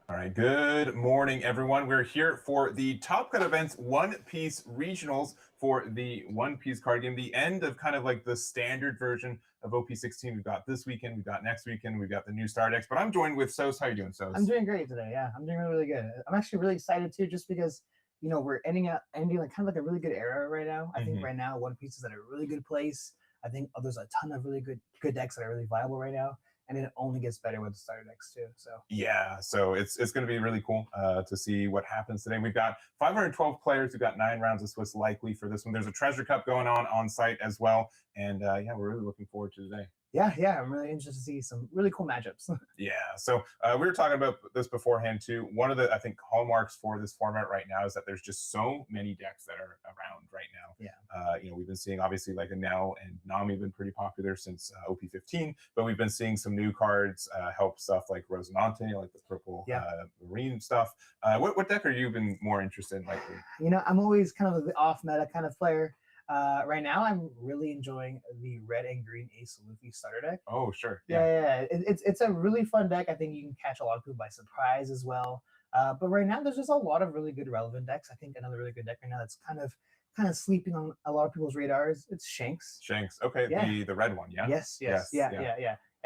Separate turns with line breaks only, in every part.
All right, good morning, everyone. We're here for the Top Cut Events One Piece Regionals for the One Piece card game, the end of kind of like the standard version of OP16. We've got this weekend, we've got next weekend, we've got the new star decks, but I'm joined with Sos. How you doing, Sos?
I'm doing great today. Yeah, I'm doing really good. I'm actually really excited too, just because we're ending like kind of like a really good era right now. I think right now One Piece is at a really good place. I think there's a ton of really good decks that are really viable right now, and it only gets better with the starter decks too. So
yeah, so it's going to be really cool to see what happens today. We've got 512 players. We've got 9 rounds of Swiss likely for this one. There's a treasure cup going on site as well, and yeah, we're really looking forward to today.
Yeah, I'm really interested to see some really cool matchups.
Yeah, so we were talking about this beforehand too. One of the, I think, hallmarks for this format right now is that there's just so many decks that are around right now.
Yeah.
We've been seeing obviously like Enel and Nami have been pretty popular since OP15, but we've been seeing some new cards help stuff like Rosinante, like the purple marine stuff. What deck are you been more interested in lately?
I'm always kind of the off meta kind of player. Right now, I'm really enjoying the red and green Ace Luffy starter deck.
Oh, sure.
Yeah. It's a really fun deck. I think you can catch a lot of people by surprise as well. But right now, there's just a lot of really good relevant decks. I think another really good deck right now that's kind of sleeping on a lot of people's radars. It's Shanks.
Shanks. Okay, yeah. the red one. Yeah.
Yes. Yeah.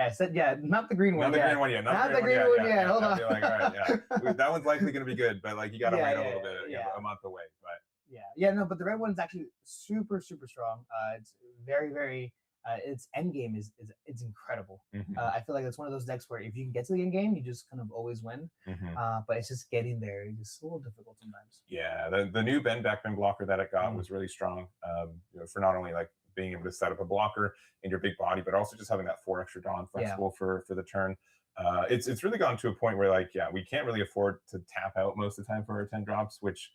I said not the green one.
Not the green one. Yeah.
Not the green one. Yeah. Hold on.
Like, all right. Yeah. That one's likely going to be good, but like you got to wait a little bit. A month away, but.
No, but the red one is actually super strong. It's very its end game is it's incredible. I feel like it's one of those decks where if you can get to the end game, you just kind of always win. But it's just getting there. It's just a little difficult sometimes.
Yeah, the new Ben Beckman blocker that it got was really strong. For not only like being able to set up a blocker in your big body, but also just having that 4 extra Dawn flexible for the turn. It's really gotten to a point where like we can't really afford to tap out most of the time for our 10 drops, which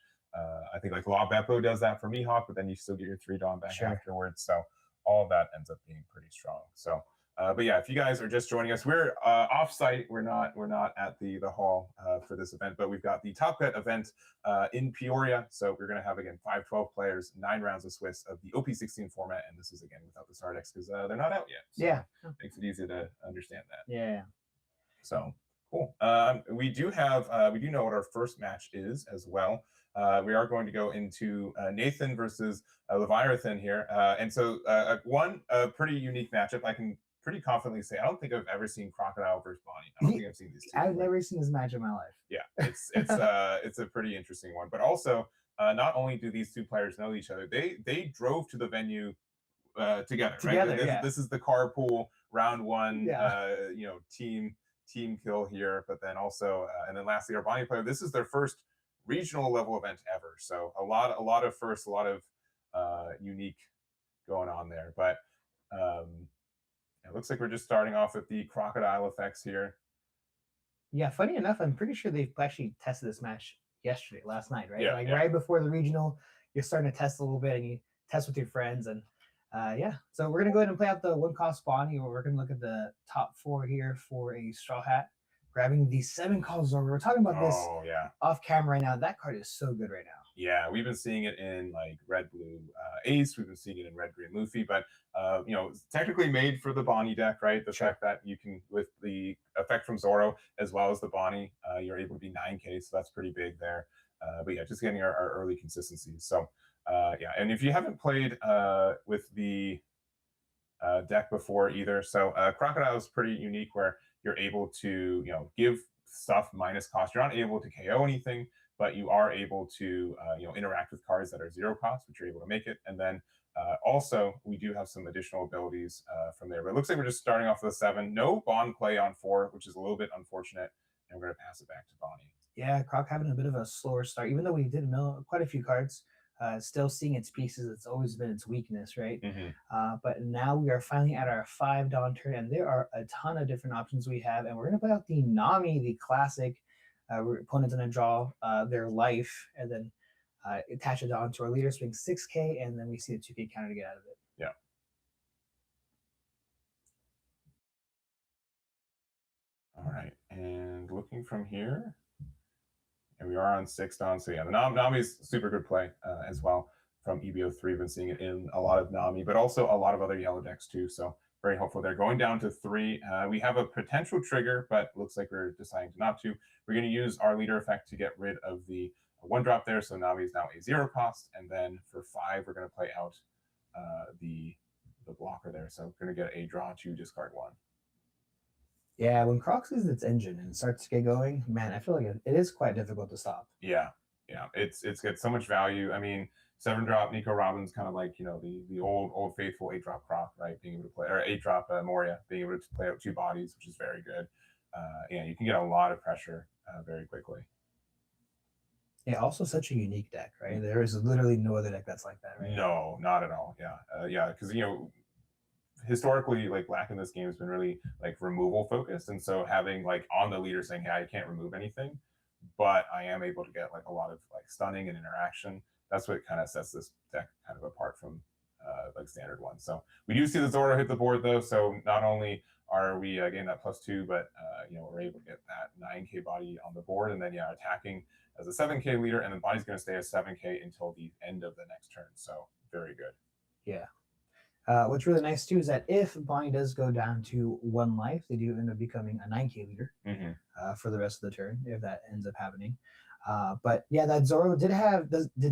I think like Law Beppo does that for Mihawk, but then you still get your 3 Dawn back afterwards. So all of that ends up being pretty strong. So, but yeah, if you guys are just joining us, we're off site. We're not at the hall for this event, but we've got the Top Cut event in Peoria. So we're going to have again 512 players, 9 rounds of Swiss of the OP16 format, and this is again without the star decks because they're not out yet. So makes it easy to understand that.
Yeah.
So cool. We do know what our first match is as well. We are going to go into Nathan versus Leviathan here. And so one pretty unique matchup. I can pretty confidently say I don't think I've ever seen Crocodile versus Bonnie. I don't think I've seen these two.
I've never seen this match in my life.
Yeah, it's a pretty interesting one. But also, not only do these two players know each other, they drove to the venue together. Right? This is the carpool round one. Team kill here. But then also, and then lastly, our Bonnie player. This is their first regional level event ever, so a lot of firsts, a lot of unique going on there. But it looks like we're just starting off with the crocodile effects here.
Yeah, funny enough, I'm pretty sure they've actually tested this match last night, right? Right before the regional, you're starting to test a little bit, and you test with your friends, and so we're gonna go ahead and play out the 1 cost Bonnie, or we're gonna look at the top 4 here for a Straw Hat. Grabbing the 7 calls Zorro. We're talking about this off camera right now. That card is so good right now.
Yeah, we've been seeing it in like red blue Ace. We've been seeing it in red green Luffy, but it's technically made for the Bonnie deck, right? The fact that you can, with the effect from Zorro as well as the Bonnie, you're able to be 9K, so that's pretty big there. But yeah, just getting our early consistency. So and if you haven't played with the deck before either, so Crocodile is pretty unique where you're able to give stuff minus cost. You're not able to KO anything, but you are able to interact with cards that are 0 cost, which you're able to make it. And then also we do have some additional abilities from there. But it looks like we're just starting off with a 7. No Bond play on 4, which is a little bit unfortunate. And we're going to pass it back to Bonnie.
Yeah, Croc having a bit of a slower start, even though we did mill quite a few cards. Still seeing its pieces. It's always been its weakness, right? But now we are finally at our 5 Dawn turn, and there are a ton of different options we have. And we're going to play out the Nami, the classic. Opponent's going to draw their life, and then attach a Dawn to our leader, swing 6K, and then we see a 2K counter to get out of it.
Yeah. All right, and looking from here. And we are on 6 Dawn, so yeah, the Nami is super good play as well from EBO3. Been seeing it in a lot of Nami, but also a lot of other yellow decks too. So very helpful there. Going down to 3, we have a potential trigger, but looks like we're deciding to not to. We're going to use our leader effect to get rid of the 1-drop there, so Nami is now a 0 cost, and then for 5, we're going to play out the blocker there. So we're going to get a draw to discard 1.
Yeah, when Crocs is its engine and starts to get going, man, I feel like it is quite difficult to stop.
Yeah, yeah, it's got so much value. I mean, 7-drop Nico Robbins, kind of like the old faithful 8-drop Croc, right? Being able to play, or 8-drop Moria, being able to play out 2 bodies, which is very good. Yeah, you can get a lot of pressure very quickly.
Yeah, also such a unique deck, right? There is literally no other deck that's like that, right?
No, not at all. Yeah, yeah, because historically, like Black in this game has been really like removal focused, and so having like on the leader saying, "Hey, I can't remove anything, but I am able to get like a lot of like stunning and interaction." That's what kind of sets this deck kind of apart from like standard ones. So we do see the Zora hit the board though. So not only are we getting that +2, but we're able to get that 9K body on the board, and then attacking as a 7K leader, and the body's going to stay as 7K until the end of the next turn. So very good.
Yeah. What's really nice too is that if Bonnie does go down to 1 life, they do end up becoming a 9K leader for the rest of the turn if that ends up happening. But yeah, that Zoro did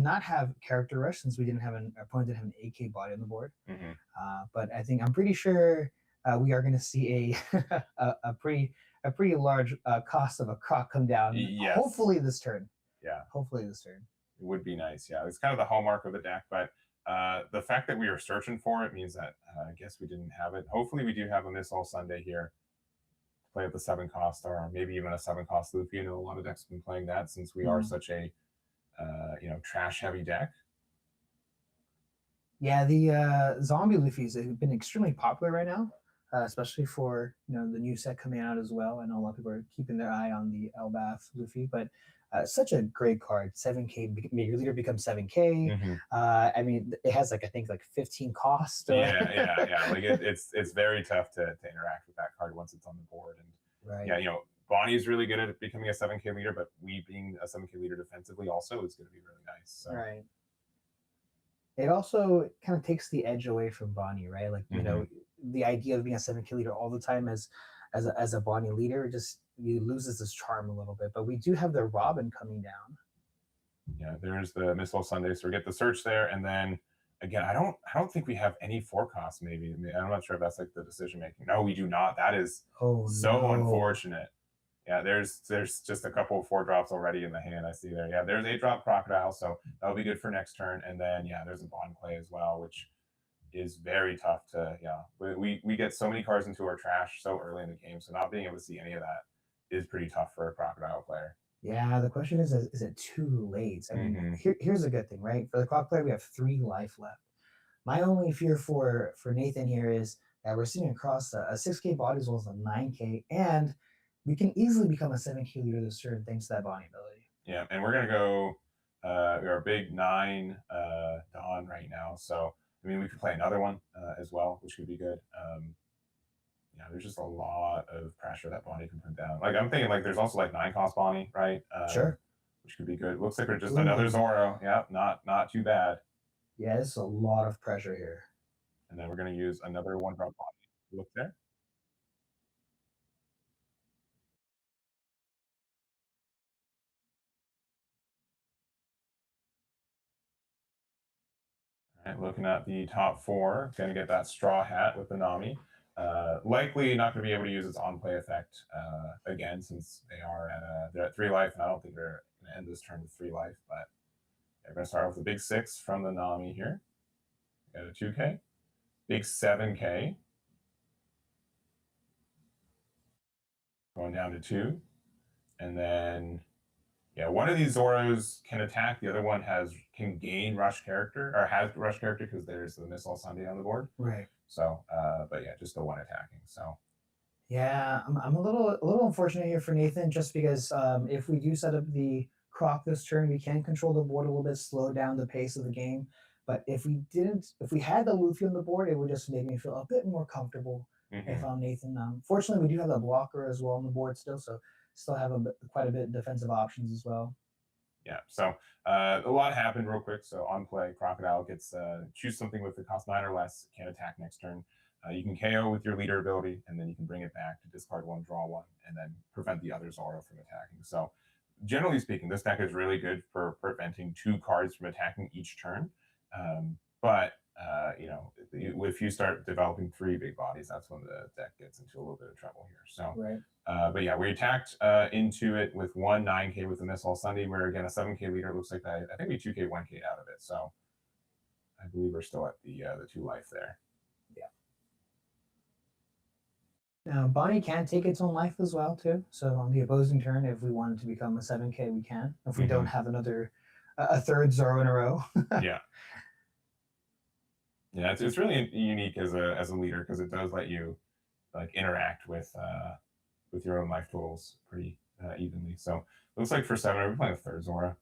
not have character rush since we didn't have our opponent didn't have an 8K body on the board. But I'm pretty sure we are going to see a pretty large cost of a Croc come down.
Yes.
Hopefully this turn.
Yeah.
Hopefully this turn.
It would be nice. Yeah, it's kind of the hallmark of the deck, but the fact that we were searching for it means that I guess we didn't have it. Hopefully we do have a Missile Sunday here. Play at the 7 cost, or maybe even a 7 cost Luffy. I know a lot of decks have been playing that since we are such a trash heavy deck.
Yeah, the zombie Luffys have been extremely popular right now, especially for the new set coming out as well. I know a lot of people are keeping their eye on the Elbath Luffy, but such a great card. 7K, your leader becomes 7K. I mean, it has I think 15 cost.
Yeah. Like it's very tough to interact with that card once it's on the board. And yeah, Bonnie is really good at becoming a 7K leader, but we being a 7K leader defensively also is going to be really nice. So.
Right. It also kind of takes the edge away from Bonnie, right? Like the idea of being a 7K leader all the time as a Bonnie leader just loses this charm a little bit. But we do have the Robin coming down.
Yeah, there's the Missile Sunday, so we get the search there, and then again, I don't think we have any forecast. Maybe I'm not sure if that's like the decision making. No, we do not. That is so unfortunate. Yeah, there's just a couple of 4-drops already in the hand. I see there. Yeah, there's 8-drop Crocodile, so that'll be good for next turn. And then there's a Bond play as well, which is very tough to. We get so many cards into our trash so early in the game, so not being able to see any of that is pretty tough for a Crocodile player.
Yeah, the question is it too late? I mean, here's a good thing, right? For the Croc player, we have 3 life left. My only fear for Nathan here is that we're sitting across a 6K body as well as a 9K, and we can easily become a 7K leader this turn thanks to that Bonnie ability.
Yeah, and we're gonna go. We are a big 9 Dawn right now, so I mean we could play another one as well, which could be good. There's just a lot of pressure that Bonnie can put down. Like I'm thinking, like there's also like 9 cost Bonnie, right?
Sure.
Which could be good. Looks like we're just another Zoro. Yeah, not too bad.
Yeah, it's a lot of pressure here.
And then we're gonna use another 1-drop Bonnie. Look there. All right, looking at the top 4, going to get that Straw Hat with the Nami. Likely not going to be able to use its on-play effect again since they're at 3 life, and I don't think they're going to end this turn with 3 life. But they're going to start with a big 6 from the Nami here. Got a 2K, big 7K, going down to 2, and then one of these Zoros can attack. The other one can gain rush character or has rush character because there's the Missile Sunday on the board.
Right.
So, but just the one attacking. So.
Yeah, I'm a little unfortunate here for Nathan, just because if we do set up the Croc this turn, we can control the board a little bit, slow down the pace of the game. But if we had the Luffy on the board, it would just make me feel a bit more comfortable if I'm Nathan. Fortunately, we do have the blocker as well on the board still have quite a bit of defensive options as well.
Yeah, so a lot happened real quick. So on play, Crocodile gets choose something with the cost 9 or less, can't attack next turn. You can KO with your leader ability, and then you can bring it back to discard one, draw one, and then prevent the other Zoro from attacking. So, generally speaking, this deck is really good for preventing two cards from attacking each turn. But you know, if you start developing three big bodies, that's when the deck gets into a little bit of trouble here. So,
Right.
but yeah, we attacked into it with one 9K with the Missile Sunday, where again a 7K leader looks like that. I think we 2K 1K out of it. So I believe we're still at the 2 life there.
Yeah. Now, Bonnie can take its own life as well too. So on the opposing turn, if we wanted to become a 7K, we can. If we don't have another a third Zoro in a row.
Yeah. Yeah, it's really unique as a leader because it does let you like interact with your own life totals pretty evenly. So it looks like for 7, are we playing a third Zora?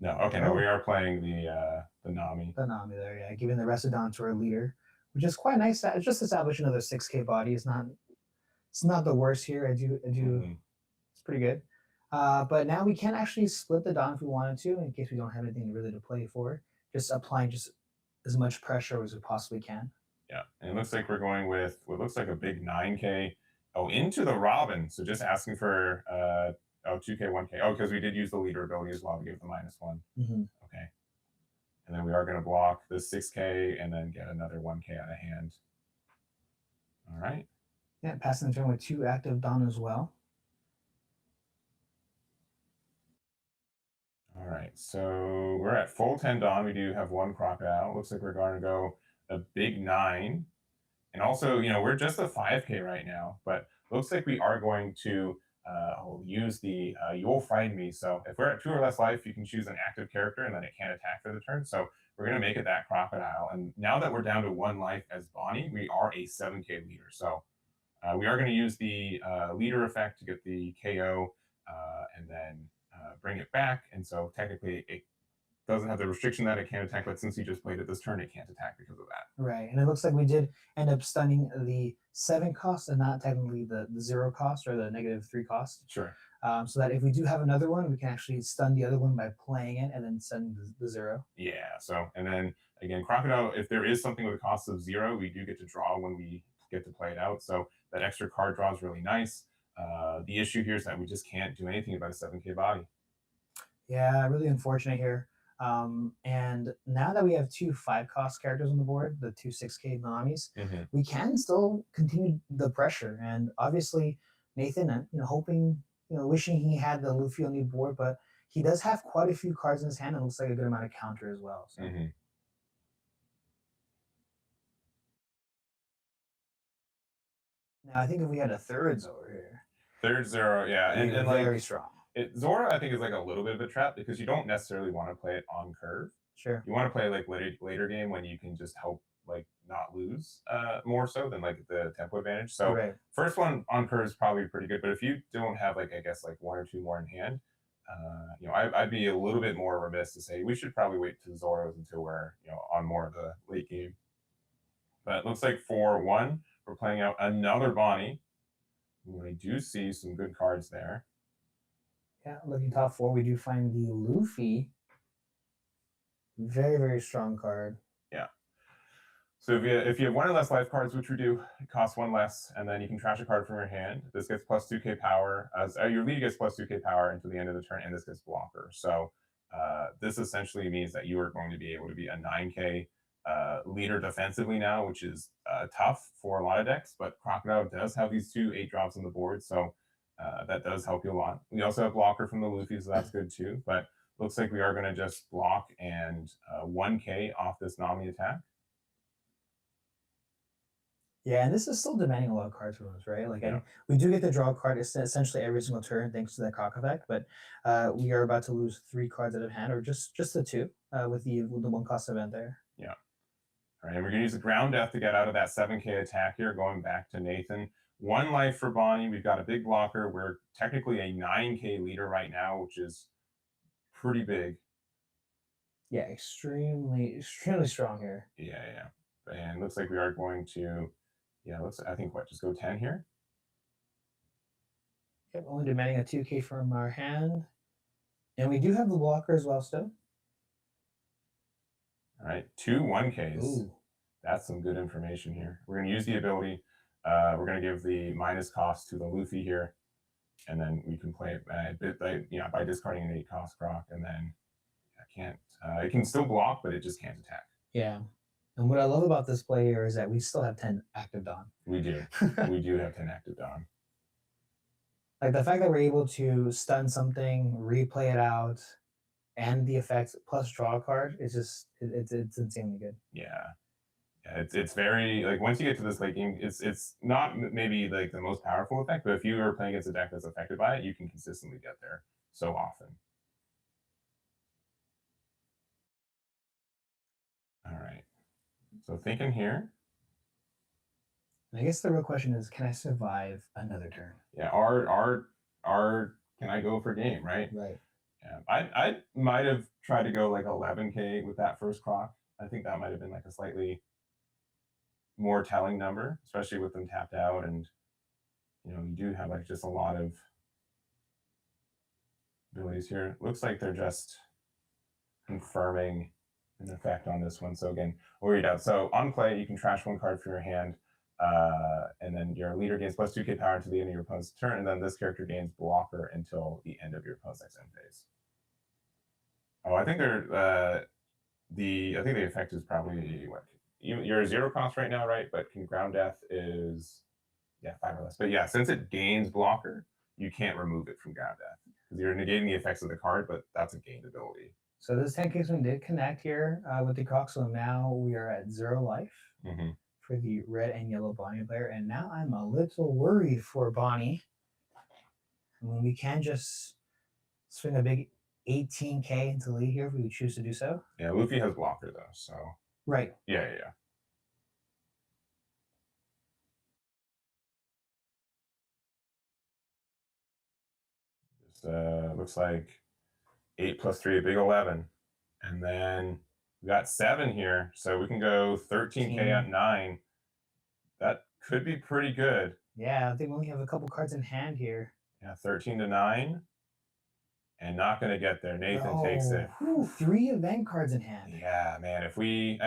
No, okay, no, we are playing the Nami.
The Nami there, yeah, giving the Residon to our leader, which is quite nice. It's just establish another 6K body. It's not the worst here. I do. It's pretty good. But now we can actually split the Dawn if we wanted to, in case we don't have anything really to play for. Just applying just as much pressure as we possibly can.
Yeah, and it looks like we're going with what looks like a big 9K. Oh, into the Robin. So just asking for 2K, 1K. Oh, because we did use the leader ability as well to give the -1. Okay. And then we are going to block the 6K and then get another 1K out of hand. All right.
Yeah, passing the turn with 2 active Dawn as well.
All right, so we're at full 10 Dawn. We do have 1 Crocodile. Looks like we're going to go a big 9. And also, you know, we're just a 5K right now, but looks like we are going to use the You'll Find Me. So if we're at 2 or less life, you can choose an active character and then it can't attack for the turn. So we're going to make it that Crocodile. And now that we're down to 1 life as Bonnie, we are a 7K leader. So we are going to use the leader effect to get the KO and then bring it back. And so technically it doesn't have the restriction that it can't attack, but since he just played it this turn, it can't attack because of that.
Right, and it looks like we did end up stunning the 7 cost and not technically the 0 cost or the -3 cost.
Sure.
So that if we do have another one, we can actually stun the other one by playing it and then stun the 0.
Yeah. So, and then again, Crocodile, if there is something with a cost of 0, we do get to draw when we get to play it out. So that extra card draw is really nice. The issue here is that we just can't do anything about a 7K body.
Yeah, really unfortunate here. And now that we have 2 5-cost characters on the board, the 2 6K Namis, we can still continue the pressure. And obviously, Nathan, hoping, wishing he had the Luffy on the board, but he does have quite a few cards in his hand and looks like a good amount of counter as well. So. Now, I think if we had a third Zoro here.
Third Zoro, yeah. And
very strong.
Zoro, I think, is like a little bit of a trap because you don't necessarily want to play it on curve.
Sure.
You want to play like later game when you can just help like not lose more so than like the tempo advantage. So first one on curve is probably pretty good, but if you don't have like I guess like 1 or 2 more in hand, I'd be a little bit more remiss to say we should probably wait to Zoro's until we're on more of the late game. But it looks like for 1, we're playing out another Bonnie. We do see some good cards there.
Yeah, looking top 4, we do find the Luffy. Very, very strong card.
Yeah. So if you have 1 or less life cards, which we do, it costs 1 less, and then you can trash a card from your hand. This gets plus 2K power. As your lead gets plus 2K power until the end of the turn, and this gets blocker. So this essentially means that you are going to be able to be a 9K leader defensively now, which is tough for a lot of decks. But Crocodile does have these 2 8-drops on the board, so that does help you a lot. We also have blocker from the Luffy, so that's good too. But looks like we are going to just block and 1K off this Nami attack.
Yeah, and this is still demanding a lot of cards from us, right? Like, we do get to draw a card essentially every single turn thanks to that cock effect, but we are about to lose 3 cards out of hand, or just the 2 with the 1 cost event there.
Yeah. All right, and we're going to use the ground death to get out of that 7K attack here, going back to Nathan. 1 life for Bonnie. We've got a big blocker. We're technically a 9K leader right now, which is pretty big.
Yeah, extremely, extremely strong here.
Yeah. And looks like we are going to, I think just go 10 here.
Yep, only demanding a 2K from our hand. And we do have the blocker as well still.
All right, 2 1Ks.
Ooh.
That's some good information here. We're going to use the ability. We're going to give the minus cost to the Luffy here, and then we can play it by discarding an 8 cost Croc, and then I can't. It can still block, but it just can't attack.
Yeah. And what I love about this play here is that we still have 10 active Dawn.
We do. We do have 10 active Dawn.
Like the fact that we're able to stun something, replay it out, and the effects plus draw a card is just it's insanely good.
Yeah. Yeah, it's very like once you get to this late game, it's not maybe like the most powerful effect, but if you are playing against a deck that's affected by it, you can consistently get there so often. All right. So thinking here.
I guess the real question is, can I survive another turn?
Yeah, can I go for game, right?
Right.
Yeah, I might have tried to go like 11K with that first clock. I think that might have been like a slightly more telling number, especially with them tapped out, and you do have like just a lot of abilities here. Looks like they're just confirming an effect on this one. So again, we'll read out. So on play, you can trash 1 card from your hand, and then your leader gains plus 2K power until the end of your opponent's turn, and then this character gains blocker until the end of your opponent's next end phase. Oh, I think the effect is probably what you're 0 cost right now, right? But Ground Death is 5 or less. But yeah, since it gains blocker, you can't remove it from Ground Death because you're negating the effects of the card, but that's a gained ability.
So this 10K swing did connect here with the Croc, so now we are at 0 life for the red and yellow Bonnie player, and now I'm a little worried for Bonnie. I mean, we can just swing a big 18K into lead here if we choose to do so.
Yeah, Luffy has blocker though, so
right.
Yeah. Looks like 8 plus 3, a big 11. And then we got 7 here, so we can go 13K at 9. That could be pretty good.
Yeah, I think we only have a couple cards in hand here.
Yeah, 13 to 9. And not going to get there. Nathan takes it.
3 event cards in hand.
Yeah, man. We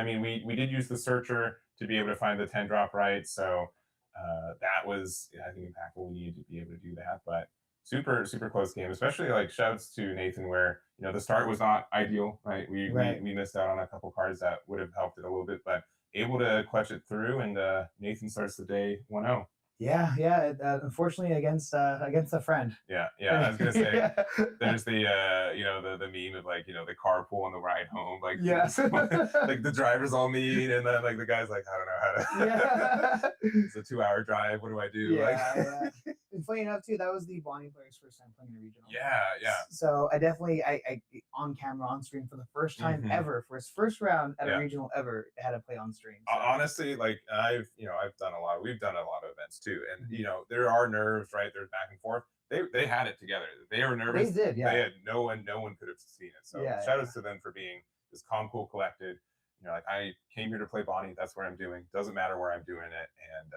did use the searcher to be able to find the 10 drop right. So that was, I think, impactful. We needed to be able to do that. But super, super close game, especially like shouts to Nathan where, the start was not ideal, right? We missed out on a couple cards that would have helped it a little bit, but able to clutch it through. And Nathan starts the day 1-0.
Yeah. Unfortunately, against a friend.
Yeah. I was gonna say, there's the the meme of like the carpool on the ride home, like like the driver's all mean, and then like the guy's like, I don't know how to.
Yeah.
It's a 2-hour drive. What do I do?
Yeah. And funny enough too, that was the Bonnie player's first time playing in a regional.
Yeah.
So I definitely I on camera on stream for the first time ever for his first round at a regional ever had to play on stream.
So. Honestly, like we've done a lot of events too, and there are nerves, right? There's back and forth. They had it together. They were nervous.
They did, yeah.
They had no one could have seen it. So shout outs to them for being just calm, cool, collected. Like I came here to play Bonnie. That's what I'm doing. Doesn't matter where I'm doing it. And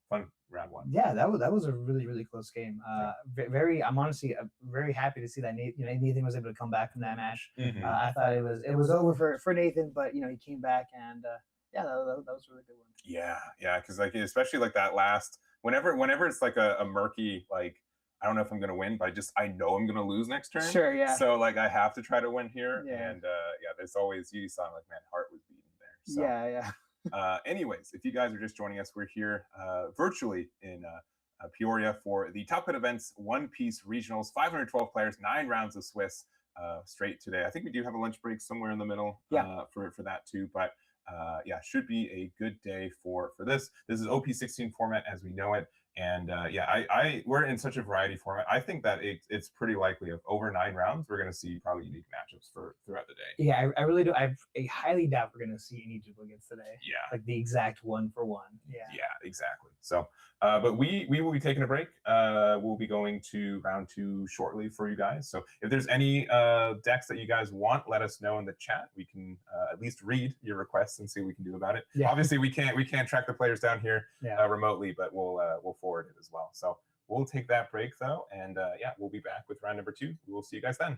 fun round 1.
Yeah, that was a really, really close game. I'm honestly very happy to see that Nathan was able to come back from that match. I thought it was over for Nathan, but he came back and that was a really good one.
Yeah, because like especially like that last whenever it's like a murky, like I don't know if I'm gonna win, but I know I'm gonna lose next turn.
Sure, yeah.
So like I have to try to win here, and there's always you saw like man, heart was beating there. So,
yeah.
Anyways, if you guys are just joining us, we're here virtually in Peoria for the Top Cut Events One Piece Regionals, 512 players, 9 rounds of Swiss straight today. I think we do have a lunch break somewhere in the middle for that too, but should be a good day for this. This is OP16 format as we know it, and we're in such a variety format. I think that it's pretty likely of over 9 rounds we're going to see probably unique matchups throughout the day.
Yeah, I really do. I highly doubt we're going to see any duplicates today.
Yeah,
like the exact 1-for-1. Yeah,
exactly. So, but we will be taking a break. We'll be going to round 2 shortly for you guys. So if there's any decks that you guys want, let us know in the chat. We can at least read your requests and see what we can do about it. Yeah. Obviously, we can't track the players down here remotely, but we'll forward it as well. So we'll take that break though, and we'll be back with round number 2. We will see you guys then.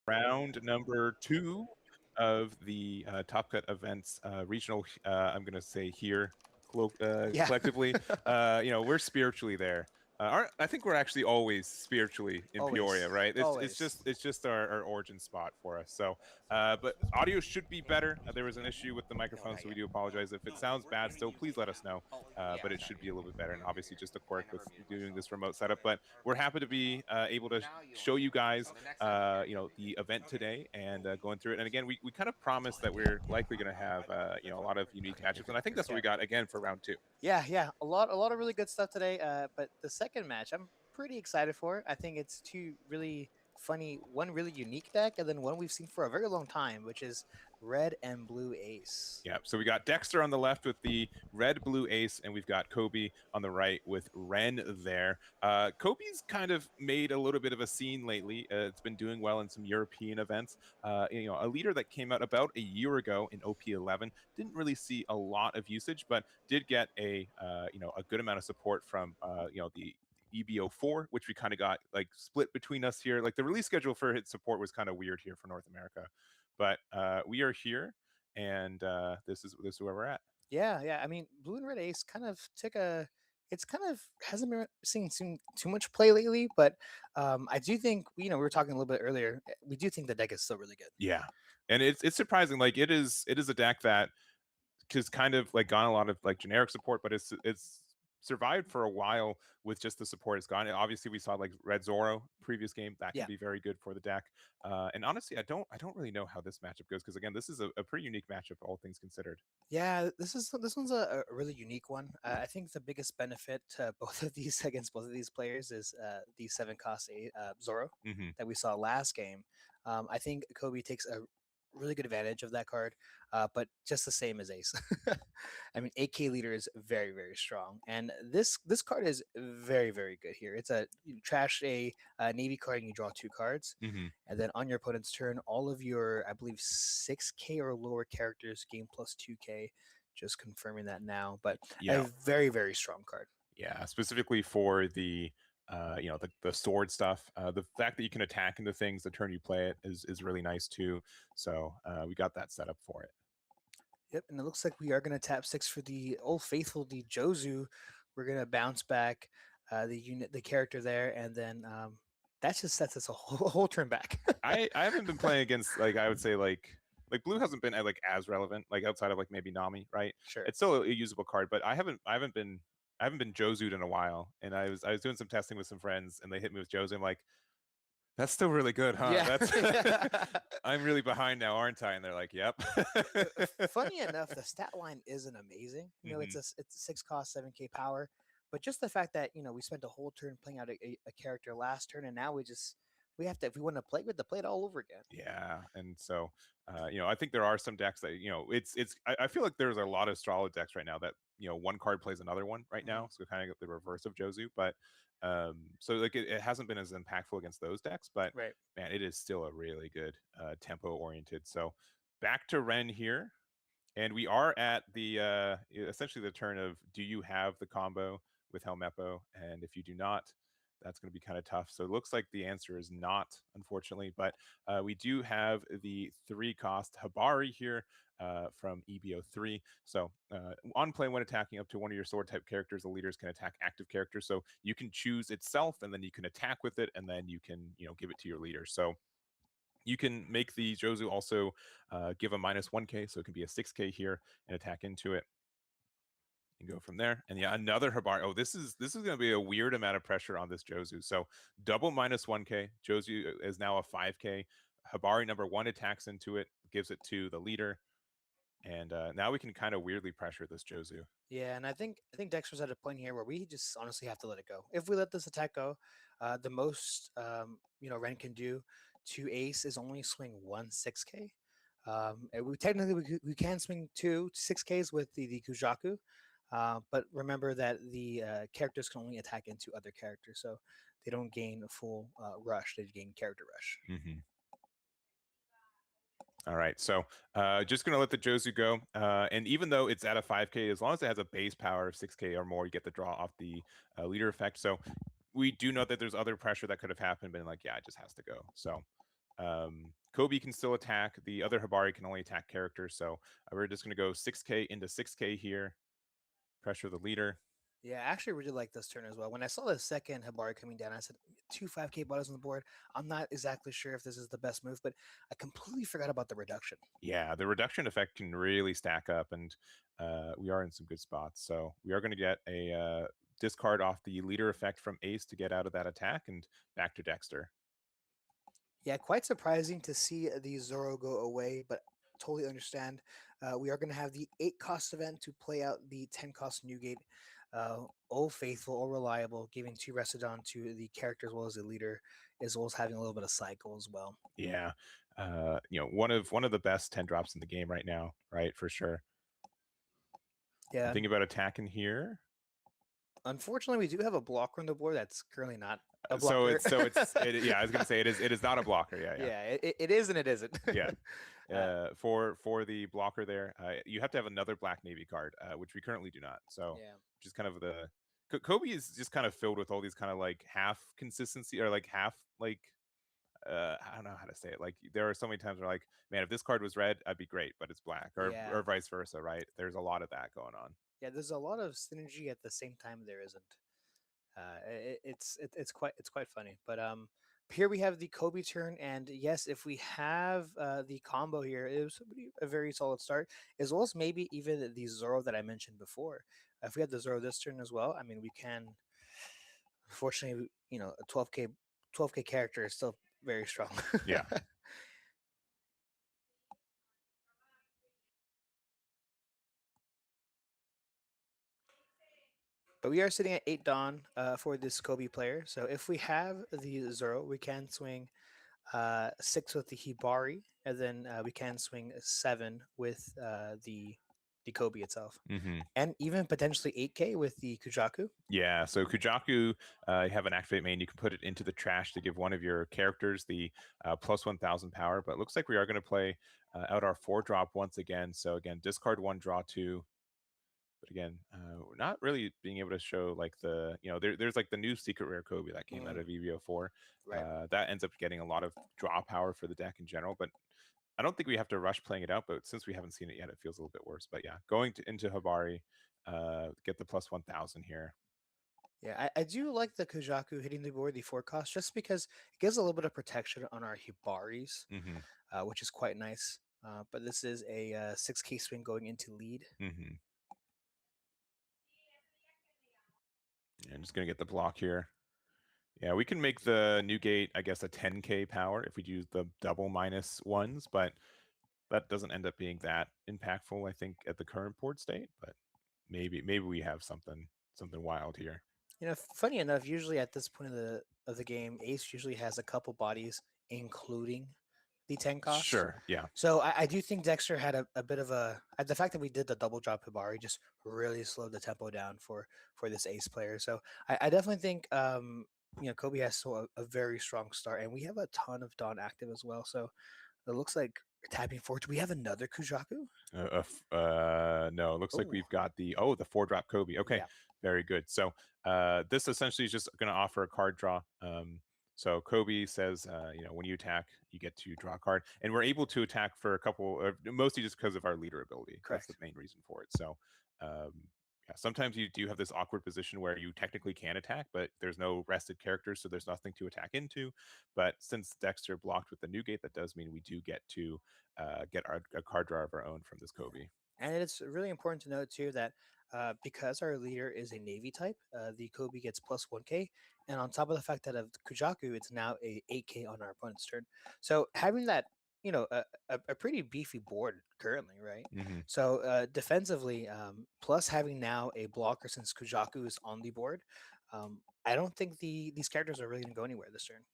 round number 2 of the Top Cut events regional. I'm going to say here
Yeah.
collectively, we're spiritually there. I think we're actually always spiritually in Peoria,
Always.
right?
Always.
It's just our origin spot for us. So, but audio should be better. There was an issue with the microphone, so we do apologize if it sounds bad. Still, please let us know. But it should be a little bit better, and obviously just a quirk with doing this remote setup. But we're happy to be able to show you guys, the event today and going through it. And again, we kind of promised that we're likely going to have, a lot of unique matchups, and I think that's what we got again for round 2.
Yeah. A lot of really good stuff today. But the second match, I'm pretty excited for. I think it's two really funny, one really unique deck, and then one we've seen for a very long time, which is red and blue ace.
Yeah, so we got Dexter on the left with the red blue ace, and we've got Kobe on the right with Ren there. Kobe's kind of made a little bit of a scene lately. It's been doing well in some European events. A leader that came out about a year ago in OP11 didn't really see a lot of usage, but did get a good amount of support from the EBO4, which we kind of got like split between us here. Like the release schedule for its support was kind of weird here for North America, but we are here, and this is where we're at.
Yeah. I mean, blue and red ace kind of took a. It's kind of hasn't been seen too much play lately, but I do think we were talking a little bit earlier. We do think the deck is still really good.
Yeah, and it's surprising. Like it is a deck that has kind of like gone a lot of like generic support, but it's survived for a while with just the support it's gone. And obviously, we saw like Red Zoro previous game that can
Yeah.
be very good for the deck. And honestly, I don't really know how this matchup goes, because again, this is a pretty unique matchup, all things considered.
Yeah, this one's a really unique one. I think the biggest benefit to both of these against both of these players is the 7 cost Zoro
Mm-hmm.
that we saw last game. I think Kobe takes a really good advantage of that card, but just the same as Ace. I mean, 8K leader is very strong, and this card is very good here. It's you trash a navy card and you draw 2 cards.
Mm-hmm.
And then on your opponent's turn, all of your, I believe, 6K or lower characters gain plus 2K. Just confirming that now, but
Yeah.
a very strong card.
Yeah, specifically for the the sword stuff. The fact that you can attack into things the turn you play it is really nice too. So we got that set up for it.
Yep, and it looks like we are going to tap 6 for the old faithful, the Jozu. We're going to bounce back the character there, and then that just sets us a whole turn back.
I haven't been playing against, like, I would say like blue hasn't been like as relevant, like outside of like maybe Nami, right?
Sure.
It's still a usable card, but I haven't been Jozu'd in a while, and I was doing some testing with some friends, and they hit me with Jozu. I'm like, that's still really good, huh?
Yeah.
That's I'm really behind now, aren't I? And they're like, yep.
Funny enough, the stat line isn't amazing. It's a 6 cost, 7K power, but just the fact that we spent a whole turn playing out a character last turn, and now we have to, if we want to play with, to play it all over again.
Yeah, and so I think there are some decks that I feel like there's a lot of solid decks right now that one card plays another one right now, so kind of the reverse of Jozu. But so like it hasn't been as impactful against those decks, but
Right.
man, it is still a really good tempo oriented. So back to Ren here, and we are at the essentially the turn of, do you have the combo with Helmeppo? And if you do not, that's going to be kind of tough. So it looks like the answer is not, unfortunately, but we do have the 3-cost Habari here from EBO3. So on play, when attacking up to one of your sword type characters, the leaders can attack active characters. So you can choose itself, and then you can attack with it, and then you can give it to your leader. So you can make the Jozu also give a -1K, so it can be a 6K here, and attack into it and go from there. And yeah, another Habari. Oh, this is going to be a weird amount of pressure on this Jozu. So double -1K. Jozu is now a 5K. Habari number 1 attacks into it, gives it to the leader, and now we can kind of weirdly pressure this Jozu.
Yeah, and I think Dexter's at a point here where we just honestly have to let it go. If we let this attack go, the most Ren can do to Ace is only swing 1 6K. And we technically we can swing 2 6Ks with the Kujaku, but remember that the characters can only attack into other characters, so they don't gain a full rush. They gain character rush.
Mm-hmm. All right, so just going to let the Jozu go. And even though it's at a 5K, as long as it has a base power of 6K or more, you get the draw off the leader effect. So we do know that there's other pressure that could have happened, but like, yeah, it just has to go. So Kobe can still attack. The other Hibari can only attack characters. So we're just going to go 6k into 6k here. Pressure the leader.
Yeah, I actually really like this turn as well. When I saw the second Hibari coming down, I said, 2 5k bodies on the board. I'm not exactly sure if this is the best move, but I completely forgot about the reduction.
Yeah, the reduction effect can really stack up, and we are in some good spots. So we are going to get a discard off the leader effect from Ace to get out of that attack and back to Dexter.
Yeah, quite surprising to see the Zoro go away, but totally understand. We are going to have the 8 cost event to play out the 10 cost Newgate. Old Faithful, Old Reliable, giving 2 Restodon to the character as well as the leader, as well as having a little bit of cycle as well.
Yeah, one of the best 10 drops in the game right now, right? For sure.
Yeah.
Think about attacking here.
Unfortunately, we do have a blocker on the board that's currently not a blocker.
Yeah, I was gonna say it is not a blocker.
Yeah, it is and it isn't.
Yeah. For the blocker there, you have to have another Black Navy card, which we currently do not. So
yeah,
which is kind of the Kobe is just kind of filled with all these kind of like half consistency or like half like I don't know how to say it. Like there are so many times where like, man, if this card was red, I'd be great, but it's black, or vice versa, right? There's a lot of that going on.
Yeah, there's a lot of synergy at the same time there isn't. It's quite funny. But here we have the Kobe turn, and yes, if we have the combo here, it was a very solid start, as well as maybe even the Zoro that I mentioned before. If we had the Zoro this turn as well, I mean, we can. Unfortunately, a 12k character is still very strong.
Yeah.
But we are sitting at 8 Dawn for this Kobe player. So if we have the Zoro, we can swing 6 with the Hibari, and then we can swing 7 with the Kobe itself, and even potentially 8k with the Kujaku.
Yeah, so Kujaku, you have an activate main. You can put it into the trash to give one of your characters the plus 1000 power. But it looks like we are going to play out our 4-drop once again. So again, discard 1, draw 2. But again, we're not really being able to show like there's like the new secret rare Kobe that came out of EVO4.
Right.
That ends up getting a lot of draw power for the deck in general. But I don't think we have to rush playing it out. But since we haven't seen it yet, it feels a little bit worse. But yeah, going into Hibari, get the plus 1000 here.
Yeah, I do like the Kujaku hitting the board, the 4 cost, just because it gives a little bit of protection on our Hibaris, which is quite nice. But this is a 6k swing going into lead.
I'm just going to get the block here. Yeah, we can make the Newgate, I guess, a 10k power if we use the double -1s, but that doesn't end up being that impactful, I think, at the current board state. But maybe we have something wild here.
Funny enough, usually at this point of the game, Ace usually has a couple bodies, including the 10 cost.
Sure, yeah.
So I do think Dexter had a bit of the fact that we did the double drop Hibari just really slowed the tempo down for this Ace player. So I definitely think Kobe has still a very strong start, and we have a ton of Dawn active as well. So it looks like we're tapping forward. Do we have another Kujaku?
No, it looks like we've got the 4-drop Kobe. Okay, very good. So this essentially is just going to offer a card draw. So Kobe says, when you attack, you get to draw a card, and we're able to attack for a couple, mostly just because of our leader ability.
Correct.
That's the main reason for it. So, sometimes you do have this awkward position where you technically can attack, but there's no rested characters, so there's nothing to attack into. But since Dexter blocked with the Newgate, that does mean we do get to get a card draw of our own from this Kobe.
And it's really important to note too that because our leader is a Navy type, the Kobe gets plus 1k, and on top of the fact that of Kujaku, it's now a 8k on our opponent's turn. So having that, a pretty beefy board currently, right? So defensively, plus having now a blocker since Kujaku is on the board, I don't think these characters are really going to go anywhere this turn.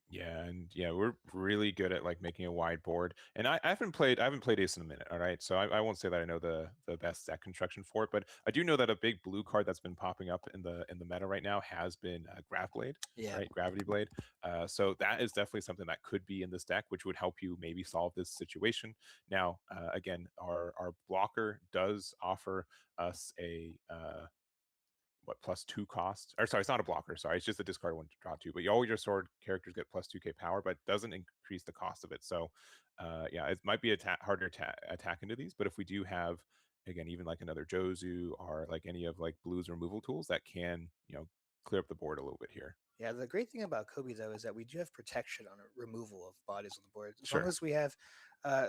Yeah, and we're really good at like making a wide board. And I haven't played Ace in a minute, all right? So I won't say that I know the best deck construction for it, but I do know that a big blue card that's been popping up in the meta right now has been Grav Blade, right? Gravity Blade. So that is definitely something that could be in this deck, which would help you maybe solve this situation. Now, again, our blocker does offer us a what, +2 cost. Or sorry, it's not a blocker. Sorry, it's just a discard one to draw two. But all your sword characters get +2k power, but doesn't increase the cost of it. So yeah, it might be harder to attack into these. But if we do have, again, even like another Jozu or like any of like Blue's removal tools, that can, clear up the board a little bit here.
Yeah, the great thing about Kobe though is that we do have protection on a removal of bodies on the board. As long
Sure.
as we have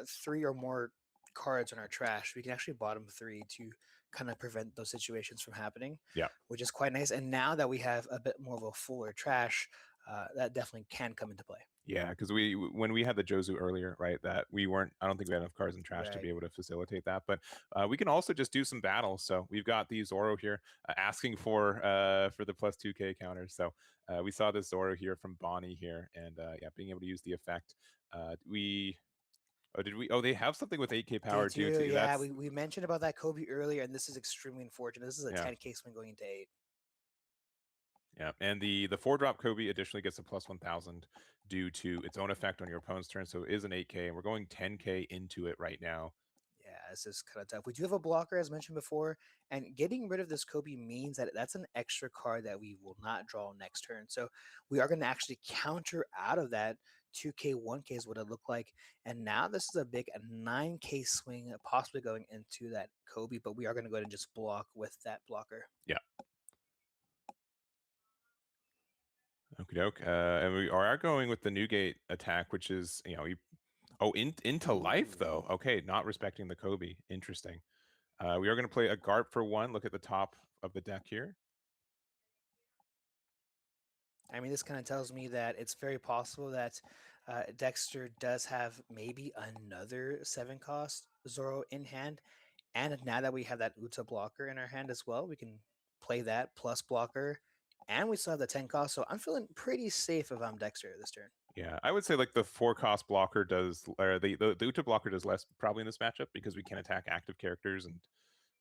3 or more cards on our trash, we can actually bottom 3 to kind of prevent those situations from happening.
Yeah.
Which is quite nice. And now that we have a bit more of a fuller trash, that definitely can come into play.
Yeah, because when we had the Jozu earlier, right, that we weren't, I don't think we had enough cards in trash to
Right.
be able to facilitate that. But we can also just do some battles. So we've got the Zoro here asking for the +2k counters. So we saw this Zoro here from Bonnie here, and yeah, being able to use the effect. They have something with 8k
They
power too.
do, yeah.
That's
We mentioned about that Kobe earlier, and this is extremely unfortunate. This is a
yeah.
10k swing going into 8.
Yeah, and the 4-drop Kobe additionally gets a +1000 due to its own effect on your opponent's turn. So it is an 8k, and we're going 10k into it right now.
Yeah, this is kind of tough. We do have a blocker, as mentioned before, and getting rid of this Kobe means that that's an extra card that we will not draw next turn. So we are going to actually counter out of that 2k, 1k is what it looked like. And now this is a big 9k swing, possibly going into that Kobe, but we are going to go ahead and just block with that blocker.
Yeah. Okie doke. And we are going with the Newgate attack, which is, into life though. Okay, not respecting the Kobe. Interesting. We are going to play a Garp for 1. Look at the top of the deck here.
I mean, this kind of tells me that it's very possible that Dexter does have maybe another 7 cost Zoro in hand. And now that we have that Uta blocker in our hand as well, we can play that plus blocker. And we still have the 10 cost. So I'm feeling pretty safe if I'm Dexter this turn.
Yeah, I would say like the 4-cost blocker does, or the Uta blocker does less probably in this matchup because we can attack active characters and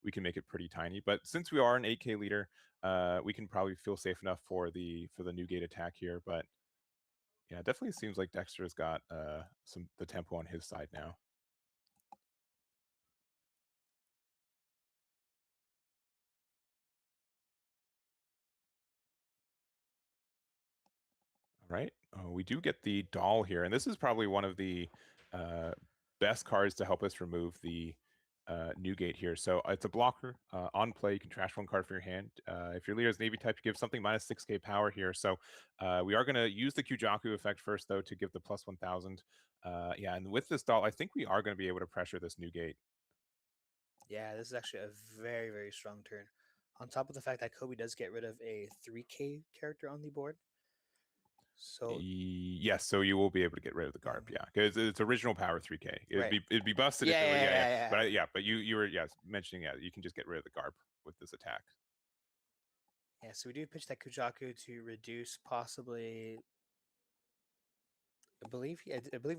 we can make it pretty tiny. But since we are an 8k leader, we can probably feel safe enough for the Newgate attack here. But yeah, it definitely seems like Dexter's got the tempo on his side now. All right, we do get the doll here, and this is probably one of the best cards to help us remove the Newgate here. So it's a blocker. On play, you can trash 1 card from your hand. If your leader is Navy type, you give something -6k power here. So we are going to use the Kujaku effect first, though, to give the +1000. Yeah, and with this doll, I think we are going to be able to pressure this Newgate.
Yeah, this is actually a very, very strong turn. On top of the fact that Kobe does get rid of a 3k character on the board. So
yes, so you will be able to get rid of the Garp, yeah, because it's original power 3k. It'd be busted if it were, yeah. But you were mentioning you can just get rid of the Garp with this attack.
Yeah, so we do pitch that Kujaku to reduce possibly. I believe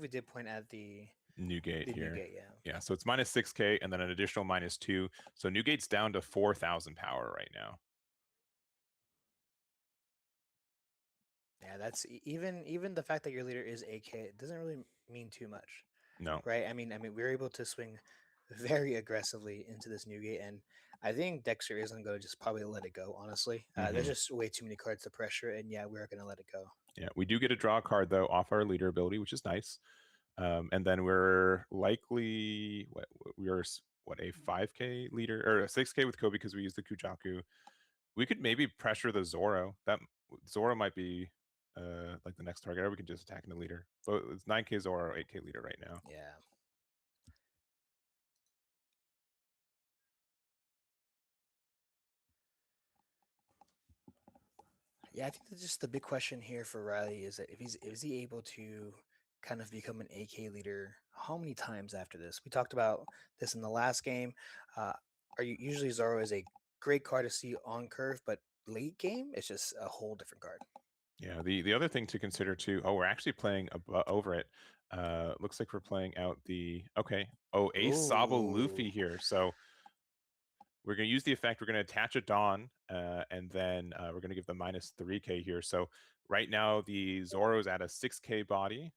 we did point at the
Newgate here.
Newgate,
Yeah, so it's -6k and then an additional -2. So Newgate's down to 4000 power right now.
Yeah, that's even the fact that your leader is AK, it doesn't really mean too much.
No.
Right? I mean, we're able to swing very aggressively into this Newgate, and I think Dexter isn't going to just probably let it go. Honestly, there's just way too many cards to pressure, and yeah, we're going to let it go.
Yeah, we do get a draw card though off our leader ability, which is nice. And then we're likely a 5k leader or a 6k with Kobe because we use the Kujaku. We could maybe pressure the Zoro. That Zoro might be like the next target, or we can just attack the leader. So it's 9k Zoro, 8k leader right now.
Yeah. Yeah, I think that's just the big question here for Riley is that if is he able to kind of become an AK leader? How many times after this? We talked about this in the last game. Are you usually Zoro is a great card to see on curve, but late game it's just a whole different card.
Yeah, the other thing to consider too. Oh, we're actually playing over it. Looks like we're playing out the Ace Sabo Luffy here. So we're going to use the effect. We're going to attach a Dawn, and then we're going to give the -3k here. So right now the Zoro's at a 6k body.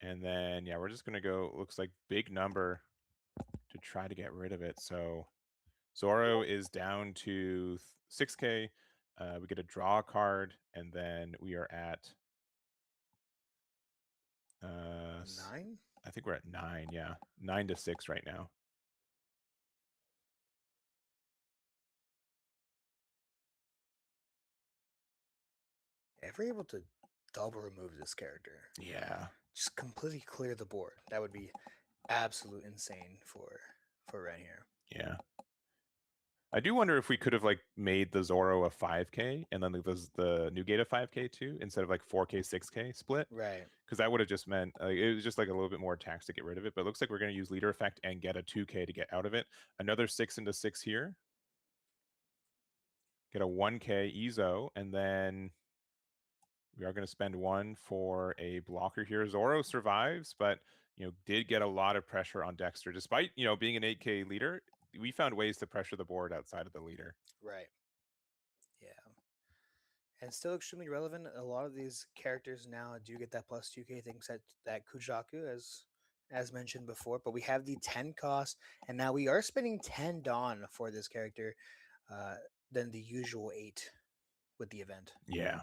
And then, yeah, we're just going to go, looks like big number to try to get rid of it. So Zoro is down to 6K. We get a draw card, and then we are at
9.
I think we're at 9. Yeah, 9-6 right now.
If we're able to double remove this character,
Yeah,
just completely clear the board, that would be absolute insane for Ren here.
yeah. I do wonder if we could have like made the Zoro a 5K and then the Newgate a 5K too, instead of like 4K 6K split.
Right.
Because that would have just meant it was just like a little bit more tax to get rid of it. But it looks like we're going to use leader effect and get a 2K to get out of it. Another 6/6 here. Get a 1K Ezo, and then we are going to spend 1 for a blocker here. Zoro survives, but did get a lot of pressure on Dexter, despite being an 8K leader. We found ways to pressure the board outside of the leader.
Right. Yeah. And still extremely relevant. A lot of these characters now do get that plus 2K things that Kujaku, as mentioned before. But we have the 10 cost, and now we are spending 10 Dawn for this character than the usual 8 with the event.
Yeah,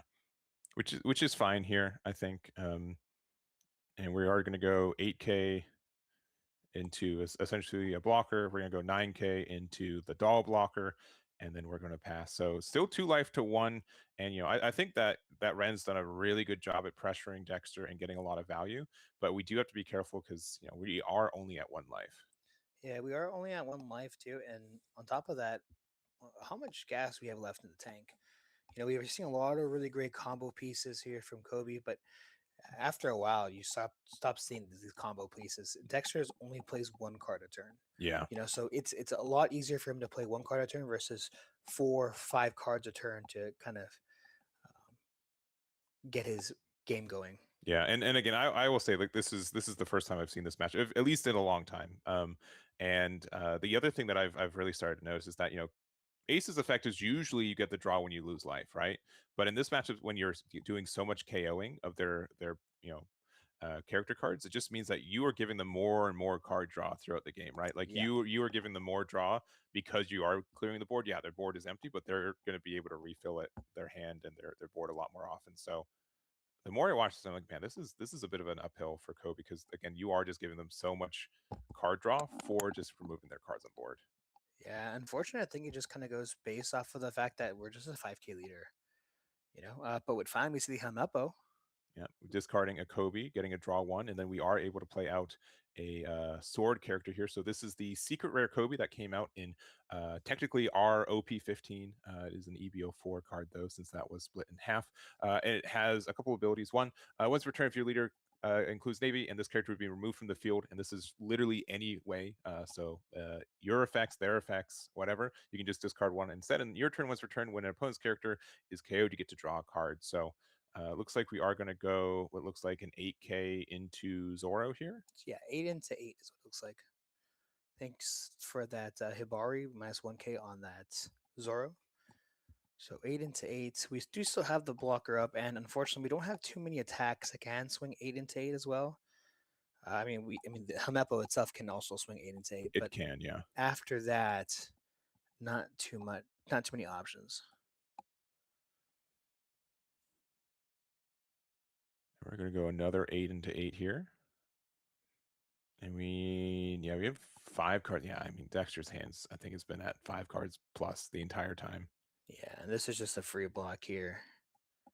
which is fine here, I think. And we are going to go 8K into essentially a blocker. We're going to go 9K into the doll blocker, and then we're going to pass. So still 2 life to 1. And I think that Ren's done a really good job at pressuring Dexter and getting a lot of value, but we do have to be careful because we are only at 1 life.
Yeah, we are only at 1 life too, and on top of that, how much gas we have left in the tank. We were seeing a lot of really great combo pieces here from Kobe, but after a while, you stop seeing these combo pieces. Dexter's only plays 1 card a turn.
Yeah.
So it's a lot easier for him to play 1 card a turn versus 4, 5 cards a turn to kind of get his game going.
Yeah, and again, I will say, like, this is the first time I've seen this match, at least in a long time. And the other thing that I've really started to notice is that Ace's effect is usually you get the draw when you lose life, right? But in this match, when you're doing so much KOing of their character cards, it just means that you are giving them more and more card draw throughout the game, right? Like
Yeah.
you are giving them more draw because you are clearing the board. Yeah, their board is empty, but they're going to be able to refill their hand and their board a lot more often. So the more I watch this, I'm like, man, this is a bit of an uphill for Kobe because again, you are just giving them so much card draw for just removing their cards on board.
Yeah, unfortunately, I think it just kind of goes based off of the fact that we're just a 5K leader, But with fine, we see the Hamepo.
Yeah, discarding a Kobe, getting a draw 1, and then we are able to play out a sword character here. So this is the secret rare Kobe that came out in technically our OP15. It is an EBO4 card though, since that was split in half. And it has a couple abilities. One, once returned, if your leader includes Navy, and this character would be removed from the field, and this is literally any way. So your effects, their effects, whatever, you can just discard 1 instead. And your turn once returned, when an opponent's character is KO'd, you get to draw a card. So looks like we are going to go what looks like an 8K into Zoro here.
Yeah, 8 into 8 is what it looks like. Thanks for that Hibari minus 1K on that Zoro. So 8 into 8. We do still have the blocker up, and unfortunately, we don't have too many attacks that can swing 8 into 8 as well. The Hamepo itself can also swing 8 into 8.
It can, yeah.
After that, not too many options.
We're going to go another 8 into 8 here. And we have 5 cards. Yeah, I mean, Dexter's hands, I think, has been at 5 cards plus the entire time.
Yeah, and this is just a free block here.
All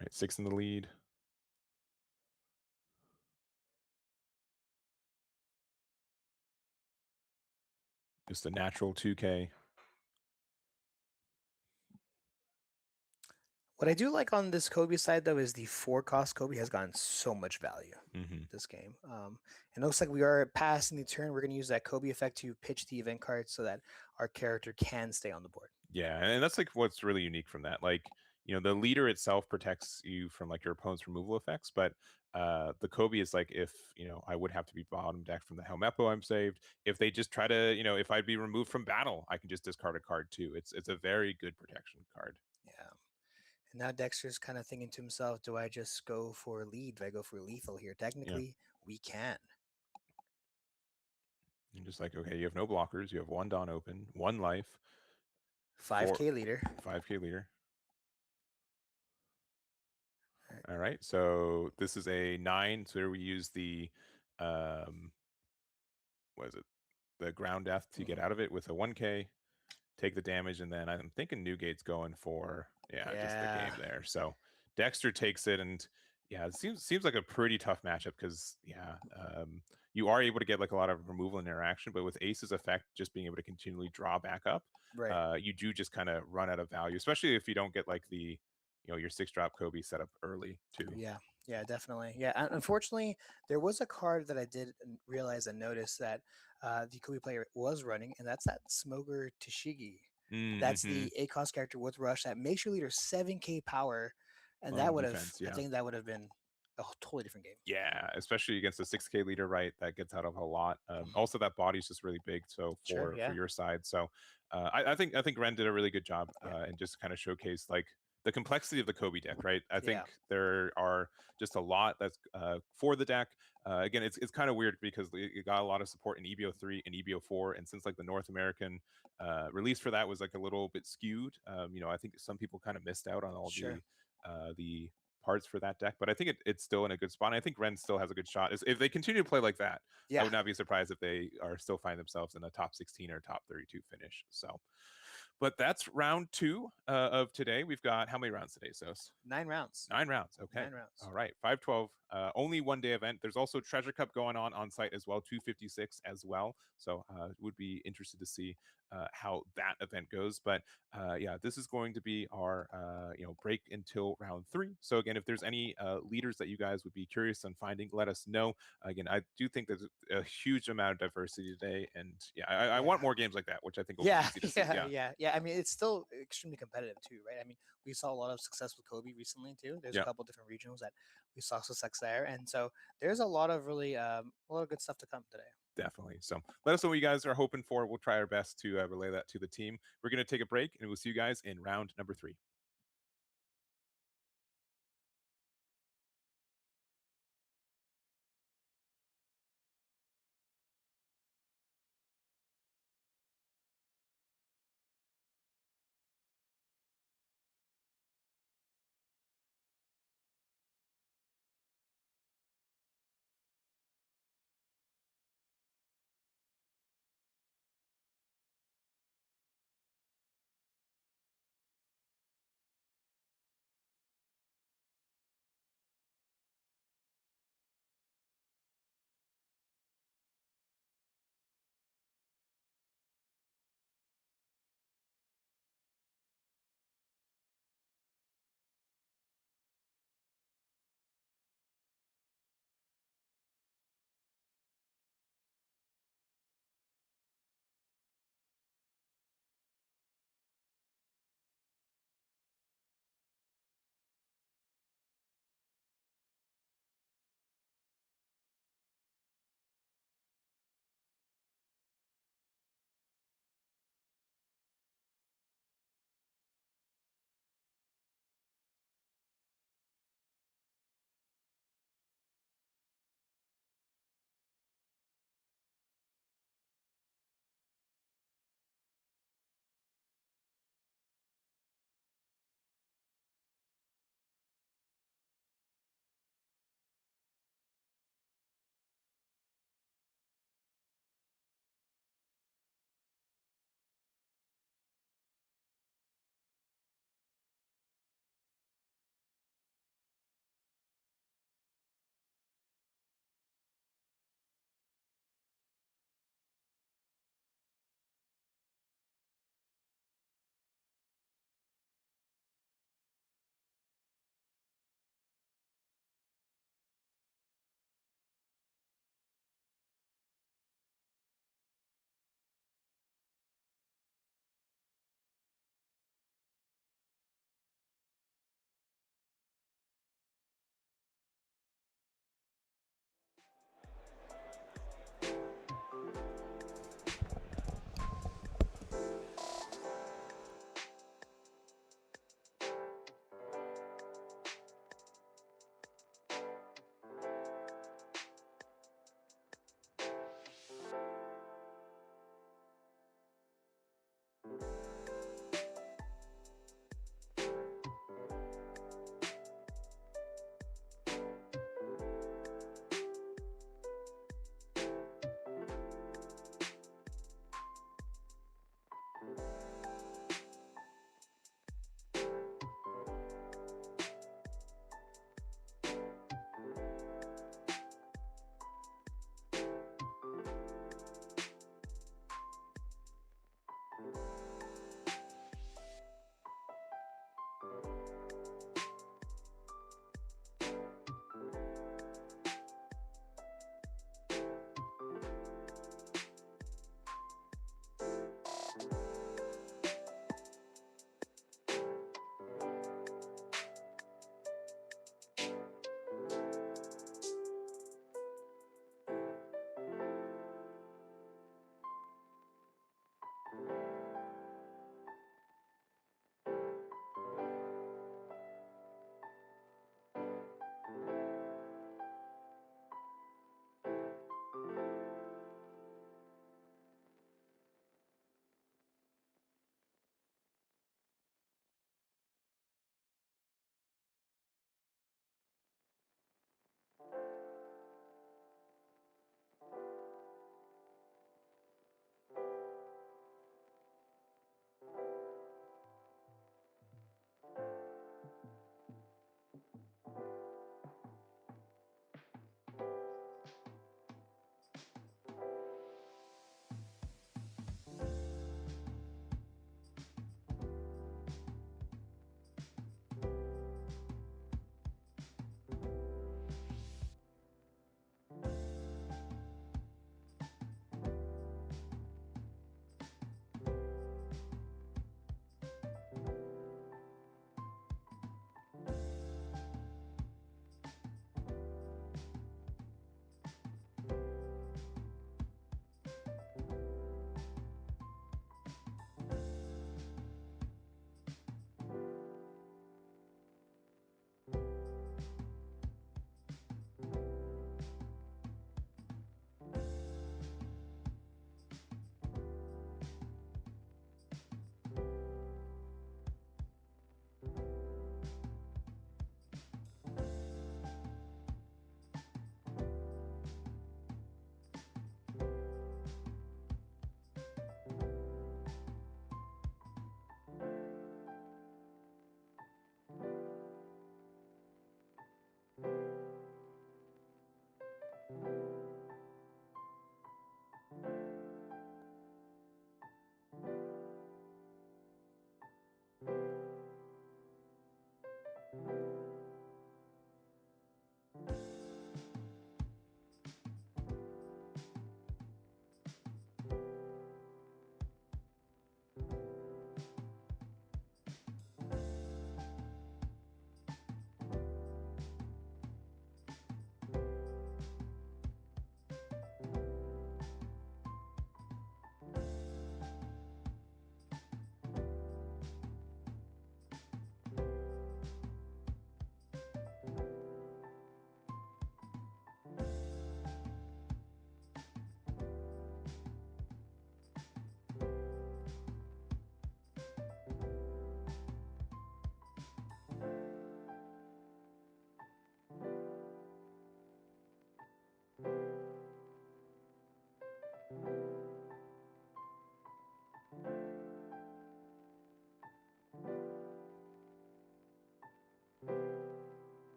right, 6 in the lead. Just a natural 2K.
What I do like on this Kobe side, though, is the 4 cost Kobe has gotten so much value this game. It looks like we are passing the turn. We're going to use that Kobe effect to pitch the event card so that our character can stay on the board.
Yeah, and that's like what's really unique from that. Like, the leader itself protects you from like your opponent's removal effects, but the Kobe is like if I would have to be bottom deck from the Helmepo I'm saved. If they just try to, if I'd be removed from battle, I can just discard a card too. It's a very good protection card.
Yeah. And now Dexter's kind of thinking to himself, do I just go for lead? Do I go for lethal here? Technically, we can.
You're just like, okay, you have no blockers, you have 1 Dawn open, 1 life,
5K leader.
5K leader. All right, so this is a 9. So here we use the, what is it? The ground death to get out of it with a 1K, take the damage, and then I'm thinking Newgate's going for just the game there. So Dexter takes it, and it seems like a pretty tough matchup because you are able to get like a lot of removal and interaction, but with Ace's effect, just being able to continually draw back up,
Right.
you do just kind of run out of value, especially if you don't get like the your 6-drop Kobe set up early too.
Yeah, definitely. Yeah, unfortunately, there was a card that I did realize and notice that the Kobe player was running, and that's that Smoker Tashigi. That's
Mm-hmm.
the 8-cost character with Rush that makes your leader 7K power, and that
On
would have,
defense,
I
yeah.
think that would have been a totally different game.
Yeah, especially against a 6K leader, right? That gets out of a lot. Also, that body's just really big, so
Sure, yeah.
for your side. So I think Ren did a really good job and just kind of showcased like the complexity of the Kobe deck, right? I think there are just a lot that's for the deck. Again, it's kind of weird because it got a lot of support in EBO 3 and EBO 4, and since like the North American release for that was like a little bit skewed, I think some people kind of missed out on all the parts for that deck, but I think it's still in a good spot. And I think Ren still has a good shot. If they continue to play like that, I would not be surprised if they are still find themselves in a top 16 or top 32 finish. So, but that's round 2 of today. We've got how many rounds today, Sos?
9 rounds.
9 rounds. Okay.
9 rounds.
All right. 5-12. Only 1-day event. There's also Treasure Cup going on site as well, 256 as well. So would be interested to see how that event goes. But this is going to be our break until round 3. So again, if there's any leaders that you guys would be curious on finding, let us know. Again, I do think there's a huge amount of diversity today, and I want more games like that, which I think will be easy to see.
I mean, it's still extremely competitive too, right? I mean, we saw a lot of success with Kobe recently too. There's a couple different regionals that we saw success there, and so there's a lot of really a lot of good stuff to come today.
Definitely. So let us know what you guys are hoping for. We'll try our best to relay that to the team. We're going to take a break, and we'll see you guys in round number 3.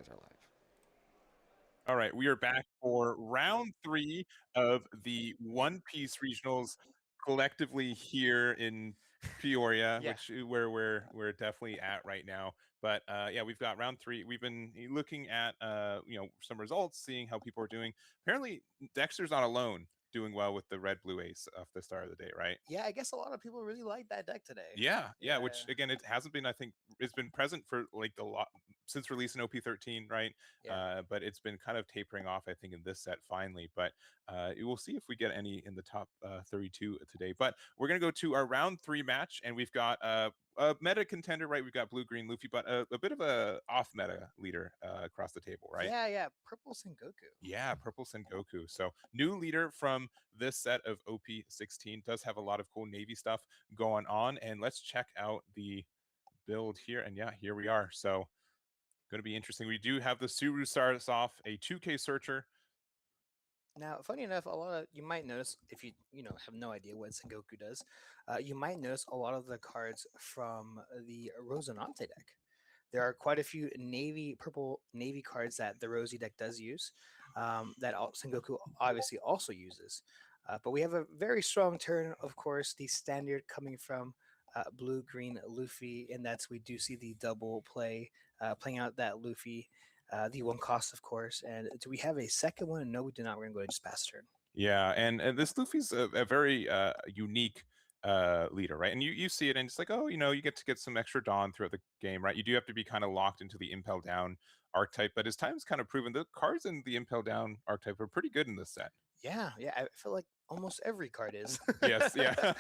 guys are live.
All right, we are back for round 3 of the One Piece regionals collectively here in Peoria,
Yeah.
which where we're definitely at right now. But yeah, we've got round 3. We've been looking at some results, seeing how people are doing. Apparently, Dexter's not alone doing well with the red blue ace off the start of the day, right?
Yeah, I guess a lot of people really like that deck today.
Yeah, which again, it hasn't been. I think it's been present for like the lot since releasing OP13, right?
Yeah.
But it's been kind of tapering off, I think, in this set finally. But we'll see if we get any in the top 32 today. But we're gonna go to our round 3 match, and we've got a meta contender, right? We've got blue, green, Luffy, but a bit of a off meta leader across the table, right?
Yeah. Purple Sengoku.
Yeah, Purple Sengoku. So new leader from this set of OP16 does have a lot of cool Navy stuff going on. And let's check out the build here. And yeah, here we are. So going to be interesting. We do have the Suru start us off, a 2K searcher.
Now, funny enough, a lot of you might notice if you have no idea what Sengoku does, you might notice a lot of the cards from the Rosinante deck. There are quite a few purple navy cards that the Rosie deck does use, that Sengoku obviously also uses. But we have a very strong turn, of course, the standard coming from blue green Luffy, and that's we do see the double play playing out that Luffy, the one cost, of course. And do we have a second one? No, we do not. We're going to go just pass turn.
Yeah, and this Luffy's a very unique leader, right? And you see it, and it's like, oh, you get to get some extra Dawn throughout the game, right? You do have to be kind of locked into the Impel Down archetype, but as time's kind of proven, the cards in the Impel Down archetype are pretty good in this set.
Yeah, I feel like almost every card is.
Yes, yeah.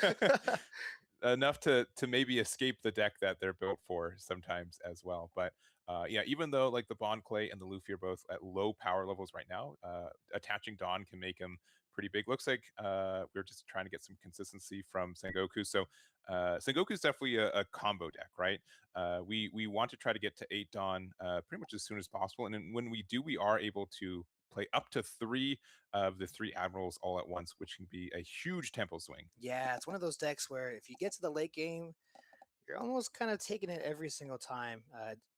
Enough to maybe escape the deck that they're built for sometimes as well. But yeah, even though like the Bond Clay and the Luffy are both at low power levels right now, attaching Dawn can make them pretty big. Looks like we're just trying to get some consistency from Sengoku. So Sengoku is definitely a combo deck, right? We want to try to get to 8 Dawn pretty much as soon as possible. And then when we do, we are able to play up to 3 of the 3 admirals all at once, which can be a huge tempo swing.
Yeah, it's one of those decks where if you get to the late game, you're almost kind of taking it every single time,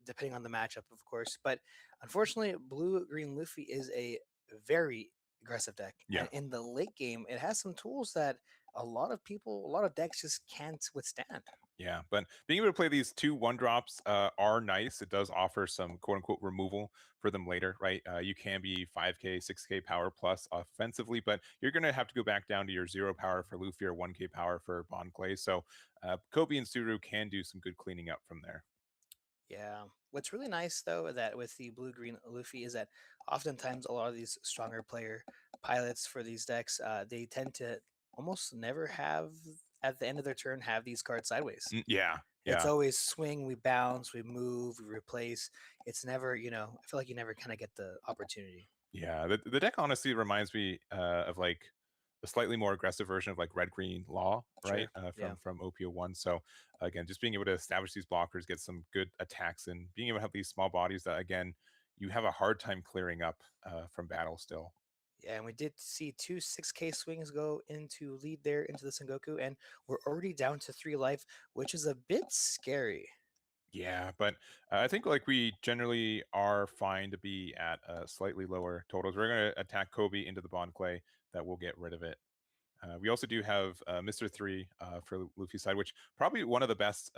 depending on the matchup, of course. But unfortunately, blue green Luffy is a very aggressive deck,
Yeah.
and in the late game, it has some tools that a lot of decks just can't withstand.
Yeah, but being able to play these 2 1-drops are nice. It does offer some quote unquote removal for them later, right? You can be 5K, 6K power plus offensively, but you're going to have to go back down to your 0 power for Luffy or 1K power for Bond Clay. So Kobe and Suru can do some good cleaning up from there.
Yeah. What's really nice though that with the blue green Luffy is that oftentimes a lot of these stronger player pilots for these decks, they tend to almost never have at the end of their turn have these cards sideways.
Yeah.
It's
Yeah.
always swing, we bounce, we move, we replace. It's never, I feel like you never kind of get the opportunity.
Yeah, the deck honestly reminds me of like a slightly more aggressive version of like red green law, right?
Sure.
From
Yeah.
from OPO1. So again, just being able to establish these blockers, get some good attacks, and being able to have these small bodies that again you have a hard time clearing up from battle still.
Yeah, and we did see 2 6K swings go into lead there into the Sengoku, and we're already down to 3 life, which is a bit scary.
Yeah, but I think like we generally are fine to be at slightly lower totals. We're going to attack Kobe into the Bond Clay. That will get rid of it. We also do have Mr. 3 for Luffy's side, which probably one of the best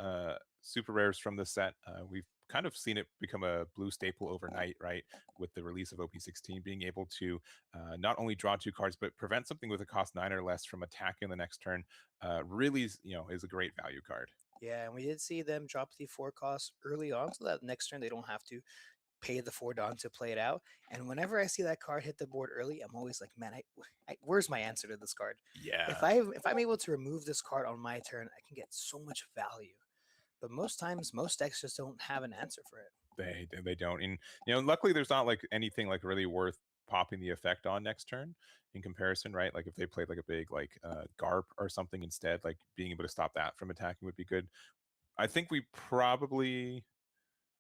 super rares from this set. We've kind of seen it become a blue staple overnight, right? With the release of OP16, being able to not only draw 2 cards, but prevent something with a cost 9 or less from attacking the next turn really is a great value card.
Yeah, and we did see them drop the 4 cost early on so that next turn they don't have to pay the 4 Dawn to play it out. And whenever I see that card hit the board early, I'm always like, man, where's my answer to this card?
Yeah.
If I'm able to remove this card on my turn, I can get so much value. But most times, most decks just don't have an answer for it.
They don't. And luckily there's not like anything like really worth popping the effect on next turn in comparison, right? Like if they played like a big like garp or something instead, like being able to stop that from attacking would be good. I think we probably,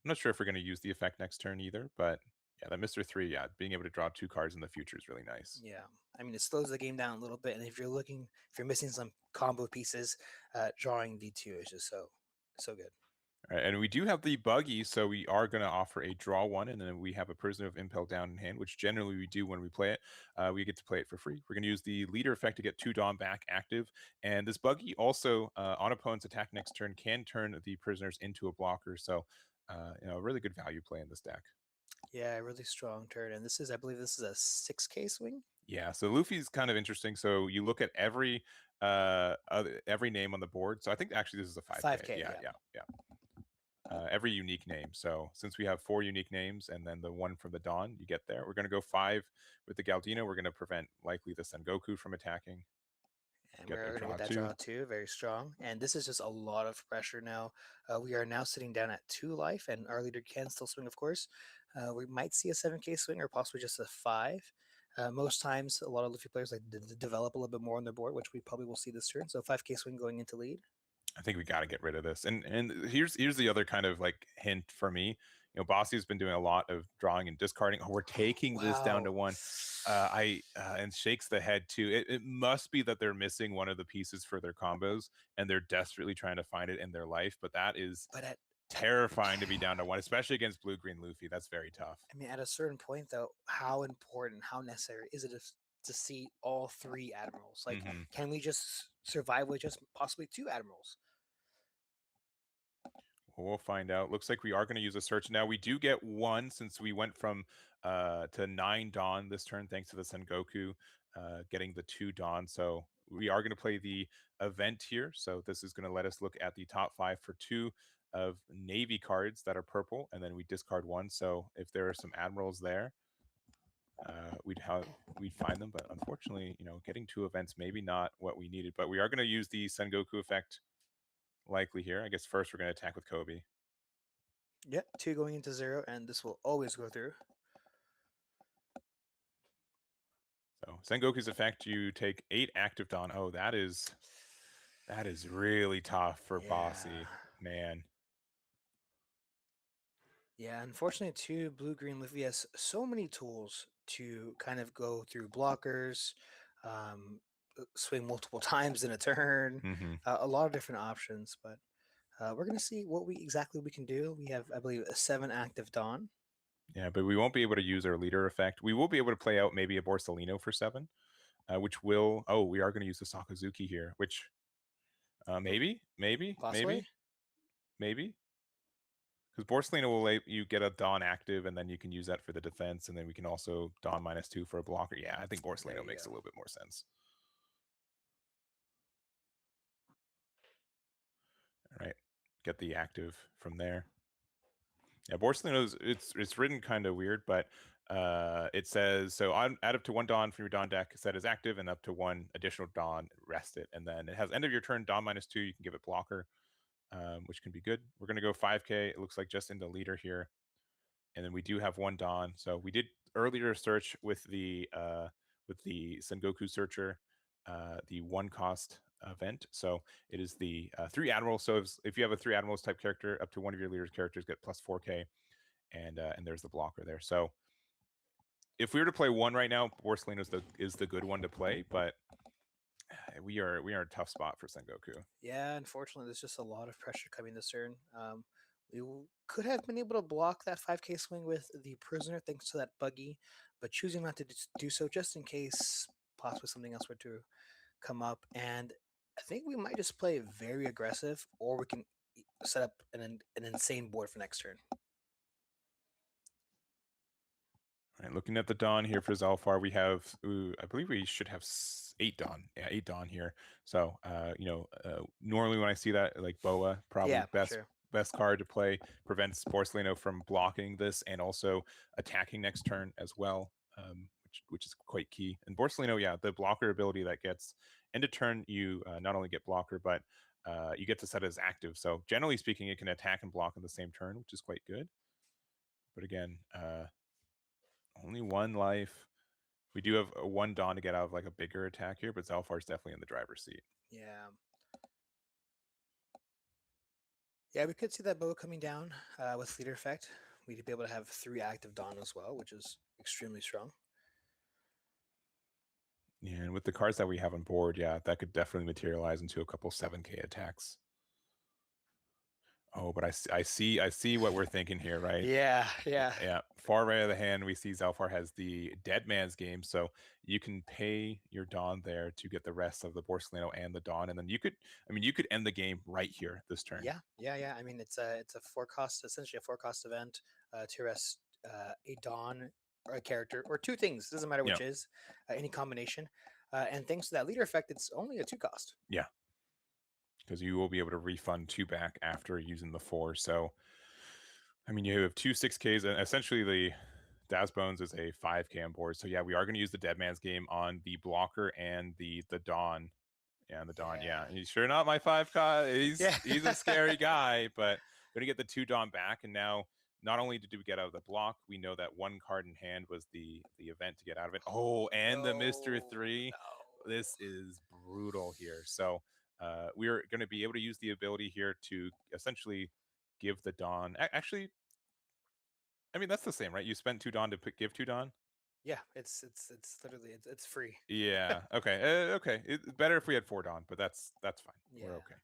I'm not sure if we're going to use the effect next turn either, but yeah, that Mr. 3, yeah, being able to draw 2 cards in the future is really nice.
Yeah, I mean it slows the game down a little bit, and if you're missing some combo pieces, drawing the 2 is just so good.
All right, and we do have the buggy, so we are going to offer a draw one, and then we have a Prisoner of Impel down in hand, which generally we do when we play it. We get to play it for free. We're going to use the leader effect to get 2 Dawn back active, and this buggy also, on opponent's attack next turn, can turn the prisoners into a blocker, so a really good value play in this deck.
Yeah, really strong turn. And this is, I believe this is a 6K swing.
Yeah, so Luffy's kind of interesting. So you look at every name on the board. So I think actually this is a 5K.
5K,
Yeah,
yeah.
yeah, yeah. Every unique name. So since we have 4 unique names and then the one from the Dawn, you get there. We're going to go 5 with the Galdino. We're going to prevent likely the Sengoku from attacking.
And
Get
we're
a
going to get
draw
that
2.
draw too, very strong. And this is just a lot of pressure now. We are now sitting down at 2 life, and our leader can still swing, of course. We might see a 7K swing or possibly just a 5. Most times, a lot of Luffy players like to develop a little bit more on their board, which we probably will see this turn. So 5K swing going into lead.
I think we got to get rid of this. And here's the other kind of like hint for me. Bossy's been doing a lot of drawing and discarding. Oh, we're taking this down to 1. And shakes the head too. It must be that they're missing one of the pieces for their combos, and they're desperately trying to find it in their life. But that is terrifying to be down to 1, especially against blue green Luffy. That's very tough.
I mean, at a certain point, though, how important, how necessary is it to see all 3 admirals? Like, can we just survive with just possibly 2 admirals?
Well, we'll find out. Looks like we are going to use a search. Now we do get 1 since we went from to 9 Dawn this turn, thanks to the Sengoku getting the 2 Dawn. So we are going to play the event here. So this is going to let us look at the top 5 for 2 of Navy cards that are purple, and then we discard 1. So if there are some admirals there, we'd find them. But unfortunately, getting 2 events maybe not what we needed. But we are going to use the Sengoku effect likely here. I guess first we're going to attack with Kobe.
Yep, 2 going into 0, and this will always go through.
So Sengoku's effect, you take 8 active Dawn. Oh, that is really tough for Bossy, man.
Yeah, unfortunately, too, blue-green Luffy has so many tools to kind of go through blockers, swing multiple times in a turn, a lot of different options. But we're going to see what exactly we can do. We have, I believe, a 7 active Dawn.
Yeah, but we won't be able to use our leader effect. We will be able to play out maybe a Borsalino for 7, which will... Oh, we are going to use the Sakazuki here, which... maybe?
Possibly?
Maybe? Because Borsalino will let you get a Dawn active, and then you can use that for the defense, and then we can also Dawn -2 for a blocker. Yeah, I think Borsalino makes a little bit more sense. All right, get the active from there. Yeah, Borsalino's it's written kind of weird, but it says so add up to 1 Dawn from your Dawn deck set as active, and up to 1 additional Dawn rest it, and then it has end of your turn Dawn -2. You can give it blocker, which can be good. We're gonna go 5K. It looks like just into leader here, and then we do have 1 Dawn. So we did earlier search with the Sengoku Searcher, the 1 cost event. So it is the 3 admirals. So if you have a 3 admirals type character, up to 1 of your leader's characters get plus 4K, and there's the blocker there. So if we were to play 1 right now, Borsalino is the good one to play, but we are in a tough spot for Sengoku.
Yeah, unfortunately, there's just a lot of pressure coming this turn. We could have been able to block that 5K swing with the prisoner thanks to that buggy, but choosing not to do so just in case possibly something else were to come up. And I think we might just play very aggressive, or we can set up an insane board for next turn.
All right, looking at the Dawn here for Zalfar, we have, I believe we should have 8 Dawn. Yeah, 8 Dawn here. So, normally when I see that, like Boa, probably best card to play, prevents Borsalino from blocking this and also attacking next turn as well, which is quite key. And Borsalino, yeah, the blocker ability that gets end of turn, you not only get blocker, but you get to set it as active. So generally speaking, it can attack and block on the same turn, which is quite good. But again, only 1 life. We do have 1 Dawn to get out of like a bigger attack here, but Zalfar's definitely in the driver's seat.
Yeah. Yeah, we could see that bow coming down with leader effect. We'd be able to have 3 active Dawn as well, which is extremely strong.
Yeah, and with the cards that we have on board, yeah, that could definitely materialize into a couple 7K attacks. Oh, but I see what we're thinking here, right?
Yeah, yeah.
Yeah, far right of the hand, we see Zelfar has the Dead Man's Game, so you can pay your Dawn there to get the rest of the Borsalino and the Dawn, and then you could end the game right here this turn.
Yeah. I mean, it's a four cost, essentially a four cost event to rest a Dawn or a character or two things. Doesn't matter
Yeah,
which is any combination. And thanks to that leader effect, it's only a two cost.
yeah, because you will be able to refund 2 back after using the 4. So, I mean, you have 2 6Ks, and essentially the Daz Bones is a 5K on board. So yeah, we are going to use the Dead Man's Game on the blocker and the Dawn. Yeah, and the Dawn. Yeah, he's sure not my 5K. He's a scary guy, but going to get the 2 Dawn back, and now not only did we get out of the block, we know that 1 card in hand was the event to get out of it. Oh, and the Mr. 3.
No.
This is brutal here. So we're going to be able to use the ability here to essentially give the Dawn. Actually, I mean that's the same, right? You spend 2 Dawn to give 2 Dawn.
Yeah, it's literally it's free.
Yeah. Okay. Okay. It's better if we had 4 Dawn, but that's fine.
Yeah.
We're okay.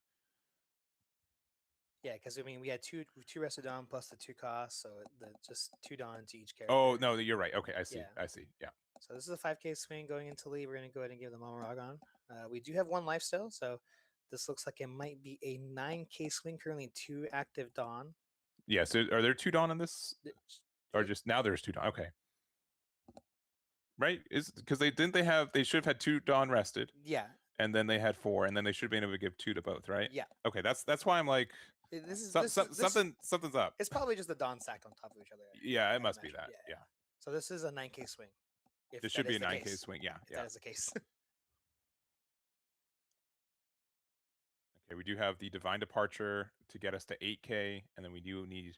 Yeah, because I mean we had two rested Dawn plus the 2 costs, so the just 2 Dawn to each character.
Oh no, you're right. Okay, I see.
Yeah.
I see. Yeah.
So this is a 5K swing going into lead. We're going to go ahead and give the Mama Ragon. We do have 1 life still, so this looks like it might be a 9K swing. Currently 2 active Dawn.
Yeah. So are there 2 Dawn in this, or
They-
just now there's 2 Dawn? Okay. Right? Is because they should have had 2 Dawn rested,
Yeah,
and then they had 4, and then they should have been able to give 2 to both, right?
yeah.
Okay. That's why I'm like, something's up.
It's probably just the Dawn stacked on top of each other.
Yeah, it
I'd
must be
imagine.
that. Yeah.
So this is a 9K swing. If
This
that
should be
is
a
the
9K
case.
swing. Yeah.
If
Yeah.
that is the case.
Okay. We do have the Divine Departure to get us to 8K, and then we do need,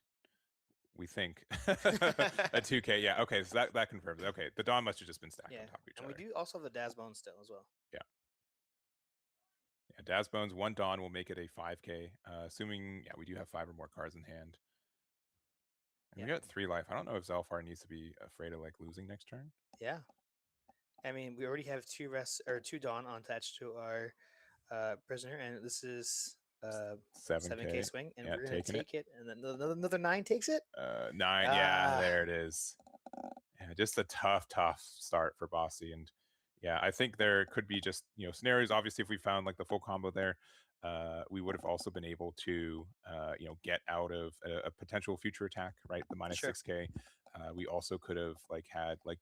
we think, a 2K. Yeah. Okay. So that confirms it. Okay. The Dawn must have just been stacked
Yeah,
on top of each
and
other.
we do also have the Daz Bone still as well.
Yeah. Yeah. Daz Bones, 1 Dawn will make it a 5K. Assuming, yeah, we do have 5 or more cards in hand. And we got 3 life. I don't know if Zelfar needs to be afraid of like losing next turn.
Yeah. I mean, we already have 2 Dawn attached to our prisoner, and this is 7K swing, and
Yeah,
we're gonna
taking
take it, and then another 9 takes it.
9. Yeah, there it is. Yeah, just a tough start for Bossy, and yeah, I think there could be just scenarios. Obviously, if we found like the full combo there, we would have also been able to get out of a potential future attack, right? The minus
Sure.
6K. We also could have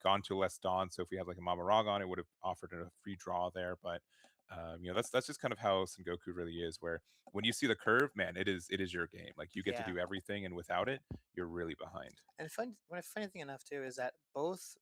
gone to less Dawn. So if we had like a Mama Ragon, it would have offered a free draw there. But that's just kind of how Sengoku really is. Where when you see the curve, man, it is your game. Like you get to do everything, and without it, you're really behind.
And funny thing enough too is that both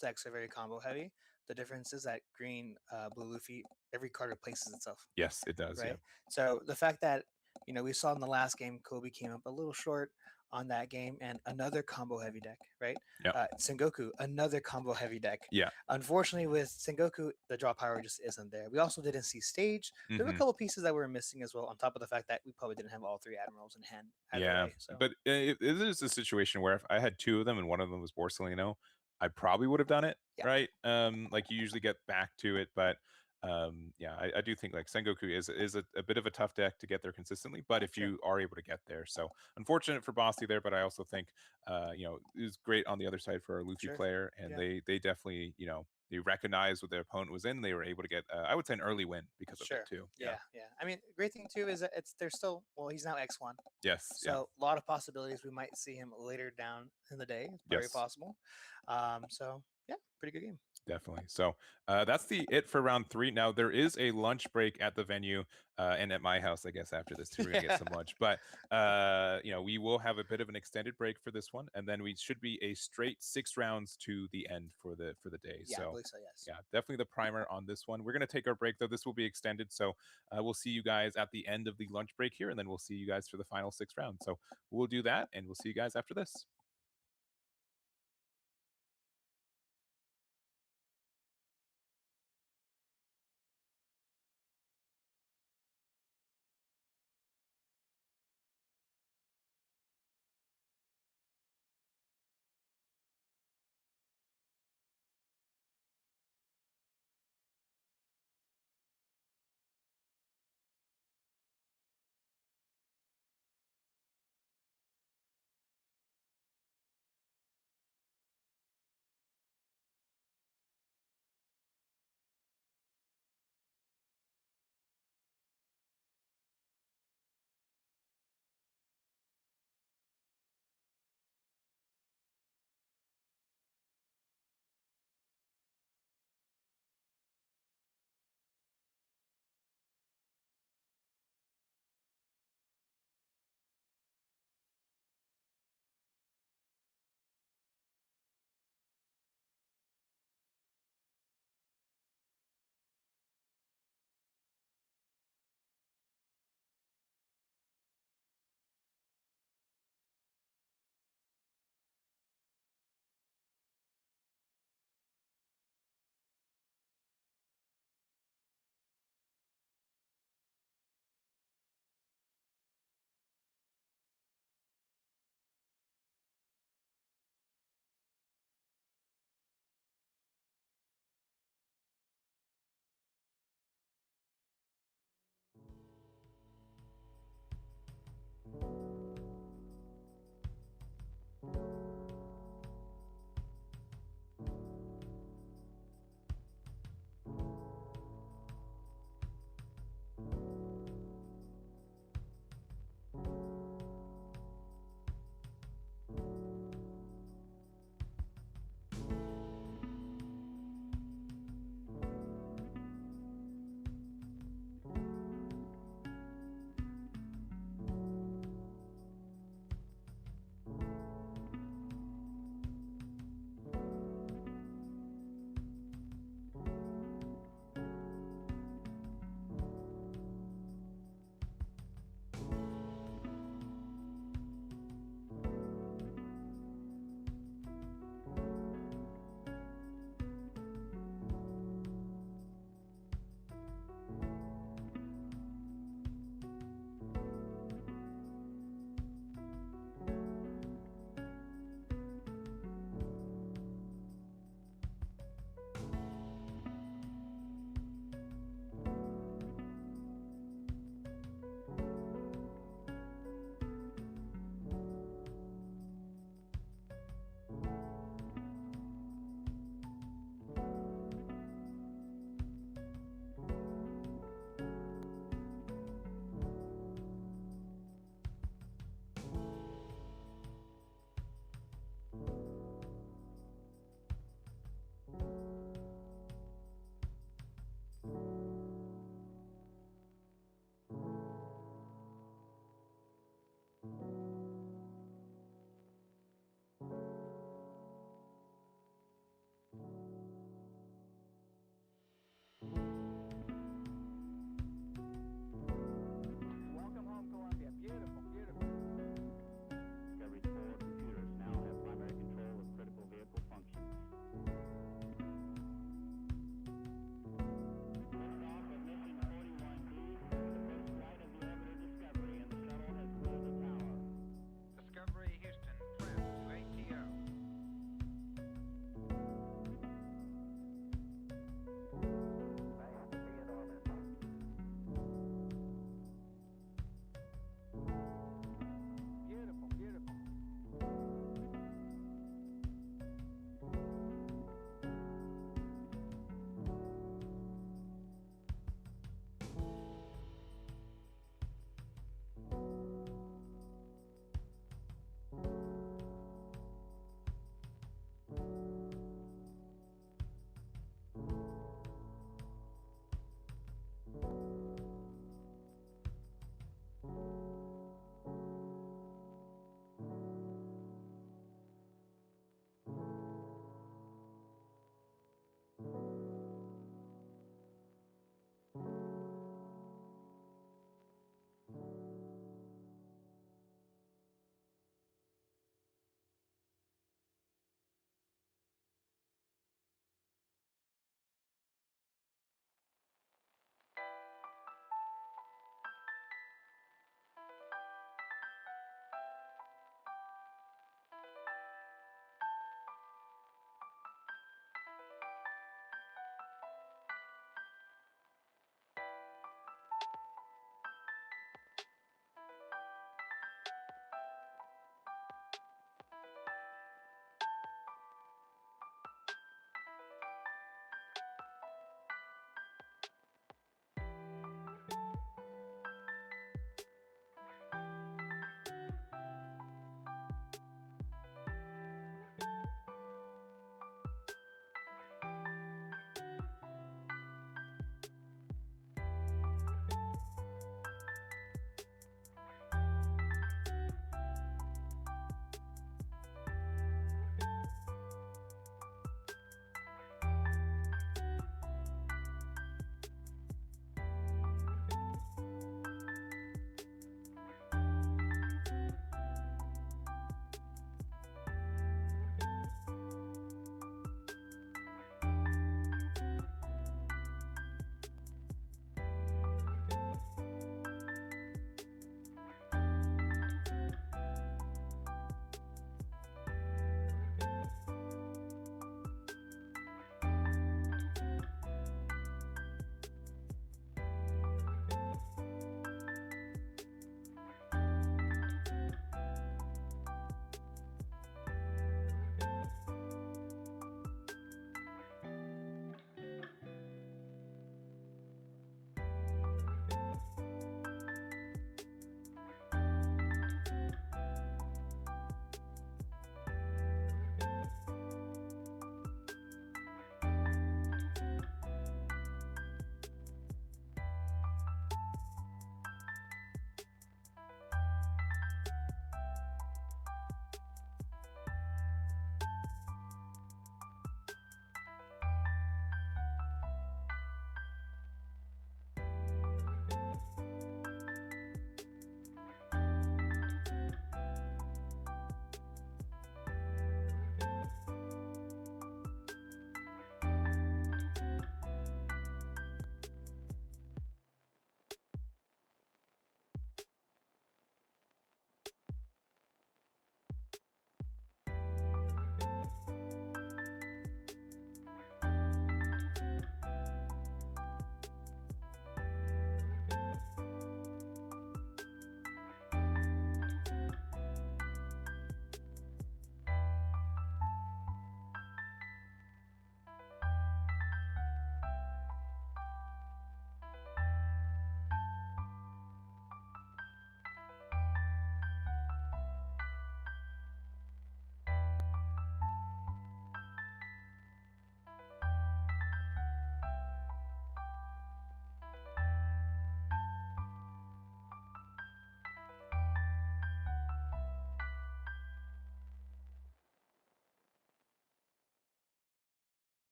decks are very combo heavy. The difference is that green, blue Luffy, every card replaces itself.
Yes, it does.
Right.
Yeah.
So the fact that we saw in the last game, Kobe came up a little short on that game, and another combo heavy deck, right?
Yeah.
Sengoku, another combo heavy deck.
Yeah.
Unfortunately, with Sengoku, the draw power just isn't there. We also didn't see stage. There were a couple pieces that were missing as well, on top of the fact that we probably didn't have all 3 admirals in hand.
Yeah,
way, so.
but it is a situation where if I had 2 of them and one of them was Borsalino, I probably would have done it, right? Like you usually get back to it, but yeah, I do think like Sengoku is a bit of a tough deck to get there consistently, but if you are able to get there, so unfortunate for Bossy there, but I also think it was great on the other side for our Luffy player, and they definitely they recognized what their opponent was in. They were able to get I would say an early win because of it too.
Yeah. I mean, great thing too is that they're still, well, he's now X1.
Yes.
So a lot of possibilities. We might see him later down in the day. It's very possible. So yeah, pretty good game.
Definitely. So that's it for round 3. Now there is a lunch break at the venue and at my house, I guess, after this too. We're gonna get some lunch, but we will have a bit of an extended break for this one, and then we should be a straight 6 rounds to the end for the day.
Yeah,
so
I believe so, yes.
Yeah, definitely the primer on this one. We're gonna take our break though. This will be extended, so we'll see you guys at the end of the lunch break here, and then we'll see you guys for the final 6 rounds. So we'll do that, and we'll see you guys after this.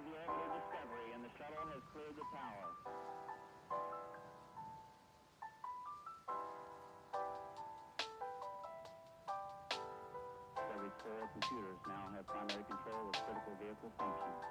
of the orbital Discovery, and the shuttle has cleared the tower. Discovery's 4 computers now have primary control of critical vehicle functions.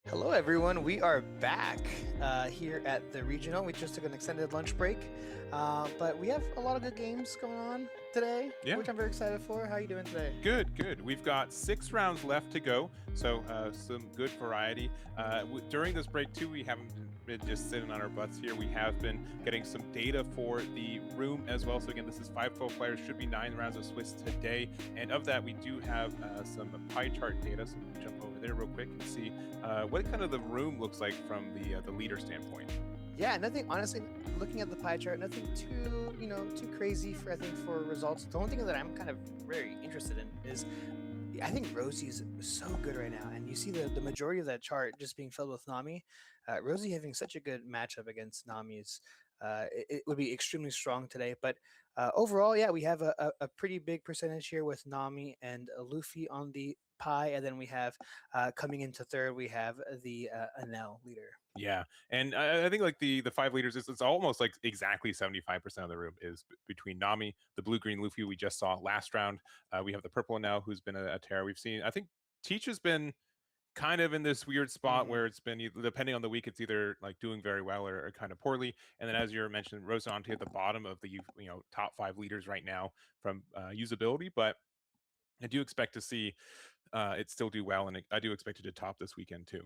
Hello, everyone. We are back here at the regional. We just took an extended lunch break, but we have a lot of good games going on today,
Yeah.
which I'm very excited for. How are you doing today?
Good. We've got 6 rounds left to go, so some good variety. During this break, too, we haven't been just sitting on our butts here. We have been getting some data for the room as well. So again, this is 512 players, should be 9 rounds of Swiss today. And of that, we do have some pie chart data. So we'll jump over there real quick and see what kind of the room looks like from the leader standpoint.
Yeah, nothing. Honestly, looking at the pie chart, nothing too crazy for for results. The only thing that I'm kind of very interested in is I think Rosie's so good right now, and you see the majority of that chart just being filled with Nami. Rosie having such a good matchup against Nami is it would be extremely strong today. But overall, yeah, we have a pretty big percentage here with Nami and Luffy on the pie, and then we have coming into third, we have the Anel leader.
Yeah, and I think like the 5 leaders, it's almost like exactly 75% of the room is between Nami, the blue green Luffy we just saw last round. We have the purple now, who's been a terror. We've seen, I think Teach has been kind of in this weird spot where it's been depending on the week, it's either like doing very well or kind of poorly. And then as you mentioned, Rosanti at the bottom of the top 5 leaders right now from usability, but I do expect to see it still do well, and I do expect it to top this weekend too.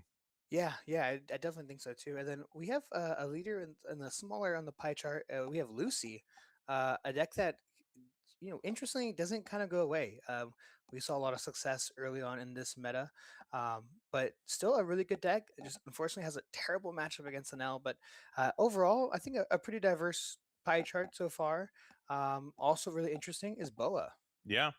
Yeah, I definitely think so too. And then we have a leader in the smaller on the pie chart. We have Lucy, a deck that interestingly doesn't kind of go away. We saw a lot of success early on in this meta, but still a really good deck. It just unfortunately has a terrible matchup against Anel. But overall, I think a pretty diverse pie chart so far. Also really interesting is Boa.
Yeah,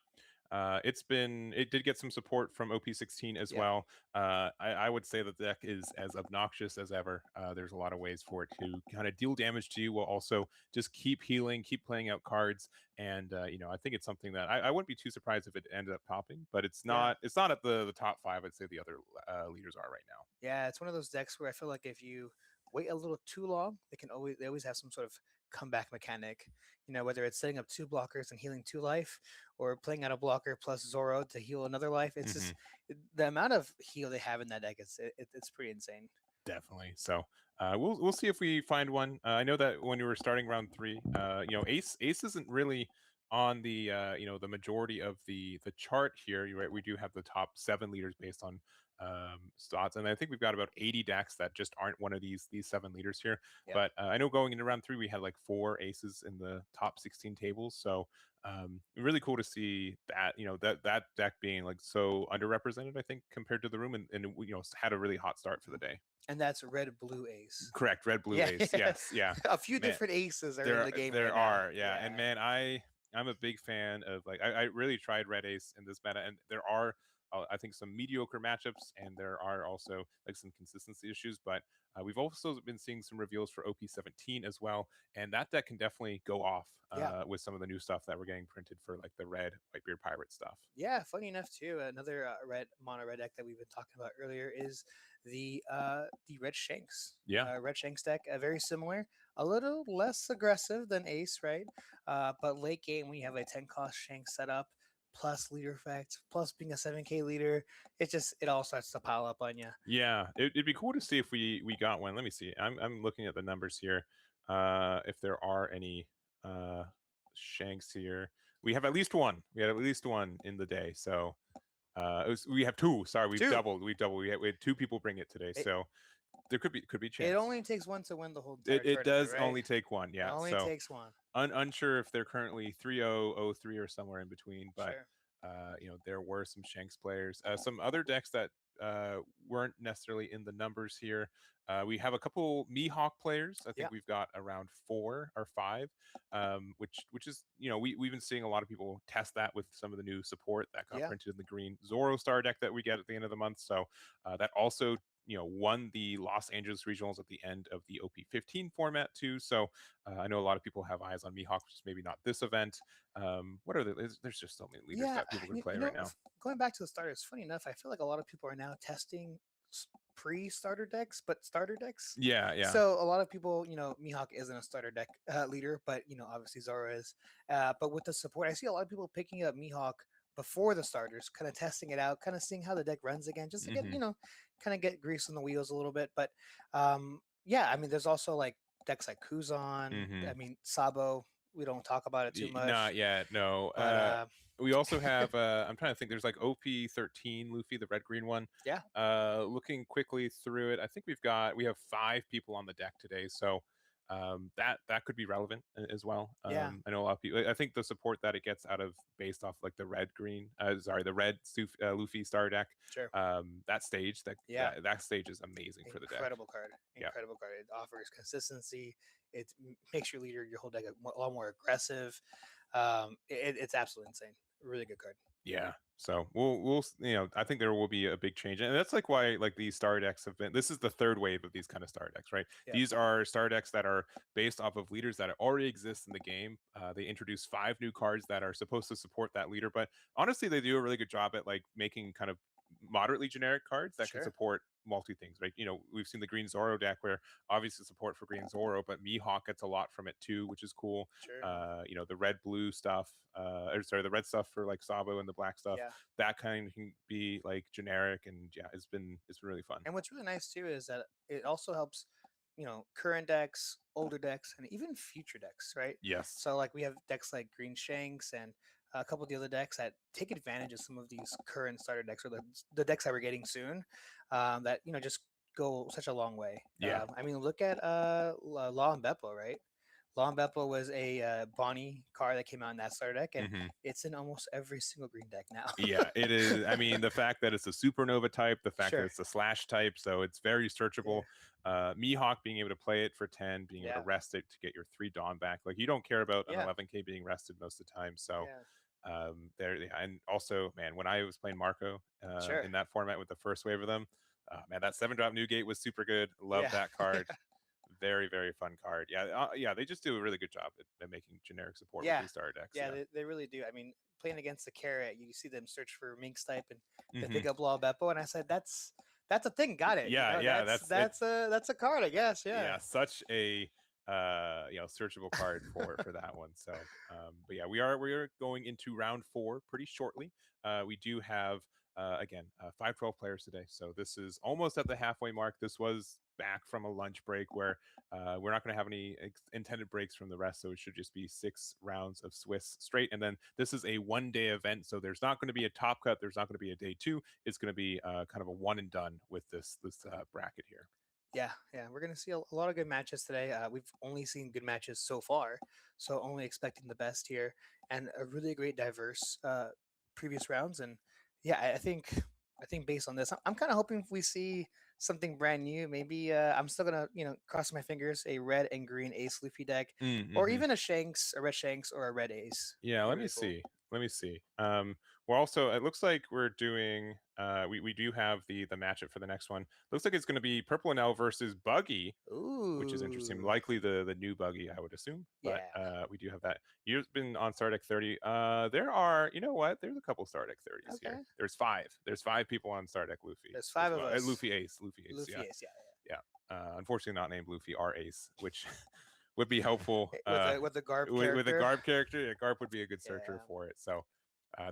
it did get some support from OP16 as
Yeah.
well. I would say that the deck is as obnoxious as ever. There's a lot of ways for it to kind of deal damage to you while also just keep healing, keep playing out cards, and I think it's something that I wouldn't be too surprised if it ended up popping, but it's
Yeah.
not it's not at the top 5. I'd say the other leaders are right now.
Yeah, it's one of those decks where I feel like if you wait a little too long, they always have some sort of comeback mechanic. Whether it's setting up 2 blockers and healing 2 life, or playing out a blocker plus Zoro to heal another life. It's just the amount of heal they have in that deck. It's pretty insane.
Definitely. So we'll see if we find one. I know that when we were starting round 3, Ace isn't really on the the majority of the chart here. You're right. We do have the top 7 leaders based on slots, and I think we've got about 80 decks that just aren't one of these 7 leaders here.
Yeah.
But I know going into round 3, we had like 4 aces in the top 16 tables. So really cool to see that that deck being like so underrepresented, I think, compared to the room, and had a really hot start for the day.
And that's red blue ace.
Correct, red blue
Yeah.
ace. Yes, yeah.
A few
Man,
different aces are in the game.
there
right
are,
now.
yeah. And man, I'm a big fan of like I really tried red ace in this meta, and there are I think some mediocre matchups, and there are also like some consistency issues. But we've also been seeing some reveals for OP17 as well, and that deck can definitely go off
Yeah.
with some of the new stuff that we're getting printed for like the red Whitebeard pirate stuff.
Yeah, funny enough too, another red mono red deck that we've been talking about earlier is the red Shanks.
Yeah.
Red Shanks deck, very similar, a little less aggressive than Ace, right? But late game when you have a 10 cost Shanks set up, plus leader effect, plus being a 7K leader, it all starts to pile up on you.
Yeah, it'd be cool to see if we got one. Let me see. I'm looking at the numbers here. If there are any Shanks here, we have at least one. We had at least one in the day. So we have 2. Sorry, we've
Two.
doubled. We've doubled. We had 2 people bring it today. So there could be a chance.
It only takes one to win the whole entire
It
tournament,
does
right?
only take one. Yeah.
It only
so
takes one.
unsure if they're currently 3-0-0-3 or somewhere in between, but
Sure.
there were some Shanks players, some other decks that weren't necessarily in the numbers here. We have a couple Mihawk players. I think
Yeah.
we've got around 4 or 5, which is we've been seeing a lot of people test that with some of the new support that got
Yeah.
printed in the green Zoro Star deck that we get at the end of the month. So that also won the Los Angeles regionals at the end of the OP15 format too. So I know a lot of people have eyes on Mihawk, just maybe not this event. What are there's just so many leaders that people can play right now.
Going back to the starters, funny enough, I feel like a lot of people are now testing pre-starter decks, but starter decks.
Yeah.
So a lot of people, Mihawk isn't a starter deck leader, but obviously Zoro is. But with the support, I see a lot of people picking up Mihawk before the starters, kind of testing it out, kind of seeing how the deck runs again, just to get
Mhm.
kind of get grease on the wheels a little bit. But yeah, I mean, there's also like decks like Kuzan. I
Mhm.
mean, Sabo. We don't talk about it too
Not
much,
yet, no.
but
We also have. I'm trying to think. There's like OP13 Luffy, the red green one.
yeah,
Looking quickly through it, I think we have 5 people on the deck today, so that could be relevant as well.
yeah,
I know a lot of people. I think the support that it gets out of based off like the red green, sorry, the red Luffy star deck.
sure.
That stage
Yeah,
that stage is amazing for the deck.
incredible card.
Yeah.
Incredible card. It offers consistency. It makes your leader, your whole deck a lot more aggressive. It's absolutely insane. Really good card.
Yeah. So we'll I think there will be a big change, and that's like why like these star decks have been. This is the third wave of these kind of star decks, right?
Yeah.
These are star decks that are based off of leaders that already exist in the game. They introduce 5 new cards that are supposed to support that leader, but honestly, they do a really good job at like making kind of moderately generic cards that can
Sure.
support multi things, right? We've seen the Green Zoro deck where obviously support for Green Zoro, but Mihawk gets a lot from it too, which is cool.
Sure.
The red blue stuff, or sorry, the red stuff for like Sabo and the black stuff.
Yeah.
That kind of can be like generic, and yeah, it's been really fun.
And what's really nice too is that it also helps, current decks, older decks, and even future decks, right?
Yes.
So like we have decks like Green Shanks and a couple of the other decks that take advantage of some of these current starter decks or the decks that we're getting soon, that just go such a long way.
Yeah.
I mean, look at Law and Beppo, right? Law and Beppo was a Bonnie card that came out in that starter deck, and
Mhm.
it's in almost every single green deck now.
Yeah, it is. I mean, the fact that it's a supernova type, the fact that
Sure.
it's a slash type, so it's very searchable. Mihawk being able to play it for 10, being able
Yeah.
to rest it to get your 3 Dawn back. Like you don't care about an
Yeah.
11K being rested most of the time. So
Yeah.
and also, man, when I was playing Marco
Sure.
in that format with the first wave of them, man, that 7-drop Newgate was super good. Love
Yeah.
that card. Very, very fun card. Yeah, yeah, they just do a really good job at making generic support
Yeah.
with these star decks.
Yeah, they really do. I mean, playing against the carrot, you see them search for Minx type and they
Mhm.
pick up Law Beppo, and I said that's a thing. Got it.
Yeah, yeah,
that's a card, I guess. Yeah.
yeah, such a searchable card for that one. So but yeah, we are going into round 4 pretty shortly. We do have again 5-12 players today, so this is almost at the halfway mark. This was back from a lunch break where we're not going to have any intended breaks from the rest, so it should just be 6 rounds of Swiss straight. And then this is a 1-day event, so there's not going to be a top cut, there's not going to be a day 2. It's going to be kind of a one and done with this bracket here.
Yeah, we're gonna see a lot of good matches today. We've only seen good matches so far, so only expecting the best here, and a really great diverse previous rounds. And yeah, I think based on this, I'm kind of hoping we see something brand new. Maybe I'm still gonna cross my fingers a red and green Ace Luffy deck, or
Mm-hmm.
even a red Shanks, or a red Ace.
Yeah, let me
Really cool.
see. Let me see. We're also. It looks like we're doing. We do have the matchup for the next one. Looks like it's going to be Purple and L versus Buggy,
Ooh,
which is interesting. Likely the new Buggy, I would assume. But
Yeah.
we do have that. You've been on Star Deck 30. There are. You know what? There's a couple Star Deck 30s
Okay.
here. There's 5. There's 5 people on Star Deck Luffy.
There's 5
as
of
well.
us.
Luffy Ace. Luffy Ace.
Luffy
Yeah.
Ace, yeah.
Unfortunately, not named Luffy. Our Ace, which would be helpful.
With the Garb
with
character.
a Garb character. Yeah, Garb would be a good searcher
Yeah.
for it. So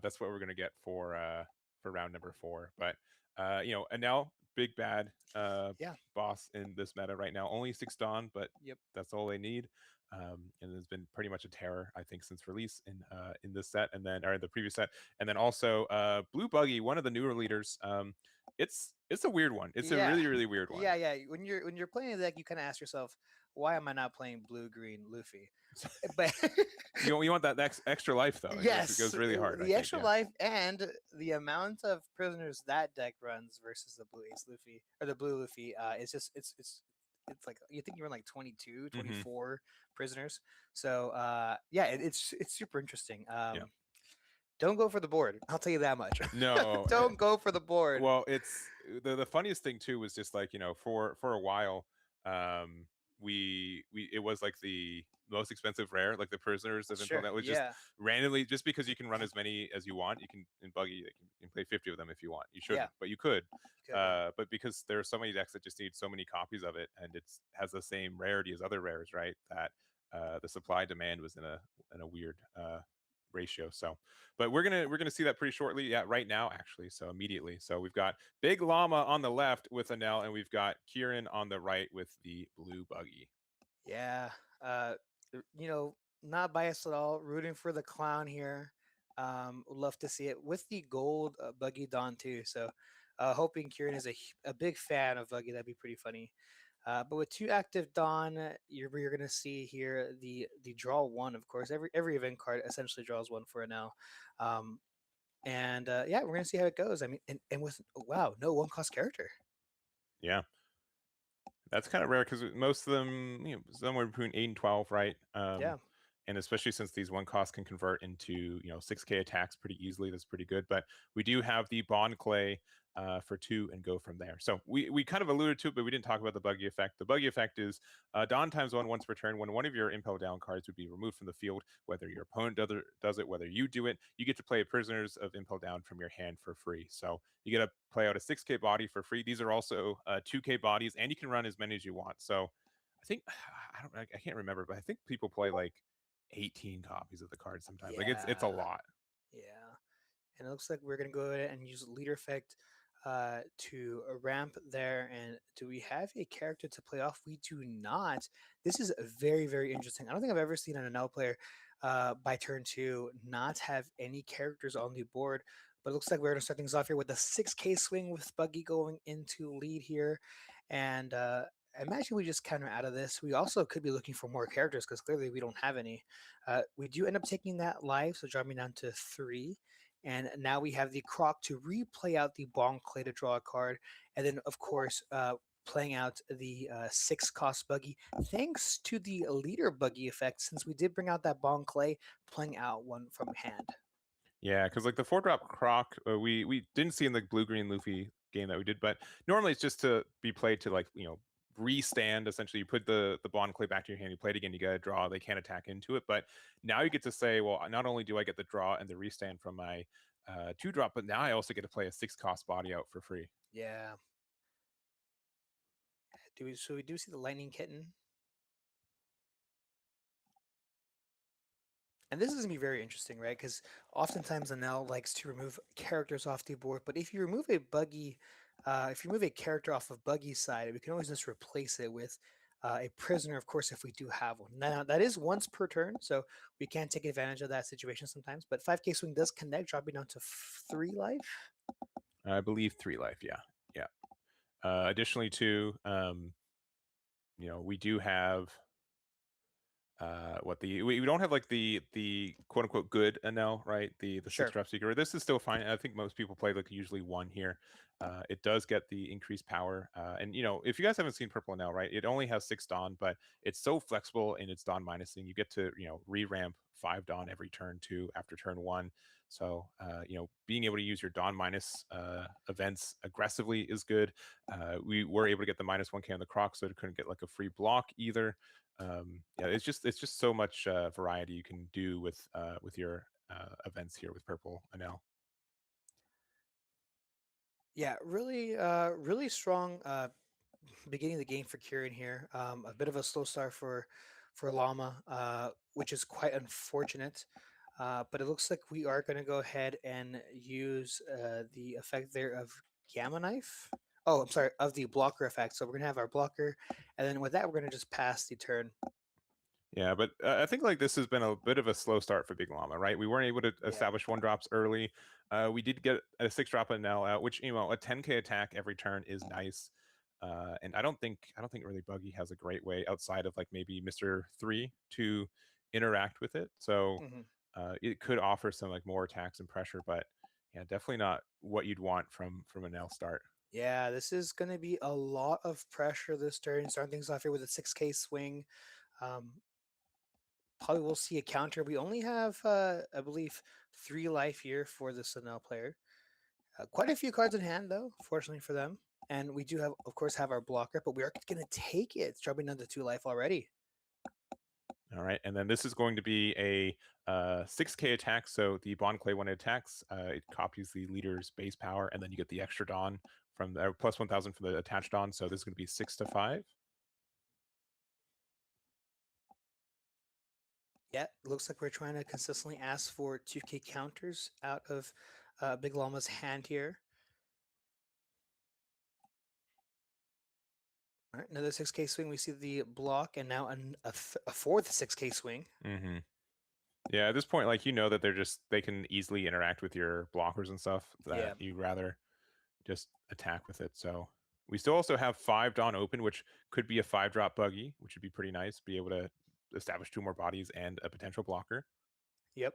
that's what we're gonna get for round number 4. But Anel, big bad
Yeah.
boss in this meta right now. Only 6 Dawn, but
Yep.
that's all they need. And it's been pretty much a terror, I think, since release in this set, and then or the previous set, and then also Blue Buggy, one of the newer leaders. It's a weird one. It's a really, really weird one.
Yeah. When you're playing the deck, you kind of ask yourself, why am I not playing blue green Luffy? But
you want that extra life though.
yes,
it goes really hard.
The extra life and the amount of prisoners that deck runs versus the blue Ace Luffy or the blue Luffy, it's just it's like you think you're in like 22, 24 prisoners. So yeah, it's super interesting. Don't go for the board. I'll tell you that much.
No,
don't go for the board.
Well, it's the funniest thing too was just like for a while, we it was like the most expensive rare, like the prisoners of
Sure,
that was just randomly, just because you can run as many as you want. You can in Buggy, you can play 50 of them if you want. You shouldn't, but you could. But because there are so many decks that just need so many copies of it, and it's has the same rarity as other rares, right? That the supply demand was in a weird ratio. So, but we're gonna see that pretty shortly. Yeah, right now actually. So immediately. So we've got Big Llama on the left with Anel, and we've got Kieran on the right with the blue buggy.
Yeah, uh, you know, not biased at all. Rooting for the clown here. Would love to see it with the gold buggy Don too. So, hoping Kieran is a big fan of buggy. That'd be pretty funny. But with two active Dawn, you're gonna see here the draw one. Of course, every event card essentially draws one for a now. Um, and yeah, we're gonna see how it goes. I mean, and with wow, no one cost character.
Yeah. That's kind of rare because most of them, somewhere between 8 and 12, right?
Yeah.
And especially since these one costs can convert into 6K attacks pretty easily, that's pretty good. But we do have the Bond Clay for 2 and go from there. So we kind of alluded to it, but we didn't talk about the buggy effect. The buggy effect is Dawn times 1 once per turn. When one of your Impel Down cards would be removed from the field, whether your opponent does it, whether you do it, you get to play Prisoners of Impel Down from your hand for free. So you get to play out a 6K body for free. These are also 2K bodies, and you can run as many as you want. So I think I can't remember, but I think people play like 18 copies of the card sometimes. Like it's a
Yeah.
lot.
Yeah. And it looks like we're going to go ahead and use leader effect to ramp there. And do we have a character to play off? We do not. This is very, very interesting. I don't think I've ever seen an NL player by turn 2 not have any characters on the board. But it looks like we're going to start things off here with a 6K swing with Buggy going into lead here. And I imagine we just counter out of this. We also could be looking for more characters because clearly we don't have any. We do end up taking that live, so dropping down to 3. And now we have the Croc to replay out the Bon Clay to draw a card. And then, of course, playing out the 6 cost buggy, thanks to the leader buggy effect, since we did bring out that Bon Clay, playing out one from hand.
Yeah, because like the 4-drop Croc, we didn't see in the blue green Luffy game that we did, but normally it's just to be played to like restand. Essentially, you put the Bond Clay back to your hand, you play it again, you get a draw. They can't attack into it, but now you get to say, well, not only do I get the draw and the restand from my 2-drop, but now I also get to play a 6-cost body out for free.
Yeah. So we do see the Lightning Kitten. And this is going to be very interesting, right? Because oftentimes Anel likes to remove characters off the board, but if you remove a buggy, if you remove a character off of Buggy's side, we can always just replace it with a prisoner, of course, if we do have one. Now, that is once per turn, so we can take advantage of that situation sometimes, but 5K swing does connect, dropping down to 3 life.
I believe 3 life, yeah. Yeah. Additionally, too, we do have we don't have like the quote unquote good Anel, right? The
Sure.
6-drop seeker. This is still fine. I think most people play like usually 1 here. It does get the increased power, and if you guys haven't seen Purple Anel, right, it only has 6 Dawn, but it's so flexible in its Dawn minusing. You get to re-ramp 5 Dawn every turn 2 after turn 1. So being able to use your Dawn minus events aggressively is good. We were able to get the -1K on the Croc, so it couldn't get like a free block either. Yeah, it's just so much variety you can do with your events here with Purple Anel.
Yeah, really, really strong beginning of the game for Kieran here. A bit of a slow start for Llama, which is quite unfortunate. But it looks like we are going to go ahead and use the effect there of Gamma Knife. Oh, I'm sorry, of the blocker effect. So we're going to have our blocker, and then with that, we're going to just pass the turn.
Yeah, but I think like this has been a bit of a slow start for Big Llama, right? We weren't able to establish 1-drops early. We did get a 6-drop Anel out, which a 10K attack every turn is nice. And I don't think really Buggy has a great way outside of like maybe Mr. 3 to interact with it. So it could offer some like more attacks and pressure, but yeah, definitely not what you'd want from an L start.
Yeah, this is going to be a lot of pressure this turn. Starting things off here with a 6K swing. Um, Probably will see a counter. We only have, I believe, 3 life here for the Sunel player. Quite a few cards in hand, though, fortunately for them. And we do have, of course, have our blocker, but we are going to take it. It's dropping down to 2 life already.
All right, and then this is going to be a 6K attack. So the Bond Clay, when it attacks, it copies the leader's base power, and then you get the extra Dawn from the plus 1,000 from the attached Dawn. So this is going to be 6 to 5.
Yeah, it looks like we're trying to consistently ask for 2K counters out of Big Llama's hand here. All right, another 6K swing. We see the block, and now a fourth 6K swing.
Mm-hmm. Yeah, at this point, like, that they can easily interact with your blockers and stuff that
Yeah.
you'd rather just attack with it. So we still also have 5 Dawn open, which could be a 5-drop buggy, which would be pretty nice. Be able to establish 2 more bodies and a potential blocker.
Yep.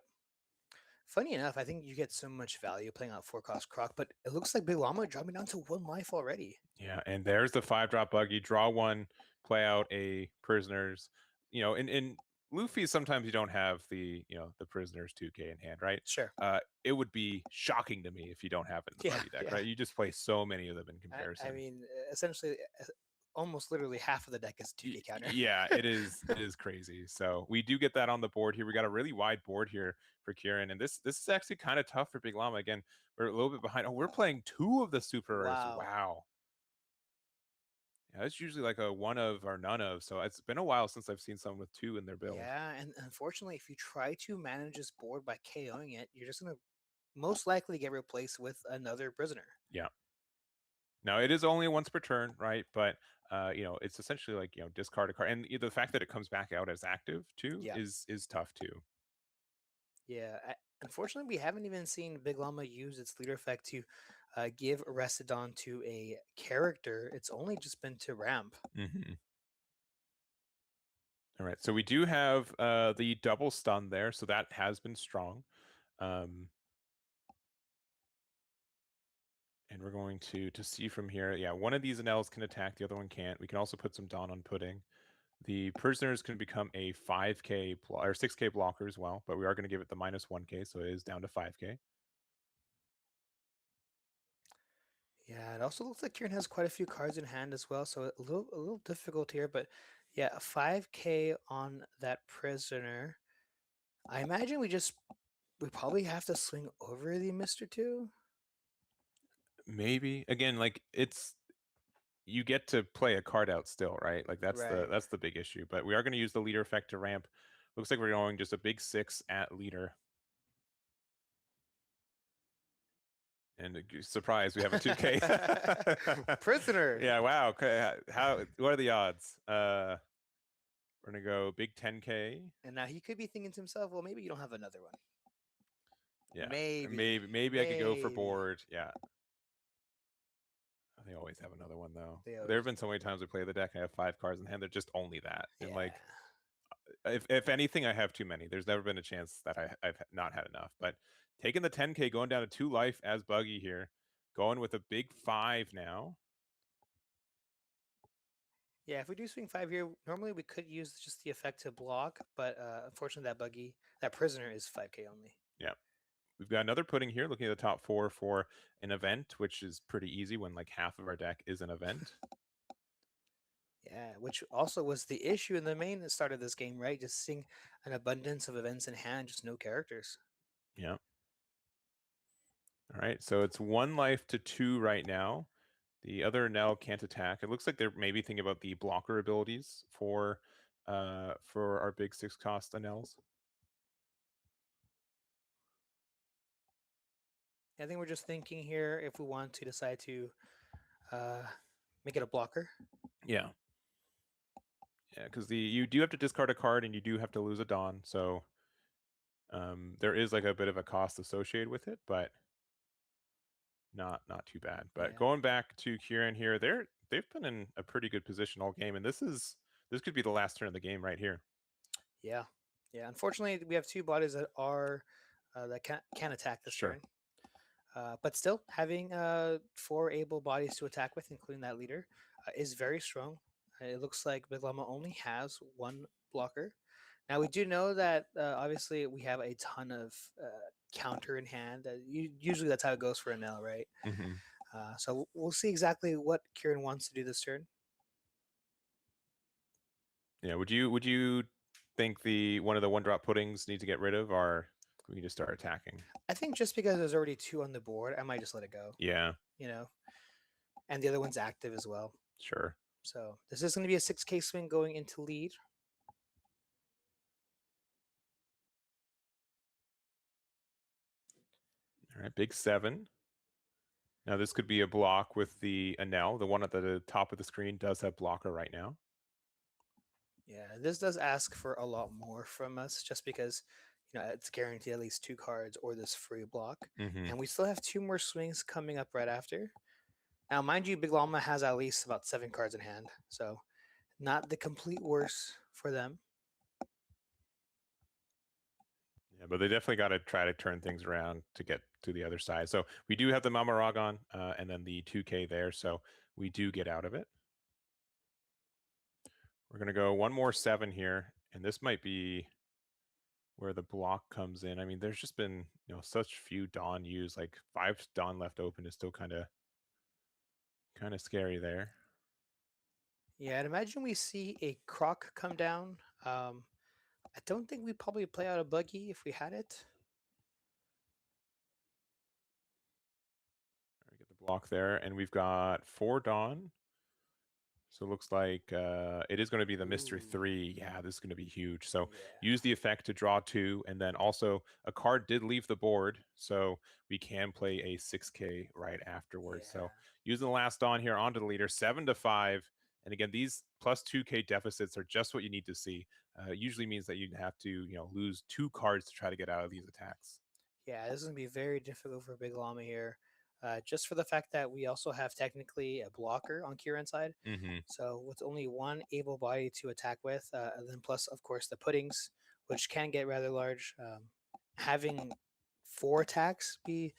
Funny enough, I think you get so much value playing out 4-cost Croc, but it looks like Big Llama dropping down to 1 life already.
Yeah, and there's the 5-drop buggy. Draw 1, play out a prisoners. In Luffy, sometimes you don't have the prisoners 2K in hand, right?
Sure.
It would be shocking to me if you don't have it in the buggy deck, right? You just play so many of them in comparison.
I mean, essentially, almost literally half of the deck is 2K counter.
Yeah, it is. It is crazy. So we do get that on the board here. We got a really wide board here for Kieran, and this is actually kind of tough for Big Llama. Again, we're a little bit behind. Oh, we're playing 2 of the super rares. Wow. Yeah, it's usually like a one of or none of. So it's been a while since I've seen someone with 2 in their build.
Yeah, and unfortunately, if you try to manage this board by KOing it, you're just gonna most likely get replaced with another prisoner.
Yeah. Now it is only once per turn, right? But it's essentially like discard a card, and the fact that it comes back out as active too is tough too.
Yeah, unfortunately, we haven't even seen Big Llama use its leader effect to give Arrestodon to a character. It's only just been to ramp.
Mm-hmm. All right, so we do have the double stun there, so that has been strong. And we're going to see from here. Yeah, one of these NLs can attack, the other one can't. We can also put some Dawn on Pudding. The prisoners can become a 5K or 6K blocker as well, but we are going to give it the minus 1K, so it is down to 5K.
Yeah, it also looks like Kieran has quite a few cards in hand as well, so a little difficult here. But yeah, a 5K on that prisoner. I imagine we probably have to swing over the Mr. 2.
Maybe again, like you get to play a card out still, right? Like that's the big issue. But we are going to use the leader effect to ramp. Looks like we're going just a big 6 at leader. And surprise, we have a 2K
prisoner.
Yeah, wow. What are the odds? We're gonna go big 10K.
And now he could be thinking to himself, well, maybe you don't have another one.
Yeah,
maybe
I could go for board. Yeah, they always have another one though. There have been so many times we play the deck. I have 5 cards in hand. They're just only that, and like, if anything, I have too many. There's never been a chance that I've not had enough. But taking the 10K, going down to 2 life as Buggy here, going with a big 5 now.
Yeah, if we do swing 5 here, normally we could use just the effect to block, but unfortunately that prisoner is 5K only.
Yeah. We've got another pudding here, looking at the top 4 for an event, which is pretty easy when like half of our deck is an event.
Yeah, which also was the issue in the main start of this game, right? Just seeing an abundance of events in hand, just no characters.
Yeah. All right, so it's 1 life to 2 right now. The other Nell can't attack. It looks like they're maybe thinking about the blocker abilities for our big 6-cost Nels.
I think we're just thinking here if we want to decide to make it a blocker.
Yeah. Yeah, because you do have to discard a card and you do have to lose a Dawn, so there is like a bit of a cost associated with it, but not too bad. But going back to Kieran here, they've been in a pretty good position all game, and this could be the last turn of the game right here.
Yeah. Unfortunately, we have 2 bodies that are that can attack this turn. But still, having 4 able bodies to attack with, including that leader, is very strong. It looks like Big Llama only has 1 blocker. Now, we do know that obviously we have a ton of counter in hand. Usually that's how it goes for an L, right?
Mm-hmm.
So we'll see exactly what Kieran wants to do this turn.
Yeah, would you think one of the 1-drop puddings need to get rid of, or we can just start attacking?
I think just because there's already 2 on the board, I might just let it go.
Yeah.
And the other one's active as well.
Sure.
So this is going to be a 6K swing going into lead.
right, big 7. Now this could be a block with the Enel. The one at the top of the screen does have blocker right now.
Yeah, this does ask for a lot more from us, just because it's guaranteed at least 2 cards or this free block, and we still have 2 more swings coming up right after. Now, mind you, Big Llama has at least about 7 cards in hand, so not the complete worst for them.
Yeah, but they definitely got to try to turn things around to get to the other side. So we do have the Mamaragon and then the 2K there, so we do get out of it. We're going to go one more 7 here, and this might be where the block comes in. I mean, there's just been such few Dawn used. Like 5 Dawn left open is still kind of scary there.
Yeah, I'd imagine we see a Croc come down. I don't think we'd probably play out a Buggy if we had it.
All right, get the block there, and we've got 4 Dawn. So it looks like it is going to be the Mystery 3. Yeah, this is going to be huge. So use the effect to draw 2, and then also a card did leave the board, so we can play a 6K right afterwards. So using the last Dawn here onto the leader, 7-5. And again, these plus 2K deficits are just what you need to see. Usually means that you'd have to lose 2 cards to try to get out of these attacks.
Yeah, this is going to be very difficult for Big Llama here. Just for the fact that we also have technically a blocker on Kieran's side. So with only 1 able body to attack with, and then plus, of course, the puddings, which can get rather large. Having 4 attacks be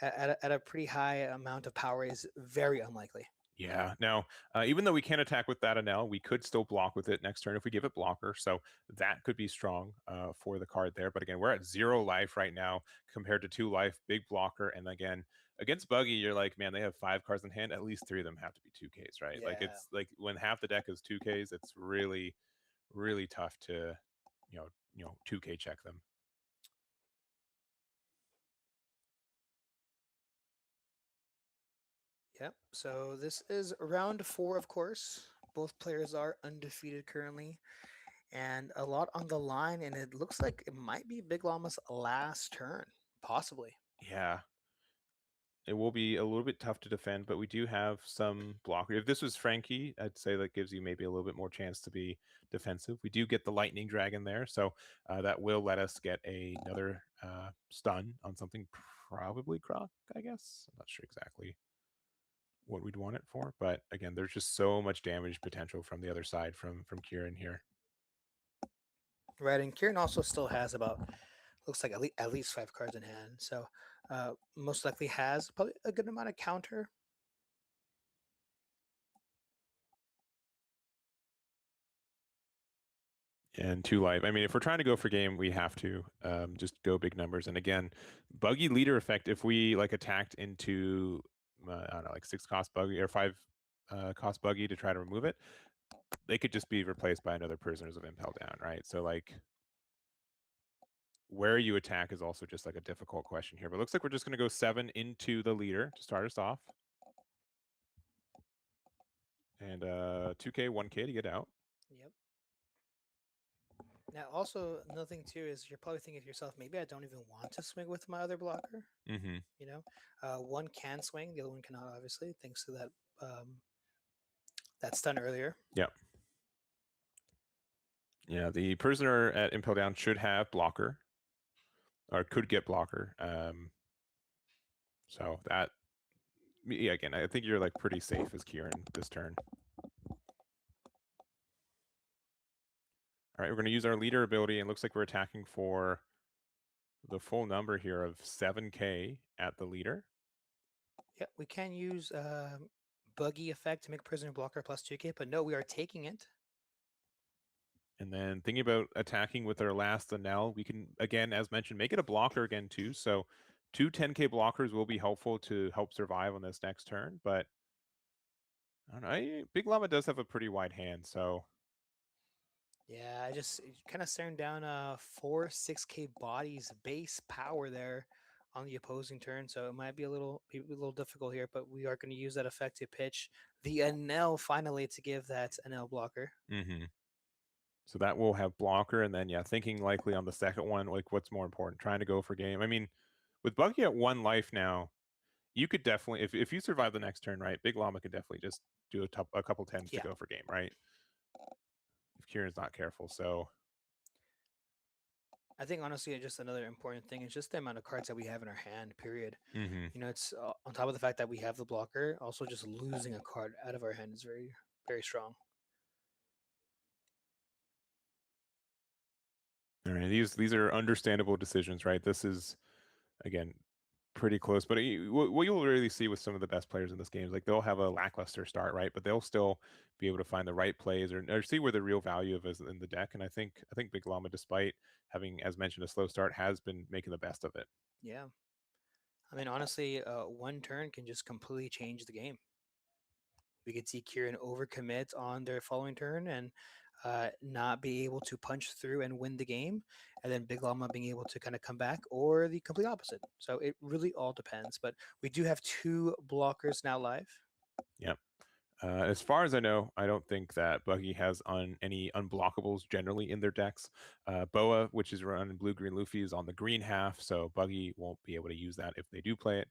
at a pretty high amount of power is very unlikely.
Yeah. Now, even though we can't attack with that Enel, we could still block with it next turn if we give it blocker. So that could be strong for the card there. But again, we're at 0 life right now compared to 2 life, big blocker. And again, against Buggy, you're like, man, they have 5 cards in hand. At least 3 of them have to be 2Ks, right?
Yeah.
Like it's like when half the deck is 2Ks, it's really, really tough to, 2K check them.
Yep. So this is round 4, of course. Both players are undefeated currently, and a lot on the line. And it looks like it might be Big Llama's last turn, possibly.
Yeah. It will be a little bit tough to defend, but we do have some blocker. If this was Frankie, I'd say that gives you maybe a little bit more chance to be defensive. We do get the Lightning Dragon there, so that will let us get another stun on something, probably Croc, I guess. I'm not sure exactly what we'd want it for, but again, there's just so much damage potential from the other side from Kieran here.
Right, and Kieran also still has looks like at least 5 cards in hand, so most likely has probably a good amount of counter.
And 2 life. I mean, if we're trying to go for game, we have to just go big numbers. And again, Buggy leader effect, if we like attacked into I don't know, like 6 cost Buggy or 5 cost Buggy to try to remove it, they could just be replaced by another Prisoners of Impel down, right? So like where you attack is also just like a difficult question here. But it looks like we're just going to go 7 into the leader to start us off. And 2K, 1K to get out.
Yep. Now, also another thing too is you're probably thinking to yourself, maybe I don't even want to swing with my other blocker. One can swing, the other one cannot, obviously, thanks to that stun earlier.
Yep. Yeah, the prisoner at Impel Down should have blocker, or could get blocker. So that, yeah, again, I think you're like pretty safe as Kieran this turn. All right, we're going to use our leader ability, and it looks like we're attacking for the full number here of 7K at the leader.
Yeah, we can use Buggy effect to make prisoner blocker plus 2K, but no, we are taking it.
And then thinking about attacking with our last Enel, we can, again, as mentioned, make it a blocker again too. So 2 10K blockers will be helpful to help survive on this next turn. But I don't know, Big Llama does have a pretty wide hand, so.
Yeah, I just kind of staring down 4 6K bodies base power there on the opposing turn, so it might be a little difficult here, but we are going to use that effect to pitch the Enel finally to give that Enel blocker.
So that will have blocker, and then yeah, thinking likely on the second one, like what's more important, trying to go for game. I mean, with Buggy at 1 life now, you could definitely, if you survive the next turn, right, Big Llama could definitely just do a couple 10s
Yeah.
to go for game, right? If Kieran's not careful. So
I think honestly, just another important thing is just the amount of cards that we have in our hand. Period.
mhm.
You know, it's on top of the fact that we have the blocker. Also, just losing a card out of our hand is very, very strong.
All right, these are understandable decisions, right? This is again pretty close, but what you'll really see with some of the best players in this game is like they'll have a lackluster start, right? But they'll still be able to find the right plays or see where the real value of is in the deck. And I think Big Llama, despite having, as mentioned, a slow start, has been making the best of it.
Yeah. I mean, honestly, one turn can just completely change the game. We could see Kieran overcommit on their following turn and not be able to punch through and win the game, and then Big Llama being able to kind of come back, or the complete opposite. So it really all depends. But we do have 2 blockers now live.
Yep. As far as I know, I don't think that Buggy has on any unblockables generally in their decks. Boa, which is run in blue green Luffy, is on the green half, so Buggy won't be able to use that if they do play it.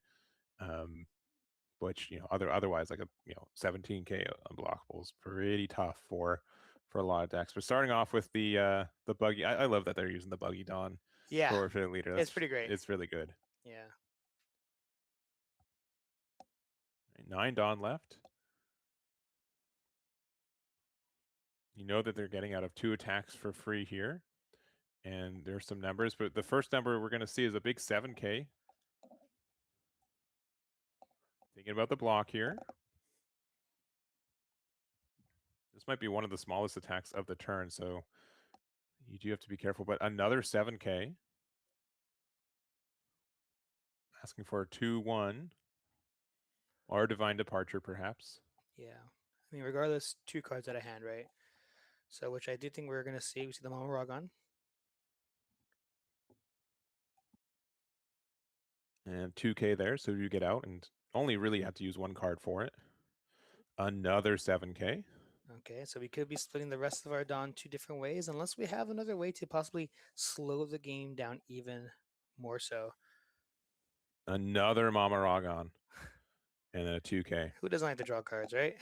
Which otherwise like a 17k unblockable is pretty tough for a lot of decks. But starting off with the Buggy, I love that they're using the Buggy Dawn
Yeah,
for the leader.
it's pretty great.
It's really good.
Yeah.
9 Dawn left. You know that they're getting out of 2 attacks for free here. And there's some numbers, but the first number we're going to see is a big 7k. Thinking about the block here. This might be one of the smallest attacks of the turn, so you do have to be careful. But another 7k. Asking for a 2-1. Or Divine Departure, perhaps.
Yeah. I mean, regardless, 2 cards out of hand, right? So, which I do think we're going to see. We see the Mama Ragon.
And 2k there, so you get out and only really have to use 1 card for it. Another 7k.
Okay, so we could be splitting the rest of our Dawn 2 different ways, unless we have another way to possibly slow the game down even more so.
Another Mama Ragon. And then a 2k.
Who doesn't like to draw cards, right?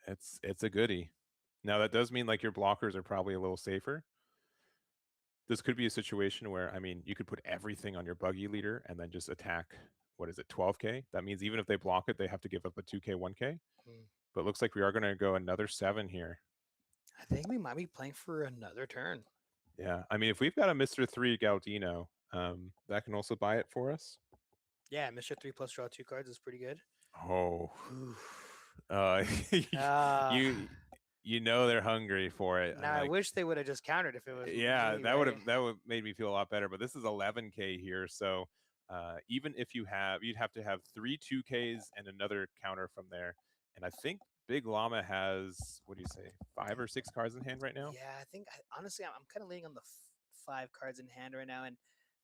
It's a goodie. Now that does mean like your blockers are probably a little safer. This could be a situation where, I mean, you could put everything on your Buggy leader and then just attack, what is it, 12k? That means even if they block it, they have to give up a 2k, 1k. But looks like we are going to go another 7 here.
I think we might be playing for another turn.
Yeah, I mean, if we've got a Mr. 3 Galdino, that can also buy it for us.
Yeah, Mr. 3 plus draw 2 cards is pretty good.
Oh. You know they're hungry for it.
Now, I wish they would have just countered if it was.
Yeah,
me,
that
right?
would have made me feel a lot better. But this is 11k here, so even if you'd have to have 3 2ks and another counter from there. And I think Big Llama has, what do you say, 5 or 6 cards in hand right now?
Yeah, I think honestly, I'm kind of leaning on the 5 cards in hand right now, and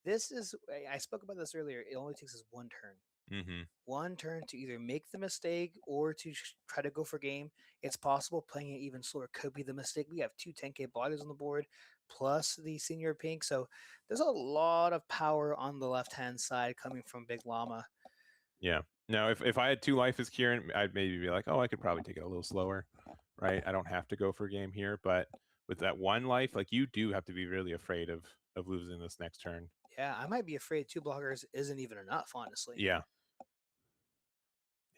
this is. I spoke about this earlier. It only takes us 1 turn.
Mm-hmm.
1 turn to either make the mistake or to try to go for game. It's possible playing it even slower could be the mistake. We have 2 10k blockers on the board, plus the senior pink. So there's a lot of power on the left-hand side coming from Big Llama.
Yeah. Now, if I had 2 life as Kieran, I'd maybe be like, oh, I could probably take it a little slower, right? I don't have to go for game here. But with that 1 life, like you do have to be really afraid of losing this next turn.
Yeah, I might be afraid 2 blockers isn't even enough, honestly.
Yeah.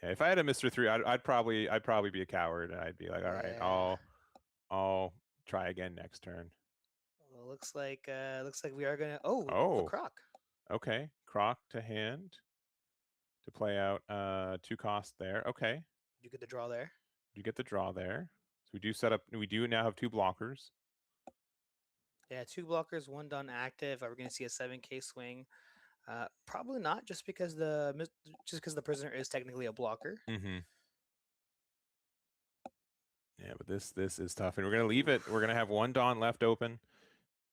Yeah, if I had a Mr. 3, I'd probably be a coward, and I'd be like, all right,
Yeah.
I'll try again next turn.
Well, looks like we are gonna. A
Oh,
croc.
okay, croc to hand to play out 2 cost there. Okay,
You get the draw there.
you get the draw there. So we do now have 2 blockers.
Yeah, 2 blockers, 1 done active. Are we gonna see a 7k swing? Probably not, just because the prisoner is technically a blocker.
Mm-hmm. Yeah, but this is tough, and we're gonna leave it. We're gonna have 1 Dawn left open.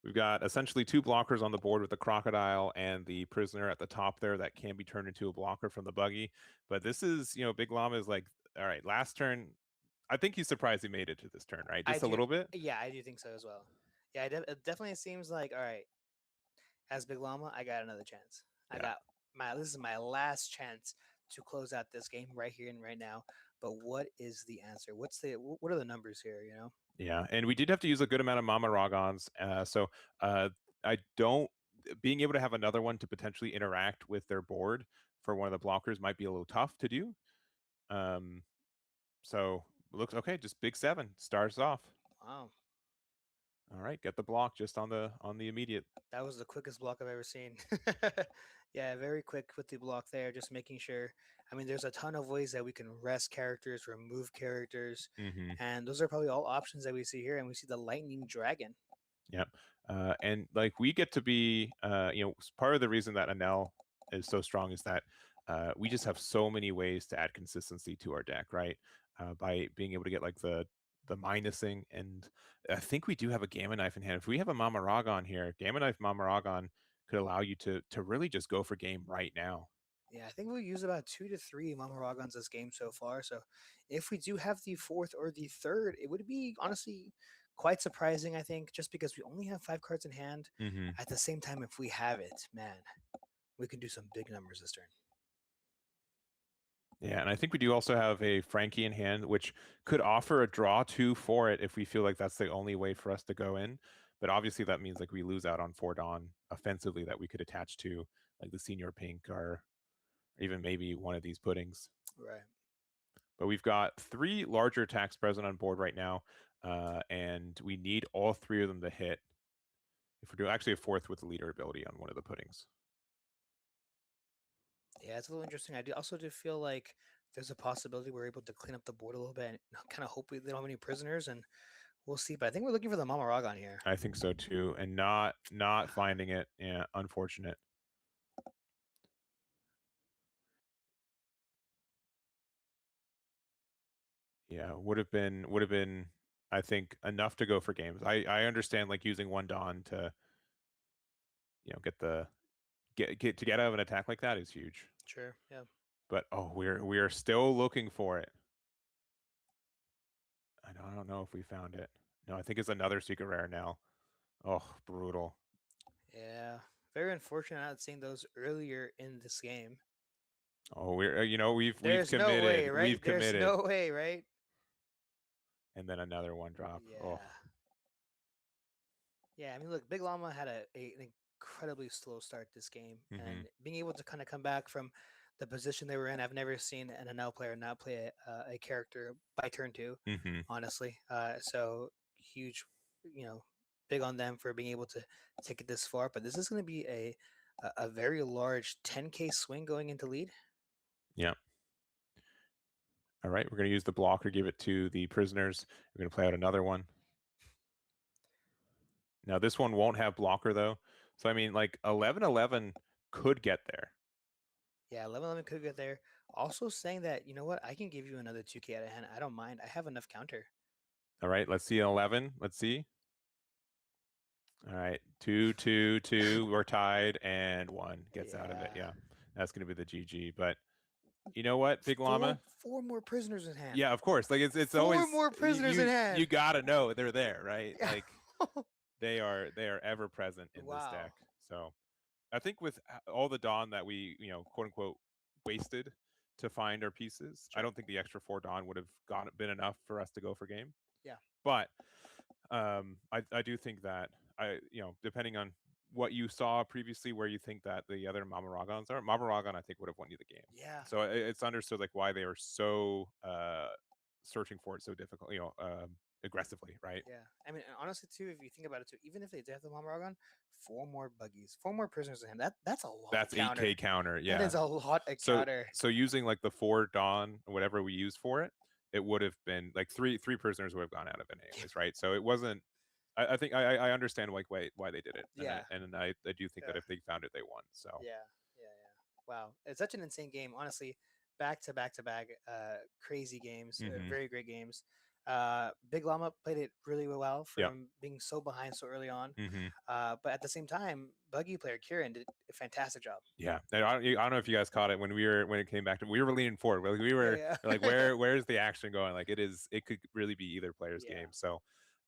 We've got essentially 2 blockers on the board with the crocodile and the prisoner at the top there that can be turned into a blocker from the Buggy. But this is, Big Llama is like, all right, last turn. I think he's surprised he made it to this turn, right? Just a little bit.
Yeah, I do think so as well. Yeah, it definitely seems like, all right, as Big Llama, I got another chance. I got this is my last chance to close out this game right here and right now. But what is the answer? What are the numbers here? You know?
Yeah, and we did have to use a good amount of Mama Rogons. So I don't being able to have another one to potentially interact with their board for one of the blockers might be a little tough to do. Um, so looks okay. Just big 7 starts off.
Wow.
All right, get the block just on the immediate.
That was the quickest block I've ever seen. Yeah, very quick with the block there, just making sure. I mean, there's a ton of ways that we can rest characters, remove characters,
Mm-hmm.
and those are probably all options that we see here. And we see the Lightning Dragon.
Yep. And like we get to be, part of the reason that Anel is so strong is that we just have so many ways to add consistency to our deck, right? By being able to get like the minusing, and I think we do have a Gamma Knife in hand. If we have a Mama Ragon here, Gamma Knife Mama Ragon could allow you to really just go for game right now.
Yeah, I think we use about 2 to 3 Mama Ragons this game so far. So if we do have the 4th or the 3rd, it would be honestly quite surprising, I think, just because we only have 5 cards in hand.
Mm-hmm.
At the same time, if we have it, man, we can do some big numbers this turn.
Yeah, and I think we do also have a Frankie in hand, which could offer a draw 2 for it if we feel like that's the only way for us to go in. But obviously that means like we lose out on 4 Dawn offensively that we could attach to like the Senior Pink or even maybe one of these puddings.
Right.
But we've got 3 larger attacks present on board right now, and we need all 3 of them to hit. If we're doing actually a 4th with the leader ability on one of the puddings.
Yeah, it's a little interesting. I do feel like there's a possibility we're able to clean up the board a little bit and kind of hope they don't have any prisoners, and we'll see. But I think we're looking for the Mama Ragon here.
I think so too, and not finding it. Yeah, unfortunate. Yeah, would have been I think enough to go for games. I understand like using 1 Dawn to get out of an attack like that is huge.
Sure. Yeah.
But we are still looking for it. I don't know if we found it. No, I think it's another secret rare now. Oh, brutal.
Yeah. Very unfortunate not seeing those earlier in this game.
Oh, we're we've
There's
committed.
no way, right?
We've committed.
There's no way, right?
And then another 1 drop.
Yeah.
Oh.
Yeah, I mean, look, Big Llama had an incredibly slow start this game, and being able to kind of come back from the position they were in, I've never seen an NL player not play a character by turn 2, honestly. So huge, big on them for being able to take it this far. But this is going to be a very large 10K swing going into lead.
Yeah. All right, we're going to use the blocker, give it to the prisoners. We're going to play out another one. Now this one won't have blocker though. So I mean like 11-11 could get there.
Yeah, 11-11 could get there. Also saying that, you know what, I can give you another 2K out of hand. I don't mind. I have enough counter.
All right, let's see 11. Let's see. All right, 2, 2, 2. We're tied, and 1 gets out of it. Yeah, that's going to be the GG. But you know what, Big Llama?
4 more prisoners in hand.
Yeah, of course. Like it's
4
always
more prisoners in hand.
You gotta know they're there, right?
Yeah.
Like they are ever present in this deck. So I think with all the Dawn that we quote unquote wasted to find our pieces, I don't think the extra 4 Dawn would have been enough for us to go for game.
Yeah.
But I do think that depending on what you saw previously, where you think that the other Mama Ragons are, Mama Ragon I think would have won you the game.
Yeah.
So it's understood like why they were so searching for it so difficult, aggressively, right?
Yeah. I mean, honestly, too, if you think about it, too, even if they have the Mama Ragon, 4 more buggies, 4 more prisoners in hand. That's a lot.
That's 8K counter. Yeah.
That is a lot of counter.
So using like the 4 Dawn, whatever we use for it, it would have been like three prisoners would have gone out of it anyways, right? So it wasn't. I think I understand like why they did it.
Yeah.
And I do think that if they found it, they won. So
yeah. Wow, it's such an insane game. Honestly, back to back, crazy games, very great games. Big Llama played it really well from being so behind so early on. But at the same time, Buggy player Kieran did a fantastic job.
Yeah, and I don't know if you guys caught it when it came back to we were leaning forward. Like we were like where's the action going? Like it could really be either player's game. So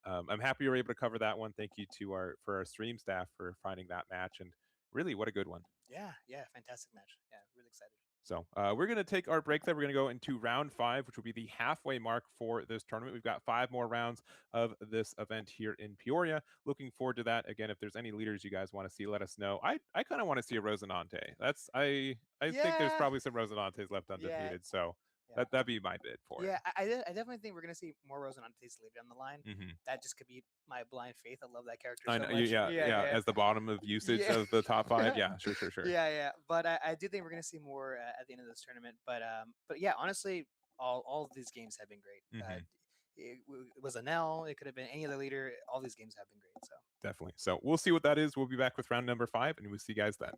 I'm happy we were able to cover that one. Thank you to our stream staff for finding that match, and really what a good one.
Yeah, fantastic match. Yeah, really excited.
So we're going to take our break there. We're going to go into round 5, which will be the halfway mark for this tournament. We've got 5 more rounds of this event here in Peoria. Looking forward to that. Again, if there's any leaders you guys want to see, let us know. I kind of want to see a Rosinante. I think there's
Yeah.
probably some Rosinantes left undefeated. So
Yeah.
that'd be my bid for
Yeah,
it.
I definitely think we're gonna see more Rosinantes later down the line. That just could be my blind faith. I love that character
I
so
know,
much.
yeah. As the bottom of usage
Yeah.
of the top 5. Yeah, sure.
Yeah. But I do think we're gonna see more at the end of this tournament. But yeah, honestly, all of these games have been great. It was an L. It could have been any other leader. All these games have been great. So
Definitely. So we'll see what that is. We'll be back with round number 5, and we'll see you guys then.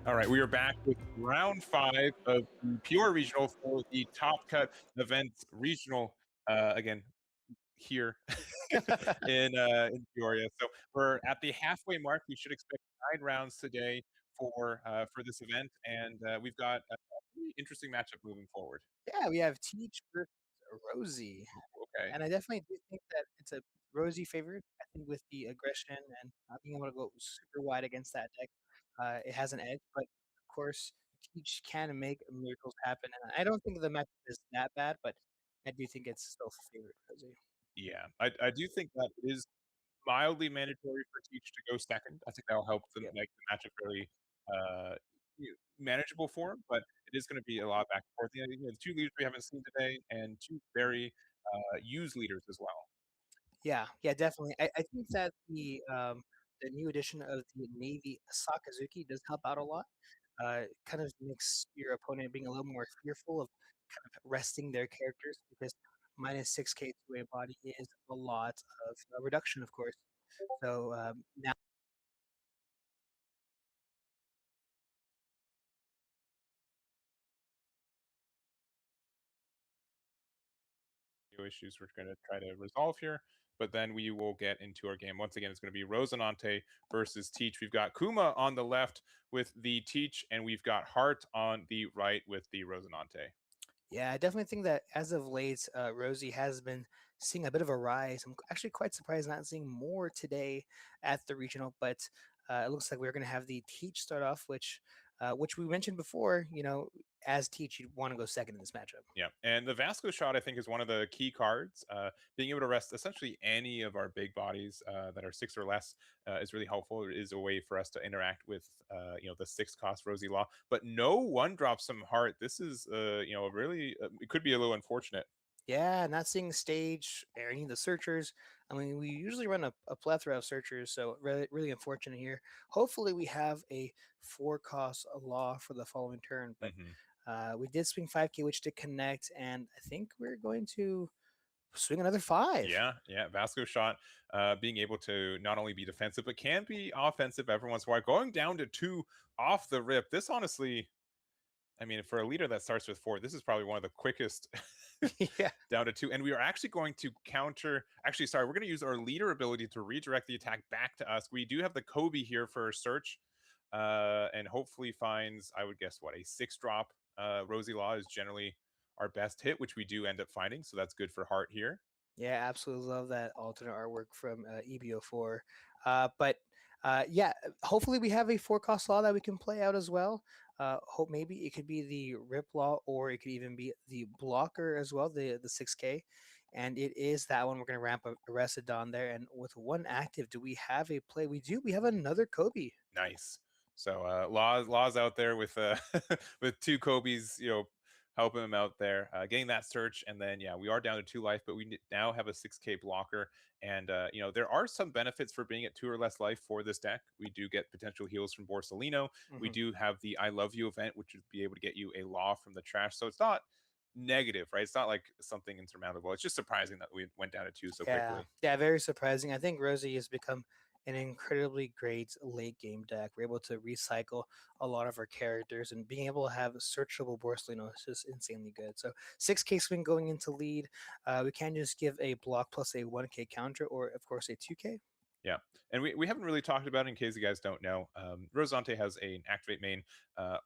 All right, we are back with round 5 of the Peoria Regional for the Top Cut Events Regional. Again, here in Peoria. So we're at the halfway mark. We should expect 9 rounds today for this event, and we've got a really interesting matchup moving forward.
Yeah, we have Teach versus Rosie.
Okay.
And I definitely do think that it's a Rosie favorite. I think with the aggression and being able to go super wide against that deck, it has an edge. But of course, Teach can make miracles happen. And I don't think the matchup is that bad, but I do think it's still favorite Rosie.
Yeah, I do think that it is mildly mandatory for Teach to go second. I think that'll help them
Yep.
make the matchup really manageable for him, but it is going to be a lot back and forth. The 2 leaders we haven't seen today, and 2 very used leaders as well.
Yeah, definitely. I think that the new addition of the Navy Sakazuki does help out a lot. Kind of makes your opponent being a little more fearful of kind of resting their characters because minus 6k to a body is a lot of reduction, of course. So now,
Issues we're going to try to resolve here, but then we will get into our game. Once again, it's going to be Rosinante versus Teach. We've got Kuma on the left with the Teach, and we've got Hart on the right with the Rosinante.
yeah, I definitely think that as of late, Rosie has been seeing a bit of a rise. I'm actually quite surprised not seeing more today at the regional, but it looks like we're going to have the Teach start off, which we mentioned before. As Teach, you'd want to go second in this matchup.
Yeah, and the Vasco shot, I think, is one of the key cards. Being able to rest essentially any of our big bodies that are 6 or less is really helpful. It is a way for us to interact with, the 6 cost Rosie Law. But no one drops some Heart. This is, really, it could be a little unfortunate.
Yeah, not seeing stage or any of the searchers. I mean, we usually run a plethora of searchers, so really, really unfortunate here. Hopefully, we have a 4 cost law for the following turn, but
Mm-hmm.
we did swing 5k, which did connect, and I think we're going to swing another 5.
Yeah. Vasco shot, being able to not only be defensive but can be offensive every once in a while. Going down to 2 off the rip. This honestly, I mean, for a leader that starts with 4, this is probably one of the quickest
Yeah.
down to 2. And we are actually going to counter. Actually, sorry, we're going to use our leader ability to redirect the attack back to us. We do have the Kobe here for search, and hopefully finds, I would guess, what, a 6-drop. Rosie Law is generally our best hit, which we do end up finding. So that's good for Heart here.
Yeah, absolutely love that alternate artwork from EBO4. But yeah, hopefully we have a 4 cost law that we can play out as well. Hope maybe it could be the Rip Law or it could even be the blocker as well, the 6k. And it is that one. We're going to ramp up Arrested Dawn there. And with 1 active, do we have a play? We do. We have another Kobe.
Nice. So Law's out there with with 2 Kobe's, helping him out there, getting that search, and then we are down to 2 life, but we now have a 6k blocker, and there are some benefits for being at 2 or less life for this deck. We do get potential heals from Borsalino. We do have the I Love You event, which would be able to get you a Law from the trash. So it's not negative, right? It's not like something insurmountable. It's just surprising that we went down to 2 so
Yeah,
quickly.
yeah, very surprising. I think Rosie has become an incredibly great late game deck. We're able to recycle a lot of our characters, and being able to have searchable Borsalino is just insanely good. So 6k swing going into lead. We can just give a block plus a 1k counter, or of course a 2k.
Yeah, and we haven't really talked about it in case you guys don't know. Rosante has an activate main.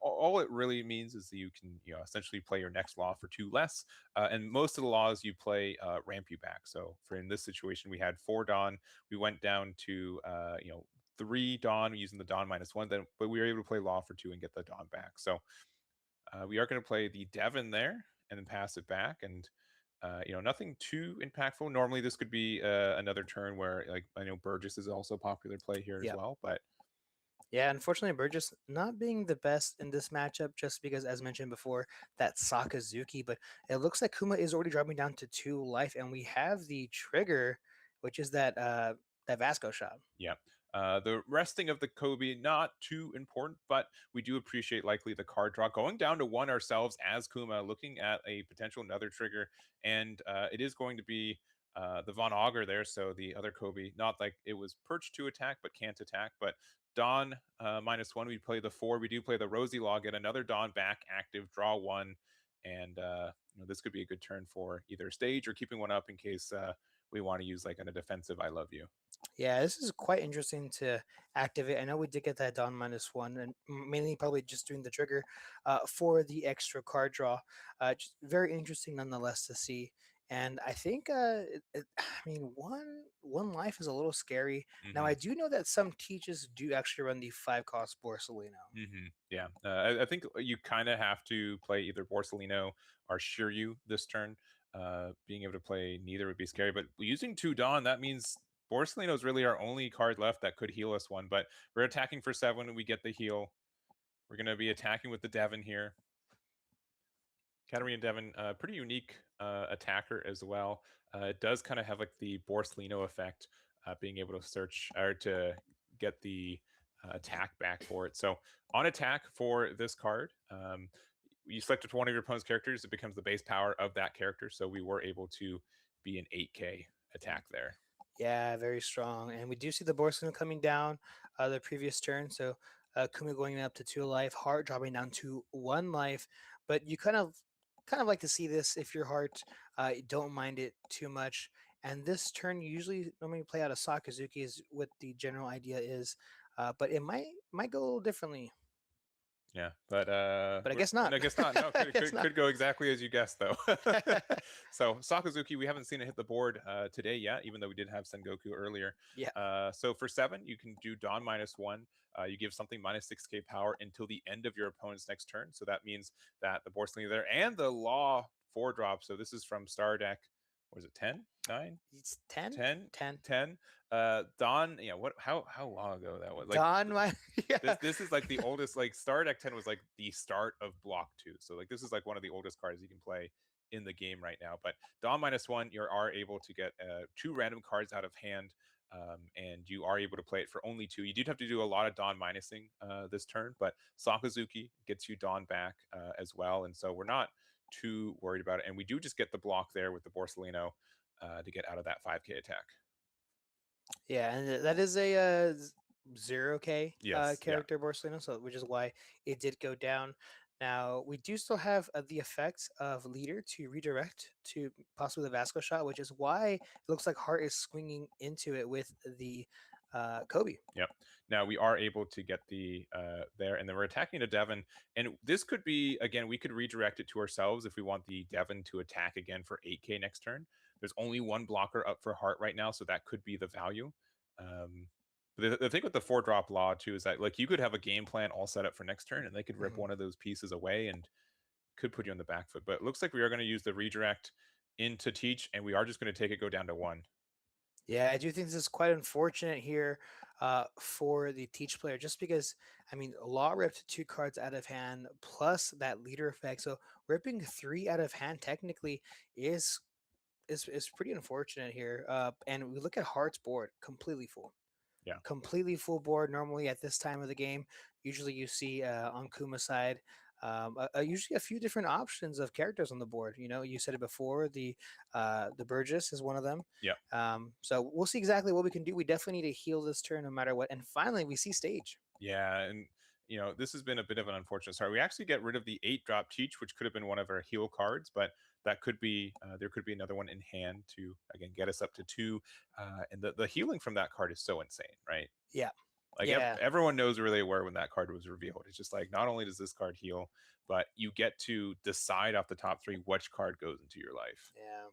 All it really means is that you can essentially play your next law for 2 less, and most of the laws you play ramp you back. So for in this situation, we had 4 Dawn. We went down to 3 Dawn using the Dawn -1, then but we were able to play law for 2 and get the Dawn back. So we are going to play the Devon there and then pass it back, and nothing too impactful. Normally, this could be another turn where, like, I know Burgess is also a popular play here as
Yep.
well, but
Yeah, unfortunately, Burgess not being the best in this matchup, just because, as mentioned before, that Sakazuki. But it looks like Kuma is already dropping down to 2 life, and we have the trigger, which is that Vasco shot.
yeah. The resting of the Kobe, not too important, but we do appreciate likely the card draw. Going down to 1 ourselves as Kuma, looking at a potential another trigger, and it is going to be the Von Auger there, so the other Kobe, not like it was perched to attack, but can't attack, but Dawn -1, we play the 4. We do play the Rosy Law, get another Dawn back active, draw 1, and this could be a good turn for either stage or keeping one up in case we want to use like a defensive I love you.
Yeah, this is quite interesting to activate. I know we did get that Dawn -1, and mainly probably just doing the trigger for the extra card draw. Just very interesting nonetheless to see. And I think, I mean, one life is a little scary. Now, I do know that some teaches do actually run the 5-cost Borsalino.
Yeah, I think you kind of have to play either Borsalino or Shiryu this turn. Being able to play neither would be scary, but using 2 Dawn, that means Borsalino is really our only card left that could heal us 1, but we're attacking for 7 and we get the heal. We're going to be attacking with the Devon here. Katarina Devon, pretty unique attacker as well. It does kind of have like the Borsalino effect, being able to search or to get the attack back for it. So on attack for this card, you select one of your opponent's characters, it becomes the base power of that character. So we were able to be an 8k attack there.
Yeah, very strong. And we do see the Borsalino coming down the previous turn. So Kuma going up to 2 life, Heart dropping down to 1 life. But you kind of like to see this if your Heart don't mind it too much. And this turn, you usually normally play out a Sakazuki is what the general idea is. But it might go a little differently.
Yeah, but
I guess not.
I guess not. No,
I guess not.
could go exactly as you guessed, though. So Sakazuki, we haven't seen it hit the board today yet, even though we did have Sengoku earlier.
Yeah.
So for 7, you can do Dawn -1. You give something -6k power until the end of your opponent's next turn. So that means that the Borsalino there and the Law 4-drop. So this is from Star Deck. Was it 10? 9?
It's 10?
10?
10.
10. Dawn, yeah, what how long ago that was? Like
Dawn, yeah.
this is like the oldest, like Star Deck 10 was like the start of Block 2. So like this is like one of the oldest cards you can play in the game right now. But Dawn -1, you are able to get 2 random cards out of hand. And you are able to play it for only 2. You did have to do a lot of Dawn minusing this turn, but Sakazuki gets you Dawn back as well. And so we're not too worried about it. And we do just get the block there with the Borsalino to get out of that 5k attack.
Yeah, and that is a 0k
Yes,
character Borsalino, so which is why it did go down. Now we do still have the effect of leader to redirect to possibly the Vasco shot, which is why it looks like Heart is swinging into it with the Kobe.
Yep. Now we are able to get the there, and then we're attacking the Devon. And this could be, again, we could redirect it to ourselves if we want the Devon to attack again for 8k next turn. There's only 1 blocker up for Heart right now, so that could be the value. But the thing with the 4-drop Law too is that like you could have a game plan all set up for next turn, and they could rip one of those pieces away and could put you on the back foot. But it looks like we are going to use the redirect into Teach, and we are just going to take it go down to 1.
Yeah, I do think this is quite unfortunate here for the Teach player, just because, I mean, Law ripped 2 cards out of hand plus that leader effect. So ripping 3 out of hand technically is pretty unfortunate here. And we look at Heart's board, completely full.
Yeah.
Completely full board. Normally at this time of the game, usually you see on Kuma's side, usually a few different options of characters on the board. You know, you said it before. The Burgess is one of them.
Yeah.
So we'll see exactly what we can do. We definitely need to heal this turn no matter what. And finally, we see stage.
Yeah, and this has been a bit of an unfortunate start. We actually get rid of the 8-drop Teach, which could have been one of our heal cards, but that could be there could be another one in hand to again get us up to 2. And the healing from that card is so insane, right?
Yeah.
Like everyone knows where they were when that card was revealed. It's just like not only does this card heal, but you get to decide off the top 3 which card goes into your life.
Yeah.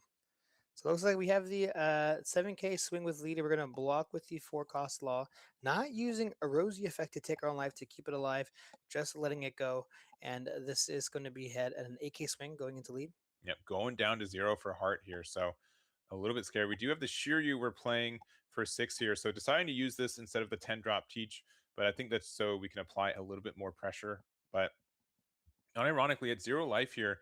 So it looks like we have the 7k swing with leader. We're going to block with the 4-cost Law, not using a Rosy effect to take our own life to keep it alive, just letting it go. And this is going to be head at an 8k swing going into lead.
Yep, going down to 0 for Heart here. So a little bit scary. We do have the Shiryu we're playing for 6 here. So deciding to use this instead of the 10-drop Teach. But I think that's so we can apply a little bit more pressure. But unironically, at 0 life here,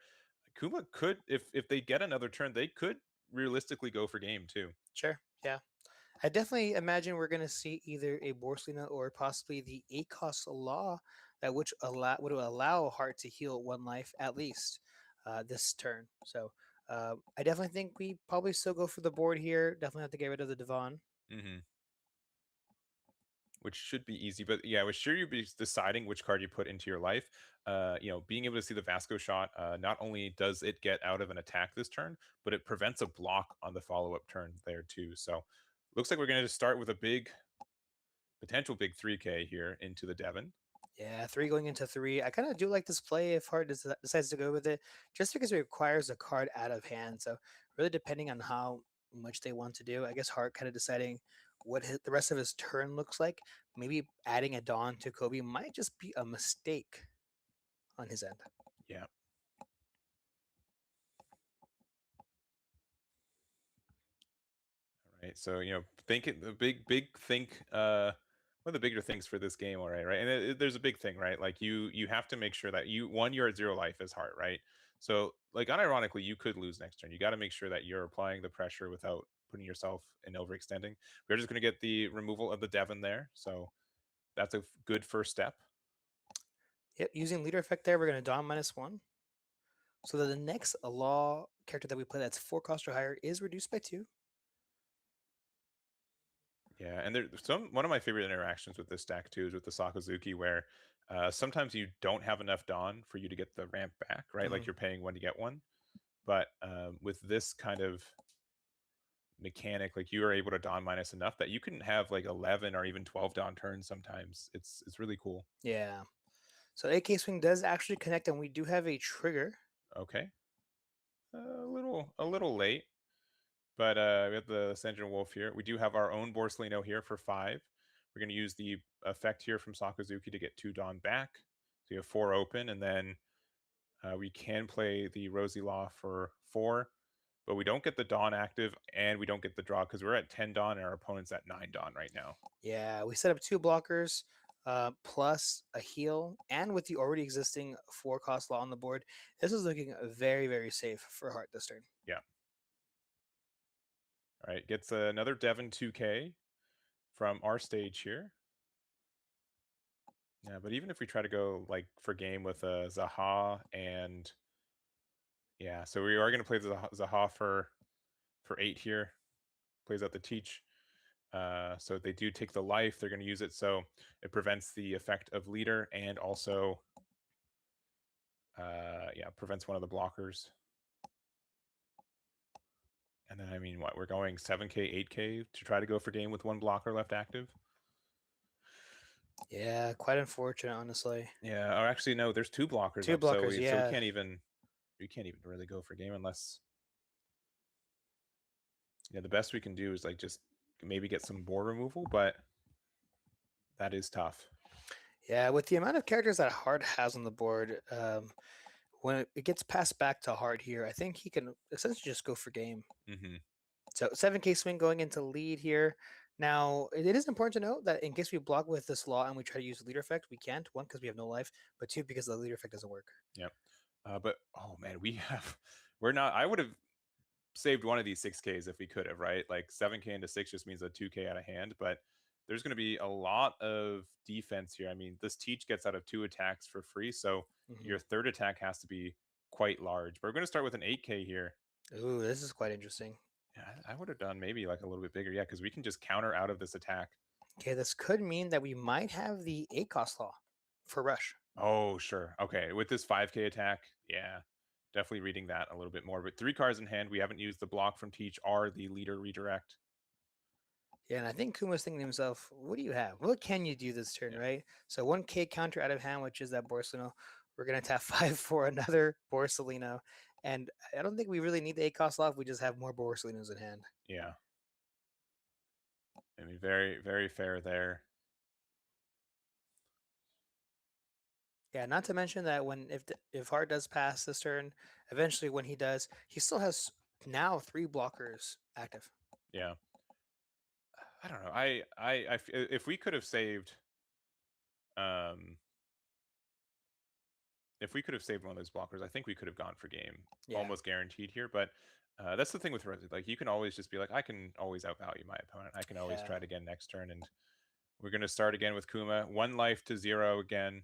Kuma could, if they get another turn, they could realistically go for game too.
Sure, yeah. I definitely imagine we're going to see either a Borsalino or possibly the 8-cost Law that would allow Heart to heal 1 life at least this turn. So I definitely think we probably still go for the board here. Definitely have to get rid of the Devon.
which should be easy. But yeah, with sure you'll be deciding which card you put into your life. Being able to see the Vasco shot, not only does it get out of an attack this turn, but it prevents a block on the follow-up turn there too. So looks like we're going to just start with a potential big 3K here into the Devon.
Yeah, 3 going into 3. I kind of do like this play if Hart decides to go with it, just because it requires a card out of hand. So really depending on how much they want to do, I guess Hart kind of deciding what the rest of his turn looks like. Maybe adding a Dawn to Kobe might just be a mistake on his end.
Yeah. All right. So, the big think, one of the bigger things for this game, all right, right? And there's a big thing, right? Like you have to make sure that you're at 0 life as Heart, right? So, like, unironically, you could lose next turn. You got to make sure that you're applying the pressure without putting yourself in overextending. We're just going to get the removal of the Devon there. So that's a good first step.
Yep, using leader effect there, we're going to Dawn -1. So that the next law character that we play that's 4 cost or higher is reduced by 2.
Yeah, and there's one of my favorite interactions with this deck too is with the Sakazuki, where sometimes you don't have enough Dawn for you to get the ramp back, right? Like you're paying one to get one. But with this kind of mechanic, like you are able to Dawn minus enough that you can have like 11 or even 12 Dawn turns sometimes. It's really cool.
Yeah. So AK swing does actually connect, and we do have a trigger.
Okay. A little late. But we have the Ascension Wolf here. We do have our own Borsalino here for 5. We're going to use the effect here from Sakazuki to get 2 Dawn back. So you have 4 open, and then we can play the Rosy Law for 4, but we don't get the Dawn active, and we don't get the draw because we're at 10 Dawn and our opponent's at 9 Dawn right now.
Yeah, we set up 2 blockers plus a heal, and with the already existing 4 cost law on the board, this is looking very, very safe for Hart this turn.
Yeah. All right, gets another Devon 2K from our stage here. Yeah, but even if we try to go like for game with Zaha and yeah, so we are going to play the Zaha for 8 here. Plays out the Teach. So they do take the life. They're going to use it so it prevents the effect of leader and also prevents one of the blockers. And then, I mean, what? We're going 7K, 8K to try to go for game with 1 blocker left active?
Yeah, quite unfortunate, honestly.
Yeah, or actually, no, there's 2 blockers
2
up,
blockers,
so
yeah.
we can't even really go for game unless... Yeah, the best we can do is, like, just maybe get some board removal, but that is tough.
Yeah, with the amount of characters that Hart has on the board, when it gets passed back to Hart here, I think he can essentially just go for game.
Mm-hmm.
So 7K swing going into lead here. Now, it is important to note that in case we block with this law and we try to use the leader effect, we can't. 1, because we have no life, but 2, because the leader effect doesn't work.
Yep. But, oh, man, we're not... I would have saved one of these 6Ks if we could have, right? Like 7K into 6 just means a 2K out of hand, but there's going to be a lot of defense here. I mean, this Teach gets out of 2 attacks for free, so your third attack has to be quite large. But we're going to start with an 8K here.
Ooh, this is quite interesting.
Yeah, I would have done maybe like a little bit bigger, yeah, because we can just counter out of this attack.
Okay, this could mean that we might have the 8 cost law for rush.
Oh, sure. Okay, with this 5K attack, yeah, definitely reading that a little bit more. But 3 cards in hand, we haven't used the block from Teach or the leader redirect.
Yeah, and I think Kuma's thinking to himself, what do you have? What can you do this turn, right? So 1K counter out of hand, which is that Borsalino. We're going to tap 5 for another Borsalino. And I don't think we really need the 8 cost law if we just have more Borsalinos in hand.
Yeah. I mean, very, very fair there.
Yeah, not to mention that if Hart does pass this turn, eventually when he does, he still has now 3 blockers active.
Yeah. I don't know. If we could have saved, if we could have saved one of those blockers, I think we could have gone for game, almost guaranteed here. But that's the thing with Resi. Like, you can always just be like, I can always outvalue my opponent. I can always try it again next turn. And we're going to start again with Kuma. 1 life to 0 again,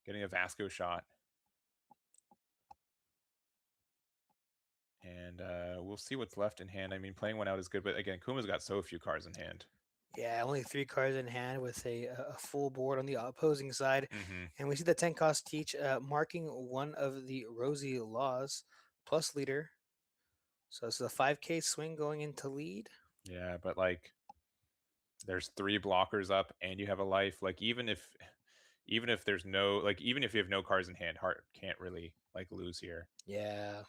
getting a Vasco shot. And we'll see what's left in hand. I mean, playing one out is good, but again, Kuma's got so few cards in hand.
Yeah, only 3 cards in hand with a full board on the opposing side.
Mm-hmm.
And we see the 10 cost teach marking one of the Rosie laws plus leader. So it's a 5K swing going into lead.
Yeah, but like there's 3 blockers up and you have a life. Like even if there's no, like even if you have no cards in hand, Heart can't really like lose here.
Yeah.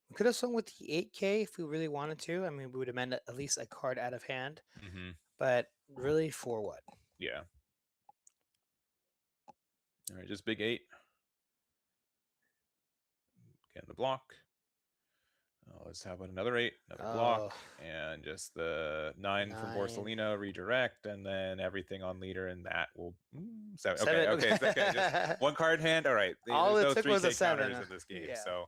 We could have swung with the 8K if we really wanted to. I mean, we would demand at least a card out of hand.
Mm-hmm.
But really, for what?
Yeah. All right, just big 8. Getting the block. Let's have another 8, another block, and just the 9 from
9.
Borsalino redirect, and then everything on leader, and that will 7.
7.
Okay. Just 1 card in hand. All right.
All
There's
it
no
took
3K
was a 7.
counters in this game,
Yeah.
so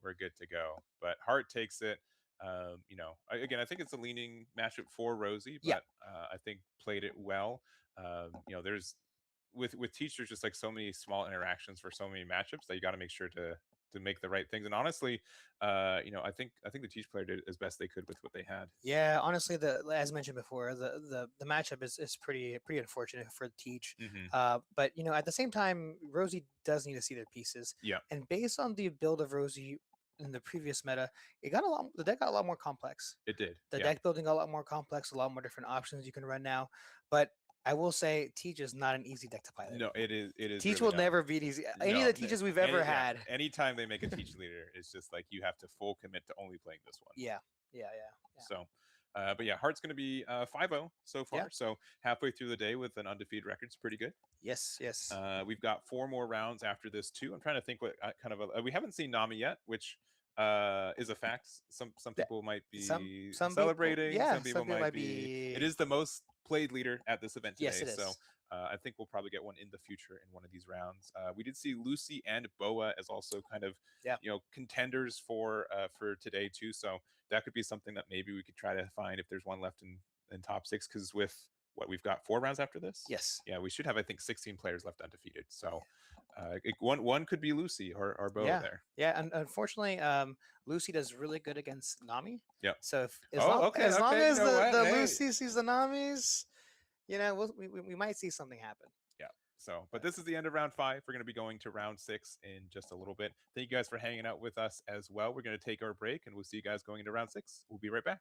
we're good to go. But Hart takes it. Again, I think it's a leaning matchup for Rosie, but I think played it well. There's with teachers just like so many small interactions for so many matchups that you got to make sure to make the right things. And honestly, I think the teach player did as best they could with what they had.
Yeah, honestly, as mentioned before, the matchup is pretty unfortunate for the teach.
Mm-hmm.
But at the same time, Rosie does need to see their pieces.
Yeah.
And based on the build of Rosie in the previous meta, the deck got a lot more complex.
It did.
The deck building got a lot more complex, a lot more different options you can run now. But I will say Teach is not an easy deck to pilot.
No, it is.
Teach
really
will never beat easy. Any
No,
of the teaches we've ever had.
Anytime they make a teach leader, it's just like you have to full commit to only playing this one.
Yeah.
So, but yeah, Heart's going to be 5-0 so far.
Yeah.
So halfway through the day with an undefeated record, it's pretty good.
Yes.
We've got 4 more rounds after this too. I'm trying to think what kind of we haven't seen Nami yet, which is a fact. Some people might be celebrating.
People,
some people might be. It is the most played leader at this event today.
Yes, it is.
So I think we'll probably get one in the future in one of these rounds. We did see Lucy and Boa as also kind of contenders for today too. So that could be something that maybe we could try to find if there's one left in top 6. Because with what we've got 4 rounds after this.
Yes.
Yeah, we should have I think 16 players left undefeated. So one could be Lucy or Boa there.
Yeah, and unfortunately, Lucy does really good against Nami.
Yeah.
So as long as the Lucy sees the Namis, we might see something happen.
Yeah. So, but this is the end of round 5. We're going to be going to round 6 in just a little bit. Thank you guys for hanging out with us as well. We're going to take our break and we'll see you guys going into round 6. We'll be right back.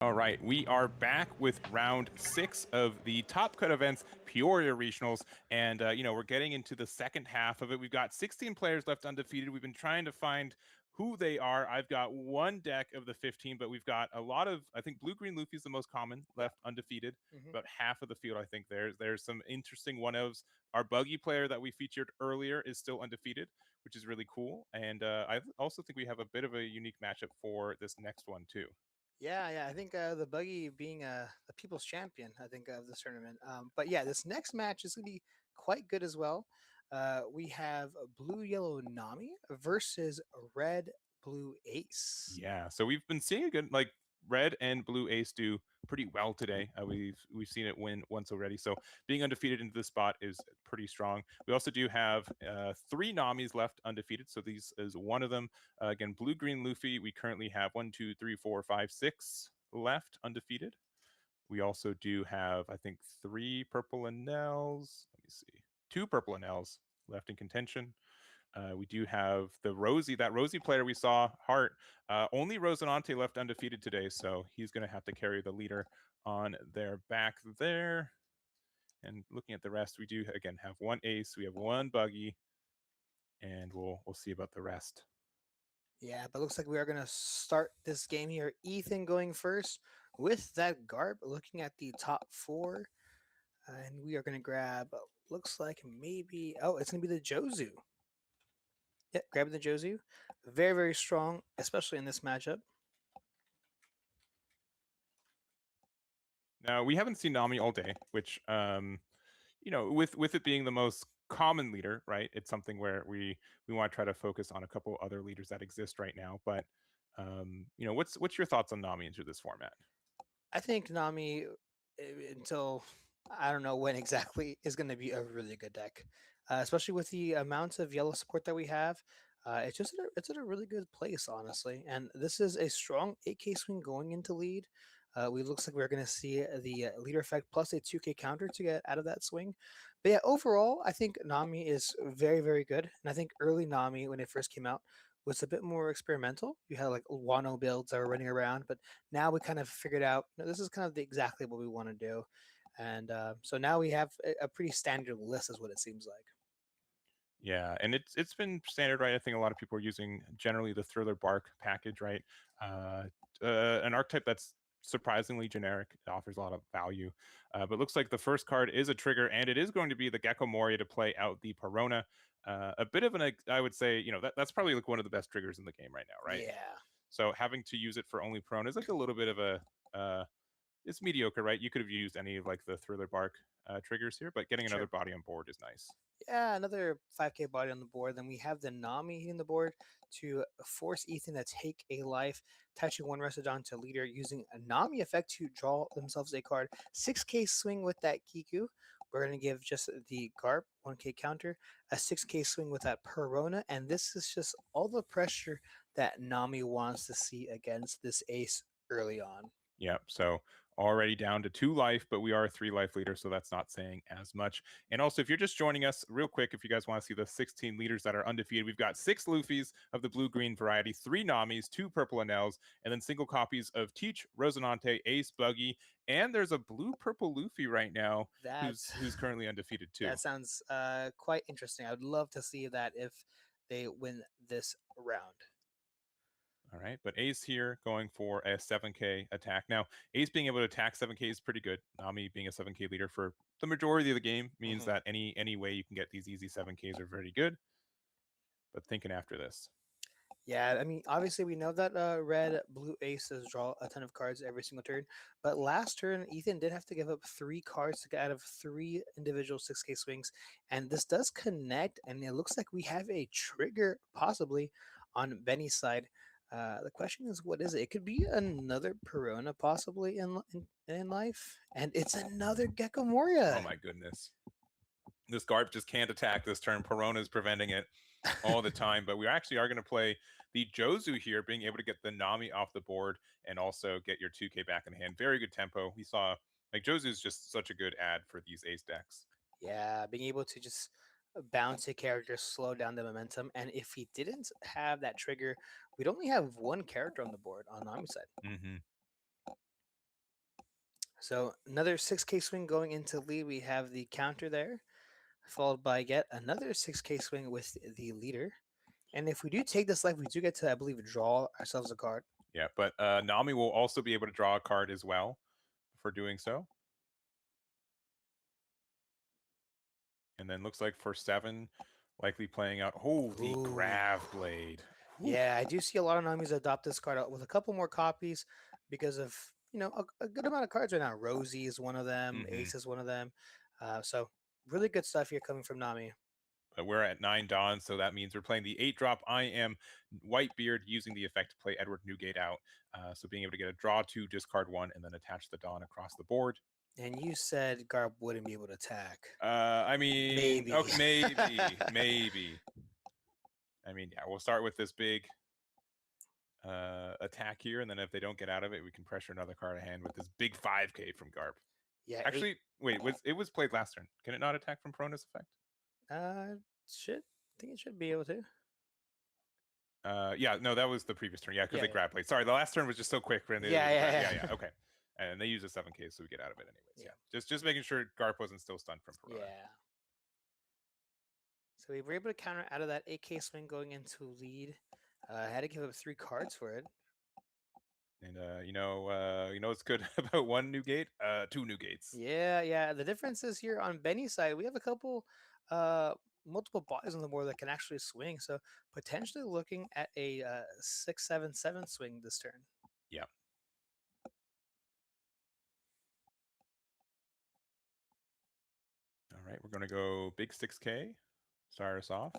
All right, we are back with round 6 of the Top Cut events, Peoria Regionals, and we're getting into the second half of it. We've got 16 players left undefeated. We've been trying to find who they are. I've got one deck of the 15, but we've got a lot of, I think Blue-Green Luffy is the most common left undefeated. About half of the field, I think there's some interesting one-ofs. Our Buggy player that we featured earlier is still undefeated, which is really cool. And I also think we have a bit of a unique matchup for this next one too.
Yeah. I think the Buggy being the people's champion, I think, of this tournament. But yeah, this next match is going to be quite good as well. We have Blue Yellow Nami versus Red Blue Ace.
Yeah, so we've been seeing a good like Red and Blue Ace do pretty well today. We've seen it win once already, so being undefeated into this spot is pretty strong. We also do have 3 Namis left undefeated, so these is one of them. Again, Blue Green Luffy. We currently have 1, 2, 3, 4, 5, 6 left undefeated. We also do have, I think, 3 purple Enels. Let me see, 2 purple Enels left in contention. We do have that Rosie player we saw, Hart. Only Rosinante left undefeated today, so he's going to have to carry the leader on their back there. And looking at the rest, we do again have 1 ace, we have 1 buggy, and we'll see about the rest.
Yeah, but looks like we are going to start this game here. Ethan going first with that Garb, looking at the top 4. And we are going to grab, looks like maybe, it's going to be the Jozu. Yep, grabbing the Jozu. Very, very strong, especially in this matchup.
Now, we haven't seen Nami all day, which, with it being the most common leader, right? It's something where we want to try to focus on a couple other leaders that exist right now. But, what's your thoughts on Nami into this format?
I think Nami, until I don't know when exactly, is going to be a really good deck, especially with the amount of yellow support that we have. It's at a really good place, honestly. And this is a strong 8K swing going into lead. We looks like we're going to see the leader effect plus a 2K counter to get out of that swing. But yeah, overall, I think Nami is very, very good. And I think early Nami, when it first came out, was a bit more experimental. You had like Wano builds that were running around, but now we kind of figured out this is kind of exactly what we want to do. And so now we have a pretty standard list, is what it seems like.
Yeah, and it's been standard, right? I think a lot of people are using generally the Thriller Bark package, right? An archetype that's surprisingly generic. It offers a lot of value, but looks like the first card is a trigger, and it is going to be the Gecko Moria to play out the Perona. A bit of I would say, that's probably like one of the best triggers in the game right now, right?
Yeah.
So having to use it for only Perona is like a little bit of it's mediocre, right? You could have used any of like the Thriller Bark triggers here, but getting another body on board is nice.
Yeah, another 5K body on the board. Then we have the Nami hitting the board to force Ethan to take a life, attaching 1 Restodon to leader using a Nami effect to draw themselves a card. 6K swing with that Kiku. We're going to give just the Garp 1K counter, a 6K swing with that Perona, and this is just all the pressure that Nami wants to see against this ace early on.
Yep. So already down to 2 life, but we are a 3 life leader, so that's not saying as much. And also, if you're just joining us, real quick, if you guys want to see the 16 leaders that are undefeated, we've got 6 Luffys of the blue-green variety, 3 Namis, 2 purple Enels, and then single copies of Teach, Rosinante, Ace, Buggy, and there's a blue-purple Luffy right now who's currently undefeated too.
That sounds quite interesting. I would love to see that if they win this round.
All right, but Ace here going for a 7K attack. Now, Ace being able to attack 7K is pretty good. Nami being a 7K leader for the majority of the game means that any way you can get these easy 7Ks are very good. But thinking after this.
Yeah, I mean, obviously we know that red, blue aces draw a ton of cards every single turn. But last turn, Ethan did have to give up 3 cards to get out of 3 individual 6K swings. And this does connect, and it looks like we have a trigger possibly on Benny's side. The question is, what is it? It could be another Perona possibly in life, and it's another Gecko Moria.
Oh my goodness. This Garp just can't attack this turn. Perona is preventing it all the time, but we actually are going to play the Jozu here, being able to get the Nami off the board and also get your 2K back in hand. Very good tempo. We saw, like, Jozu is just such a good ad for these ace decks.
Yeah, being able to just bounce a character, slow down the momentum. And if he didn't have that trigger, we'd only have 1 character on the board on Nami's side.
Mm-hmm.
So another 6K swing going into lead. We have the counter there, followed by yet another 6K swing with the leader. And if we do take this life, we do get to, I believe, draw ourselves a card.
Yeah, but Nami will also be able to draw a card as well for doing so. And then looks like for 7, likely playing out. Oh, the
Ooh.
Grav Blade. Ooh.
Yeah, I do see a lot of Namis adopt this card with a couple more copies because of, a good amount of cards right now. Rosie is one of them. Ace is one of them. So really good stuff here coming from Nami.
But we're at 9 Dawn, so that means we're playing the 8-drop. I am Whitebeard, using the effect to play Edward Newgate out. So being able to get a draw 2, discard 1, and then attach the Dawn across the board.
And you said Garb wouldn't be able to attack.
I mean,
maybe.
Okay, maybe. I mean, yeah, we'll start with this big attack here, and then if they don't get out of it, we can pressure another card of hand with this big 5K from Garb.
Yeah.
Actually, wait, it was played last turn. Can it not attack from Prona's effect?
I think it should be able to.
Yeah, no, that was the previous turn. Yeah, because they
Yeah.
grab plate. Sorry, the last turn was just so quick.
Yeah.
Okay, and they use a 7K, so we get out of it anyways.
Yeah.
Just making sure Garp wasn't still stunned from Perona.
Yeah. So we were able to counter out of that 8K swing going into lead. I had to give up 3 cards for it.
And you know what's good about 1 new gate? 2 new gates.
Yeah. The difference is here on Benny's side, we have a couple multiple bodies on the board that can actually swing. So potentially looking at a 6-7-7 swing this turn.
Yeah. All right, we're gonna go big 6K. Start us off.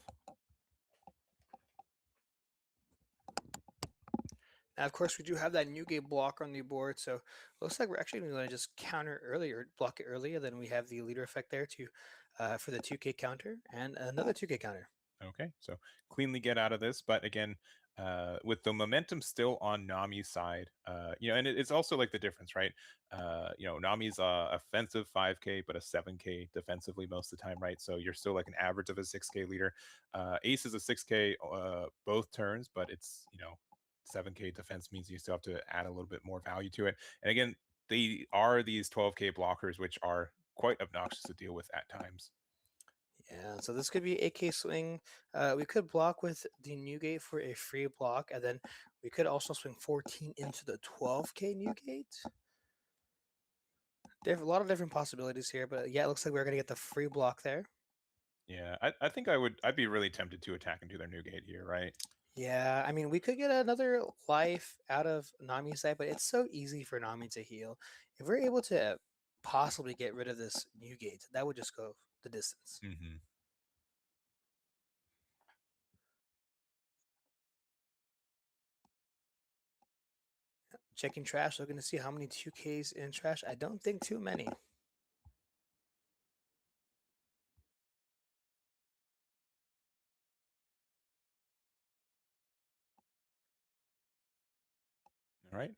Now, of course, we do have that Newgate blocker on the board, so it looks like we're actually going to just counter earlier, block it earlier. Then we have the leader effect there to for the 2K counter and another 2K counter.
Okay, so cleanly get out of this, but again, with the momentum still on Nami's side, and it's also like the difference, right? Nami's offensive 5K, but a 7K defensively most of the time, right? So you're still like an average of a 6K leader. Ace is a 6K both turns, but it's 7K defense means you still have to add a little bit more value to it. And again, they are these 12K blockers, which are quite obnoxious to deal with at times.
Yeah, so this could be 8K swing. We could block with the Newgate for a free block, and then we could also swing 14 into the 12K Newgate. There's a lot of different possibilities here, but yeah, it looks like we're going to get the free block there.
Yeah, I think I'd be really tempted to attack into their Newgate here, right?
Yeah, I mean, we could get another life out of Nami's side, but it's so easy for Nami to heal. If we're able to possibly get rid of this Newgate, that would just go the distance.
Mm-hmm.
Checking trash, looking to see how many 2Ks in trash. I don't think too many.
All right.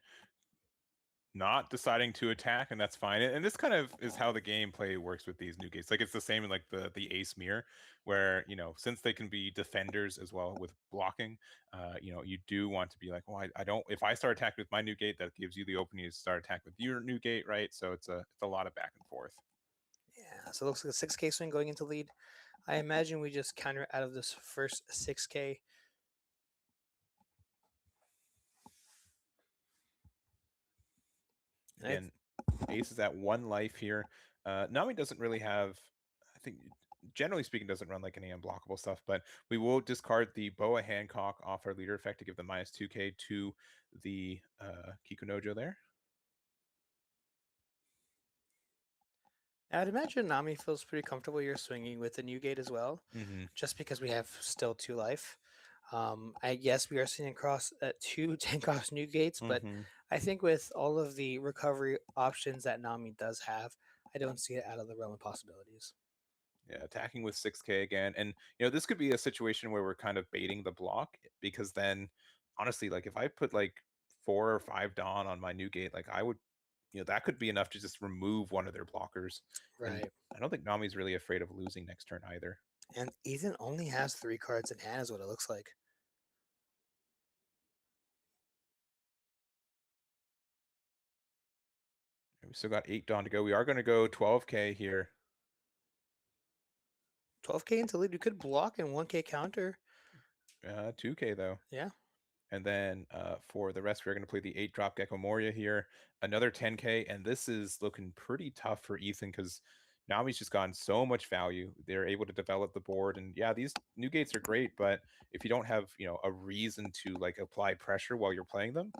Not deciding to attack, and that's fine. And this kind of is how the gameplay works with these new gates. Like it's the same in like the Ace Mirror, where since they can be defenders as well with blocking, you do want to be like, well, I don't. If I start attacking with my new gate, that gives you the opening to start attack with your new gate, right? So it's a lot of back and forth.
Yeah, so it looks like a 6K swing going into lead. I imagine we just counter out of this first 6K.
Again, Ace is at 1 life here. Nami doesn't really have, I think, generally speaking, doesn't run like any unblockable stuff, but we will discard the Boa Hancock off our leader effect to give the -2K to the Kikunojo there.
I'd imagine Nami feels pretty comfortable here swinging with the Newgate as well,
Mm-hmm.
just because we have still 2 life. I guess we are seeing across 2 10-cost Newgates, but I think with all of the recovery options that Nami does have, I don't see it out of the realm of possibilities.
Yeah, attacking with 6K again. And, this could be a situation where we're kind of baiting the block, because then, honestly, like if I put like 4 or 5 Dawn on my new gate, like I would, that could be enough to just remove one of their blockers.
Right.
And I don't think Nami's really afraid of losing next turn either.
And Ethan only has 3 cards in hand, is what it looks like.
We still got 8 Dawn to go. We are going to go 12K here.
12K into lead. We could block and 1K counter.
2K though.
Yeah.
And then for the rest, we're going to play the 8-drop Gecko Moria here. Another 10K. And this is looking pretty tough for Ethan because Nami's just gotten so much value. They're able to develop the board. And yeah, these new gates are great. But if you don't have, a reason to like apply pressure while you're playing them,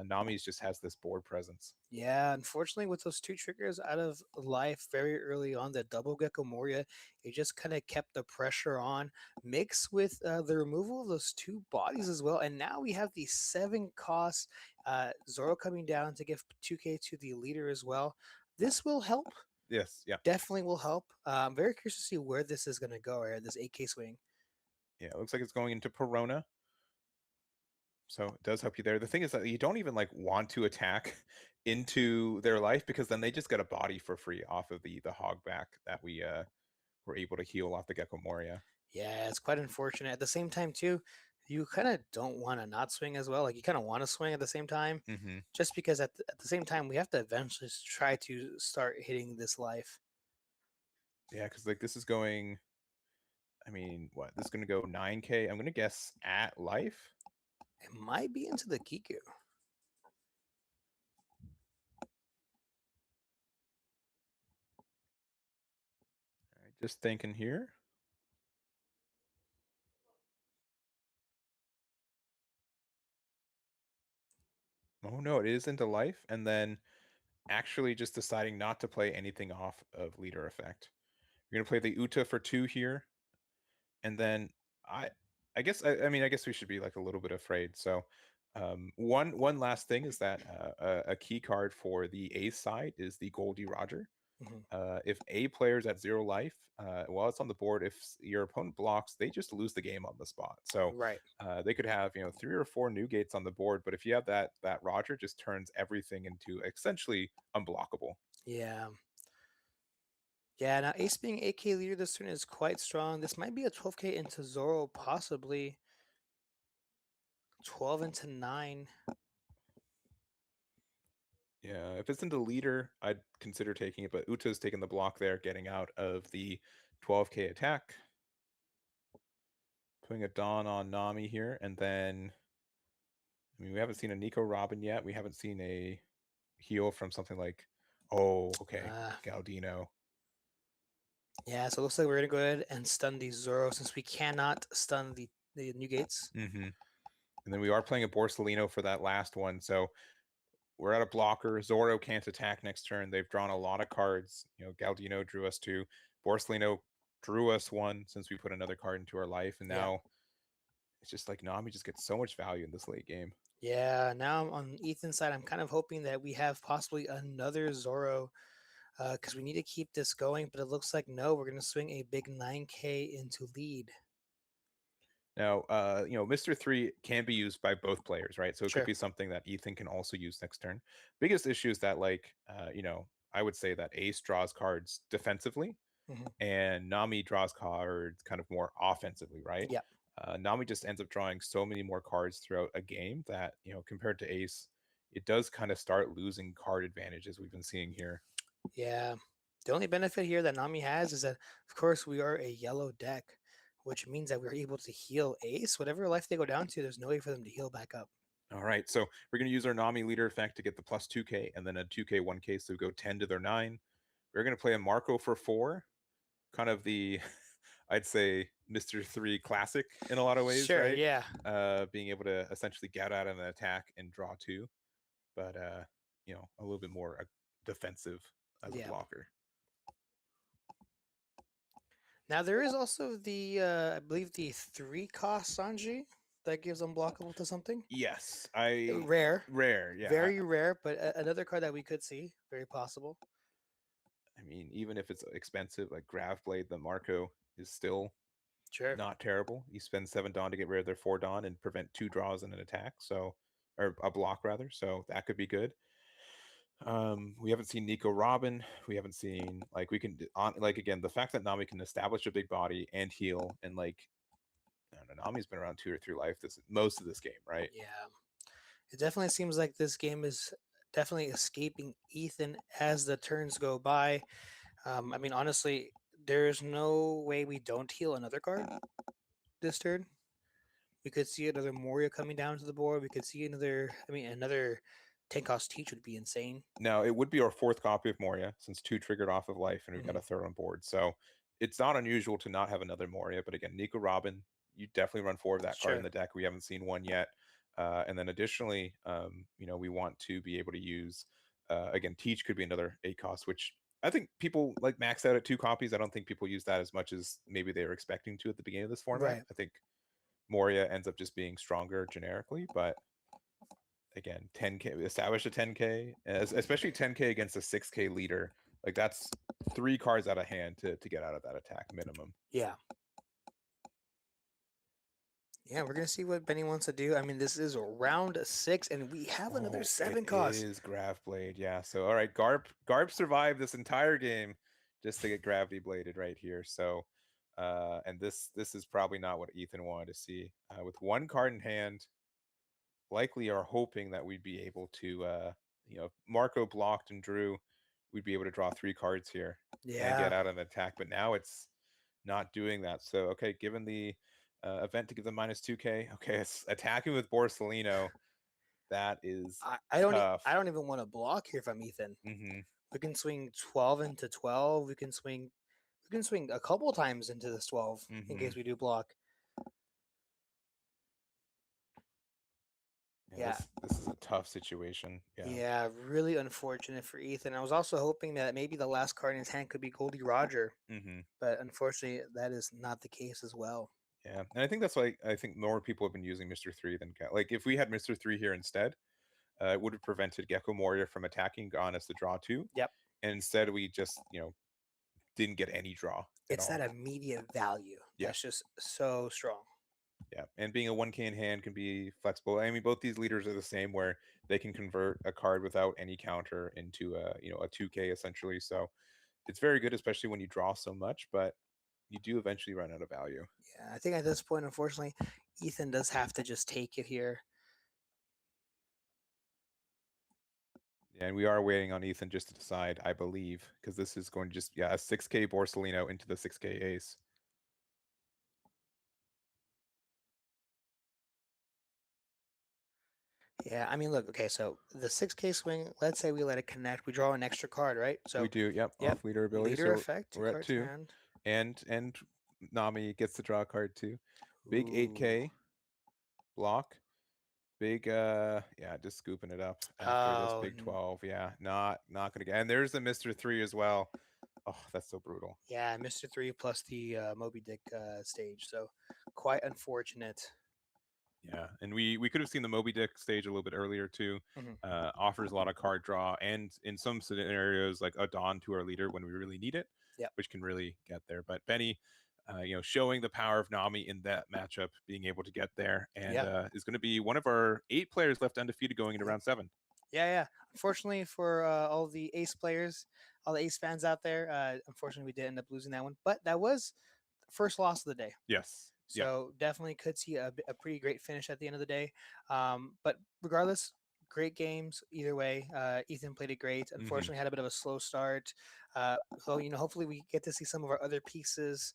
Nami's just has this board presence.
Yeah, unfortunately, with those 2 triggers out of life very early on, the double Gecko Moria, it just kind of kept the pressure on, mixed with the removal of those 2 bodies as well. And now we have the 7 cost Zoro coming down to give 2K to the leader as well. This will help.
Yes, yeah.
Definitely will help. I'm very curious to see where this is going to go, right? This 8K swing.
Yeah, it looks like it's going into Perona. So it does help you there. The thing is that you don't even like want to attack into their life because then they just get a body for free off of the hog back that we were able to heal off the Gecko Moria.
Yeah, it's quite unfortunate. At the same time, too, you kind of don't want to not swing as well. Like you kind of want to swing at the same time, just because at the same time we have to eventually try to start hitting this life.
Yeah, because like this is going. I mean, what? This is going to go 9K. I'm going to guess at life.
It might be into the Kiku.
All right, just thinking here. Oh no, it is into life, and then actually just deciding not to play anything off of leader effect. You're going to play the Uta for 2 here, and then I guess I guess we should be like a little bit afraid. So one last thing is that a key card for the ace side is the Goldie Roger. If a player's at 0 life, while it's on the board, if your opponent blocks, they just lose the game on the spot. So
Right.
they could have 3 or 4 new gates on the board, but if you have that Roger, just turns everything into essentially unblockable.
Yeah. Yeah, now Ace being 8K leader this turn is quite strong. This might be a 12K into Zoro, possibly 12 into 9.
Yeah, if it's into leader, I'd consider taking it, but Uta's taking the block there, getting out of the 12K attack. Putting a Dawn on Nami here, and then I mean we haven't seen a Nico Robin yet. We haven't seen a heal from something like Galdino.
Yeah, so it looks like we're gonna go ahead and stun the Zoro since we cannot stun the new gates.
And then we are playing a Borsalino for that last one, so we're at a blocker. Zoro can't attack next turn. They've drawn a lot of cards. Galdino drew us 2. Borsalino drew us 1 since we put another card into our life, and now it's just like Nami just gets so much value in this late game.
Yeah, now on Ethan's side, I'm kind of hoping that we have possibly another Zoro because we need to keep this going, but it looks like no, we're going to swing a big 9K into lead.
Now, Mr. 3 can be used by both players, right? So it
Sure.
could be something that Ethan can also use next turn. Biggest issue is that, I would say that Ace draws cards defensively, and Nami draws cards kind of more offensively, right?
Yeah.
Nami just ends up drawing so many more cards throughout a game that, compared to Ace, it does kind of start losing card advantage as we've been seeing here.
Yeah. The only benefit here that Nami has is that, of course, we are a yellow deck, which means that we're able to heal Ace. Whatever life they go down to, there's no way for them to heal back up.
All right, so we're going to use our Nami leader effect to get the plus 2K and then a 2K, 1K, so we go 10 to their 9. We're going to play a Marco for 4, kind of the, I'd say, Mr. 3 classic in a lot of ways,
Sure,
right?
yeah.
Being able to essentially get out of an attack and draw 2, but, a little bit more defensive as a blocker.
Now there is also the, I believe the 3-cost Sanji that gives unblockable to something.
Yes,
rare,
yeah,
very rare, but another card that we could see, very possible.
I mean, even if it's expensive, like Gravblade, the Marco is still not terrible. You spend 7 Dawn to get rid of their 4 Dawn and prevent 2 draws in an attack, or a block rather. So that could be good. We haven't seen Nico Robin. We haven't seen again, the fact that Nami can establish a big body and heal, and I don't know, Nami's been around 2 or 3 life most of this game, right?
Yeah, it definitely seems like this game is definitely escaping Ethan as the turns go by. I mean, honestly, there's no way we don't heal another card this turn. We could see another Moria coming down to the board. We could see another. I mean, another 10-cost Teach would be insane.
Now, it would be our fourth copy of Moria, since 2 triggered off of life, and we've got a third on board. So it's not unusual to not have another Moria. But again, Nico Robin, you definitely run 4 of that card in
Sure.
the deck. We haven't seen one yet. And then additionally, we want to be able to use, again, Teach could be another 8 cost, which I think people like max out at 2 copies. I don't think people use that as much as maybe they were expecting to at the beginning of this format.
Right.
I think Moria ends up just being stronger generically, but again, 10k, establish a 10k, especially 10k against a 6k leader. Like, that's 3 cards out of hand to get out of that attack minimum.
Yeah. Yeah, we're gonna see what Benny wants to do. I mean, this is round 6, and we have another 7 cost.
It is Grav Blade, yeah. So all right, Garp survived this entire game just to get Gravity Bladed right here. So and this is probably not what Ethan wanted to see. With 1 card in hand, likely are hoping that we'd be able to Marco blocked and drew, we'd be able to draw 3 cards here and get out an attack, but now it's not doing that. So okay, given the event to give them -2k, okay, it's attacking with Borsalino. That is
I don't
tough.
I don't even want to block here if I'm Ethan.
Mm-hmm.
We can swing 12 into 12. We can swing a couple times into this 12 in case we do block.
Yeah, this is a tough situation.
Yeah, really unfortunate for Ethan. I was also hoping that maybe the last card in his hand could be Goldie Roger, but unfortunately, that is not the case as well.
Yeah, and I think that's why I think more people have been using Mr. 3 than like if we had Mr. 3 here instead, it would have prevented Gecko Warrior from attacking, gone as the draw 2.
Yep.
And instead we just didn't get any draw.
It's that immediate value.
Yeah.
That's just so strong.
Yeah, and being a 1k in hand can be flexible. I mean, both these leaders are the same, where they can convert a card without any counter into a 2k essentially. So it's very good, especially when you draw so much, but you do eventually run out of value.
Yeah, I think at this point, unfortunately, Ethan does have to just take it here.
Yeah, and we are waiting on Ethan just to decide, I believe, because this is going to just, a 6k Borsalino into the 6k ace.
Yeah, I mean, look, okay, so the 6k swing, let's say we let it connect, we draw an extra card, right? So
we do, off leader ability.
Leader effect,
we're at 2. And Nami gets to draw a card too. Big 8k block. Big just scooping it up after this big 12. Yeah, not gonna get, and there's the Mr. 3 as well. Oh, that's so brutal.
Yeah, Mr. 3 plus the Moby Dick stage, so quite unfortunate.
Yeah, and we could have seen the Moby Dick stage a little bit earlier too. Offers a lot of card draw, and in some scenarios like a Dawn to our leader when we really need it, which can really get there. But Benny, showing the power of Nami in that matchup, being able to get there, and is going to be one of our 8 players left undefeated going into round 7.
Yeah. Unfortunately for all the Ace players, all the Ace fans out there, unfortunately we did end up losing that one, but that was the first loss of the day.
Yes.
So definitely could see a pretty great finish at the end of the day. But regardless, great games either way. Ethan played it great. Unfortunately, had a bit of a slow start. So hopefully we get to see some of our other pieces.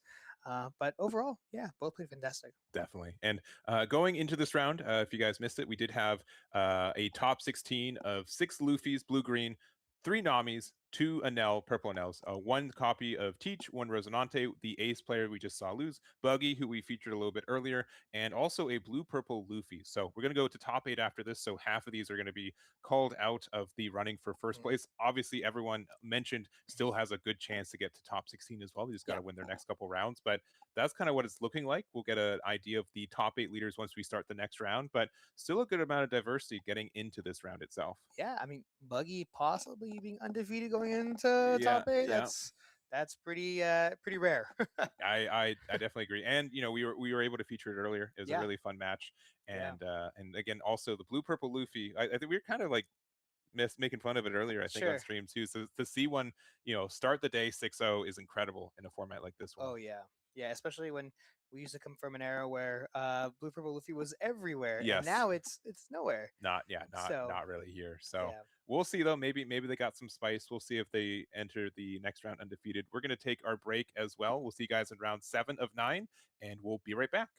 But overall, both played fantastic.
Definitely. And going into this round, if you guys missed it, we did have a top 16 of 6 Luffy's, blue-green, 3 Namis, 2 Anel, purple Anels, 1 copy of Teach, 1 Resonante, the Ace player we just saw lose, Buggy, who we featured a little bit earlier, and also a blue-purple Luffy. So we're going to go to top 8 after this, so half of these are going to be called out of the running for first place. Obviously, everyone mentioned still has a good chance to get to top 16 as well. They just got to win their next couple rounds, but that's kind of what it's looking like. We'll get an idea of the top 8 leaders once we start the next round, but still a good amount of diversity getting into this round itself.
Yeah, I mean, Buggy possibly being undefeated going into top 8. That's pretty rare.
I definitely agree. And we were able to feature it earlier. It was a really fun match. And again, also the blue purple Luffy. I think we were kind of like making fun of it earlier, I think, on stream too. So to see one, start the day 6-0 is incredible in a format like this one.
Oh yeah, especially when we used to come from an era where blue purple Luffy was everywhere. And now it's nowhere.
Not really here. So we'll see though. Maybe they got some spice. We'll see if they enter the next round undefeated. We're gonna take our break as well. We'll see you guys in round 7 of 9, and we'll be right back.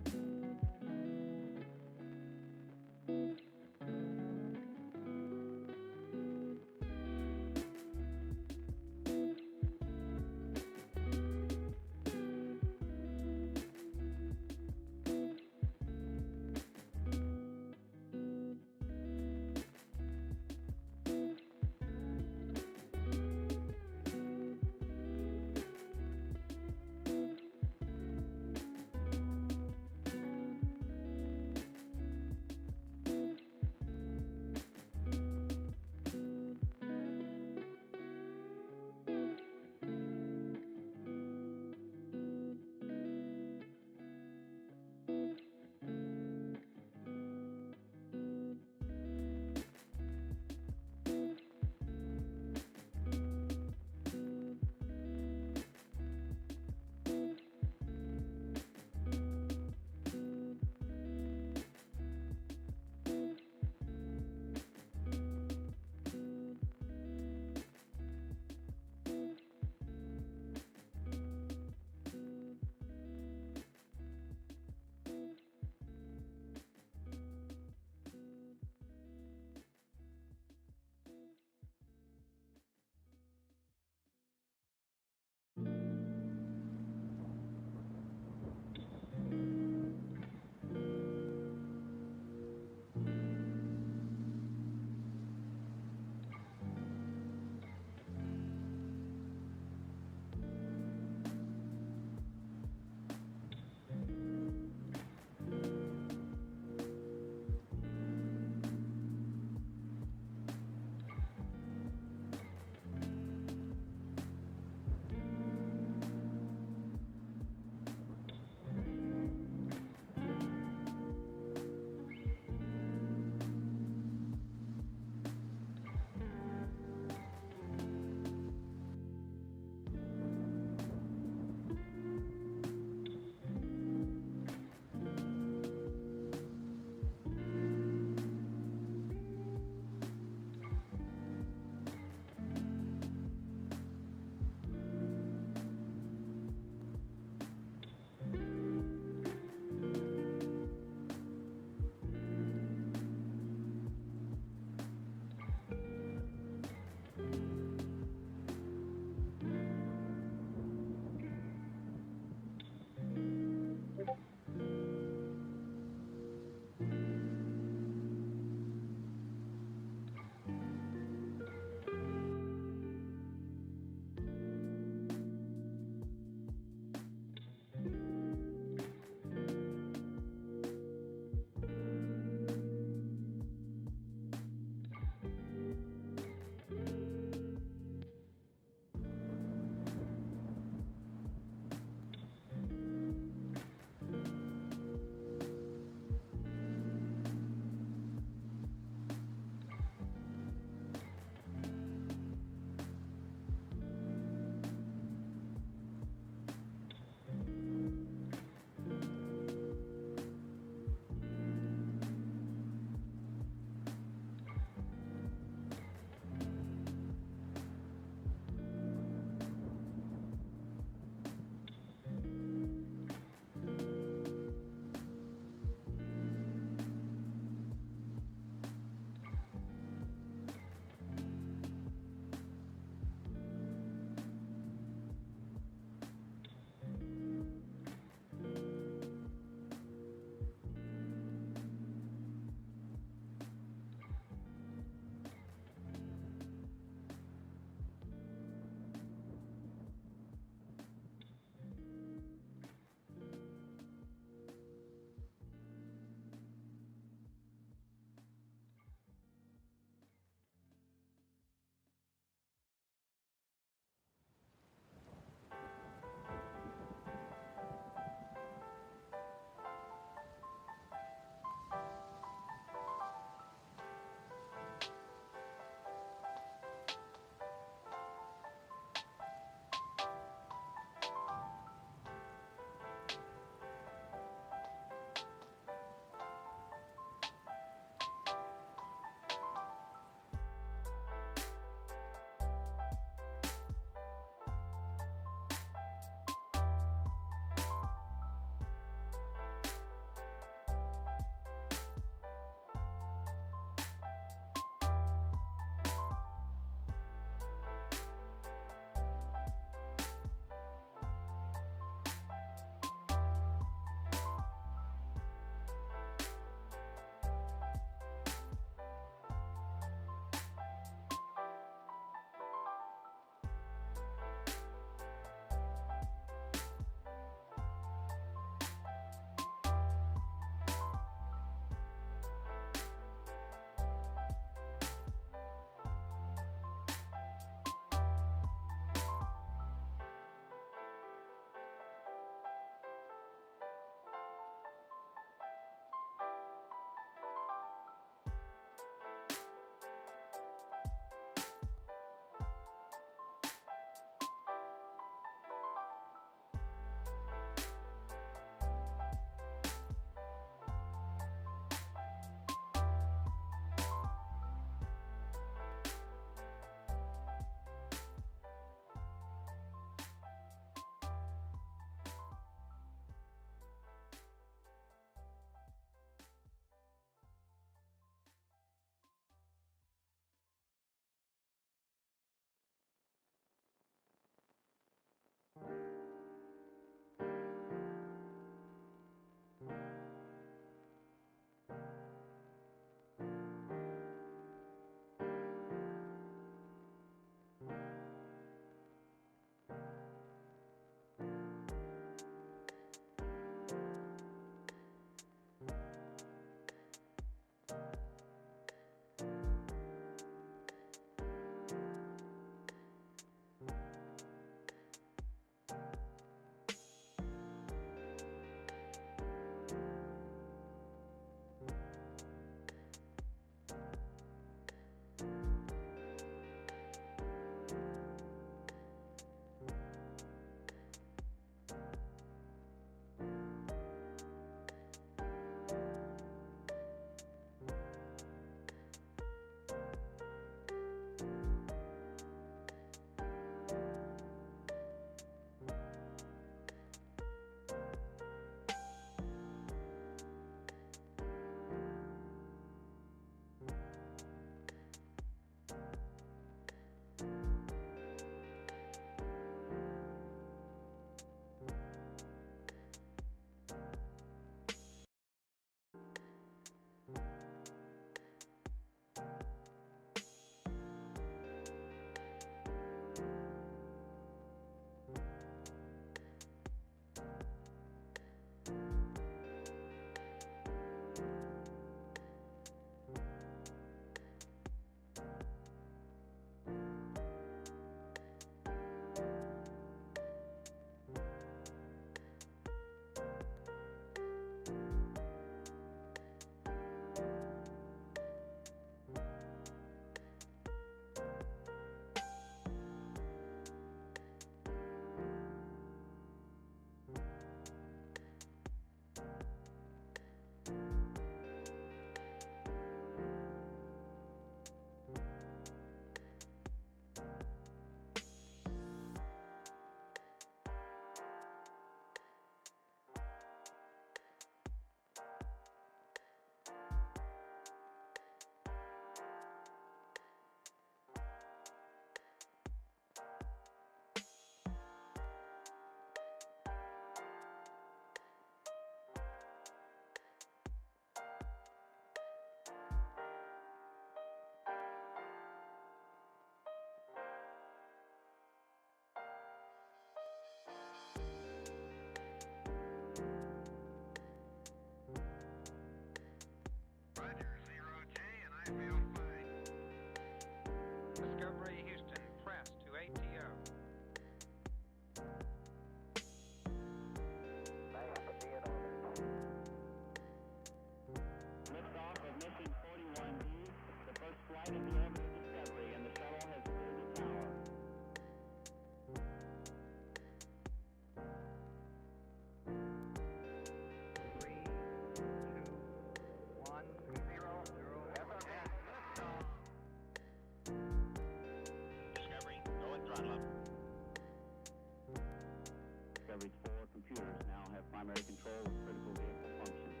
every 4 computers now have primary control of critical vehicle functions.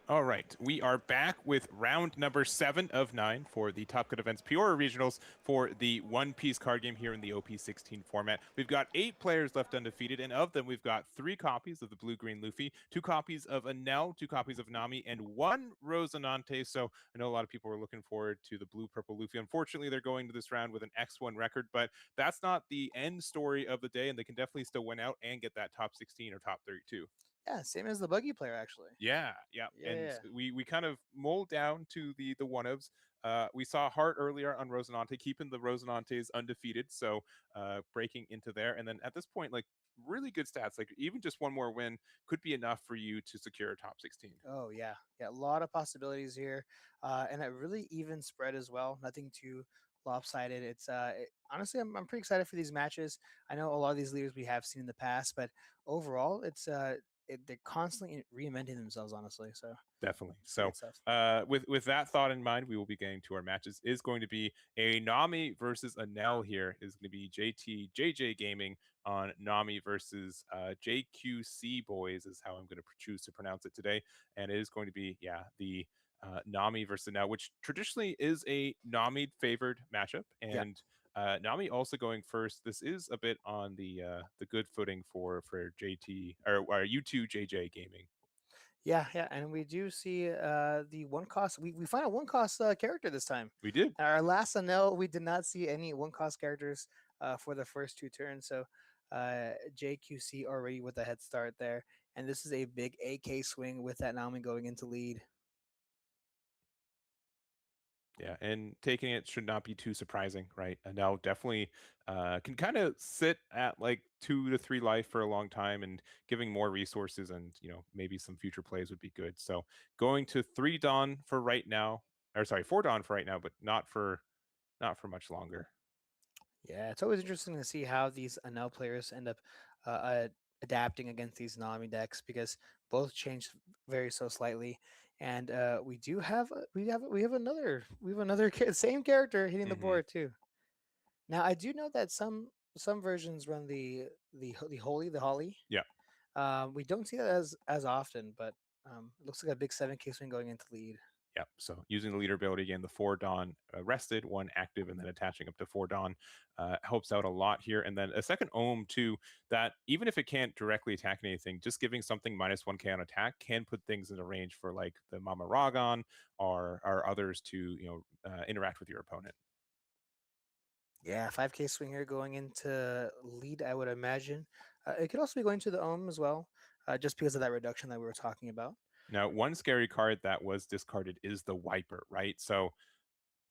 All right, we are back with round number 7 of 9 for the Top Cut Events Peoria Regionals for the One Piece card game here in the OP16 format. We've got 8 players left undefeated, and of them, we've got 3 copies of the Blue-Green Luffy, 2 copies of Enel, 2 copies of Nami, and 1 Rosinante. So I know a lot of people are looking forward to the Blue-Purple Luffy. Unfortunately, they're going to this round with an X1 record, but that's not the end story of the day, and they can definitely still win out and get that top 16 or top 32.
Yeah, same as the buggy player actually.
Yeah. And
Yeah.
we kind of mold down to the one-ofs. We saw Hart earlier on Rosinante, keeping the Rosinantes undefeated, so breaking into there. And then at this point, like really good stats, like even just one more win could be enough for you to secure a top 16.
Oh yeah, a lot of possibilities here, and a really even spread as well. Nothing too lopsided. Honestly, I'm pretty excited for these matches. I know a lot of these leaders we have seen in the past, but overall, they're constantly reinventing themselves. Honestly, so
Definitely.
it's some
So
good stuff.
with that thought in mind, we will be getting to our matches. Is going to be a Nami versus a Nell here. Is going to be JJ Gaming on Nami versus JQC Boys is how I'm going to choose to pronounce it today. And it is going to be, the Nami versus Nell, which traditionally is a Nami favored matchup. And Nami also going first. This is a bit on the good footing for JT or U2 JJ Gaming.
Yeah, and we do see the one cost. We find a one cost character this time.
We did.
Our last NL, we did not see any one cost characters for the first 2 turns. So JQC already with a head start there, and this is a big AK swing with that Nami going into lead.
Yeah, and taking it should not be too surprising, right? And now definitely can kind of sit at like 2 to 3 life for a long time, and giving more resources and maybe some future plays would be good. So going to 3 Dawn for right now, or sorry, 4 Dawn for right now, but not for much longer.
Yeah, it's always interesting to see how these NL players end up adapting against these Nami decks because both change very so slightly. And we do have same character hitting the board too. Now I do know that some versions run the Holly.
Yeah.
We don't see that as often, but it looks like a big 7K swing going into lead.
Yep. So using the leader ability again, the 4 Dawn rested, 1 active, and then attaching up to 4 Dawn helps out a lot here. And then a second Ohm too, that even if it can't directly attack anything, just giving something -1K on attack can put things into range for like the Mama Ragon or others to interact with your opponent.
Yeah, 5K swing here going into lead, I would imagine. It could also be going to the Ohm as well, just because of that reduction that we were talking about.
Now, one scary card that was discarded is the Wiper, right? So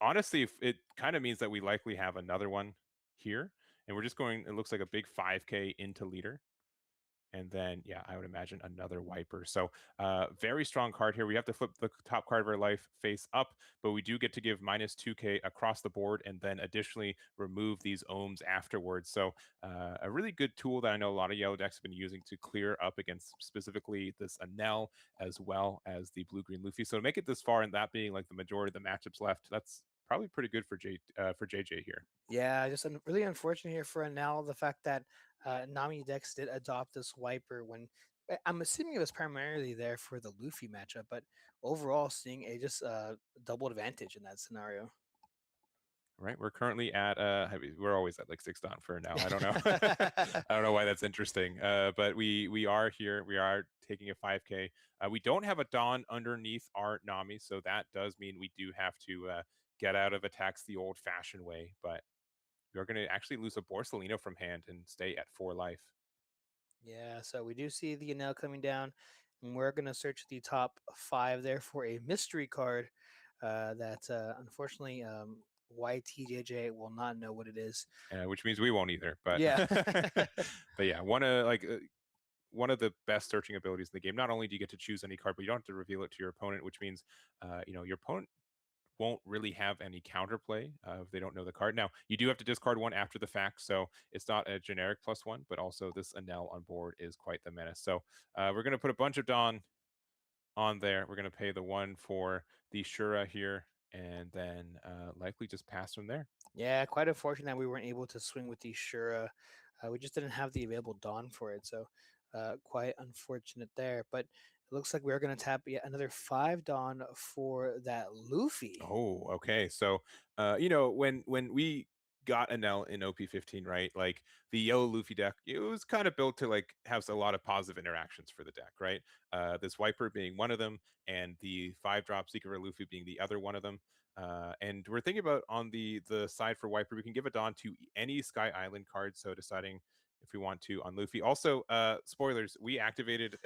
honestly, it kind of means that we likely have another one here, and we're just going. It looks like a big 5K into leader. And then, I would imagine another Wiper. So very strong card here. We have to flip the top card of our life face up, but we do get to give -2K across the board and then additionally remove these ohms afterwards. So a really good tool that I know a lot of yellow decks have been using to clear up against specifically this Enel as well as the blue-green Luffy. So to make it this far and that being like the majority of the matchups left, that's probably pretty good for JJ here.
Yeah, just really unfortunate here for now the fact that Nami Dex did adopt this Wiper when I'm assuming it was primarily there for the Luffy matchup, but overall seeing a just double advantage in that scenario.
Right, we're currently at we're always at like 6 Dawn for now. I don't know. I don't know why that's interesting. But we are here. We are taking a 5K. We don't have a Dawn underneath our Nami, so that does mean we do have to get out of attacks the old-fashioned way. But we're going to actually lose a Borsalino from hand and stay at 4 life.
Yeah, so we do see the Enel coming down, and we're gonna search the top 5 there for a mystery card that unfortunately YTJJ will not know what it is.
Which means we won't either. But
Yeah.
but yeah, one of the best searching abilities in the game. Not only do you get to choose any card, but you don't have to reveal it to your opponent, which means your opponent won't really have any counterplay if they don't know the card. Now, you do have to discard one after the fact, so it's not a generic +1, but also this Enel on board is quite the menace. So we're going to put a bunch of Dawn on there. We're going to pay the 1 for the Shura here, and then likely just pass from there.
Yeah, quite unfortunate that we weren't able to swing with the Shura. We just didn't have the available Dawn for it, so quite unfortunate there. But It looks like we're going to tap yet another 5 Dawn for that Luffy.
Oh, okay. So, when we got Enel in OP15, right? Like the yellow Luffy deck, it was kind of built to like have a lot of positive interactions for the deck, right? This Wiper being one of them, and the 5-drop Secret Luffy being the other one of them. And we're thinking about on the side for Wiper, we can give it on to any Sky Island card. So deciding if we want to on Luffy. Also, spoilers, we activated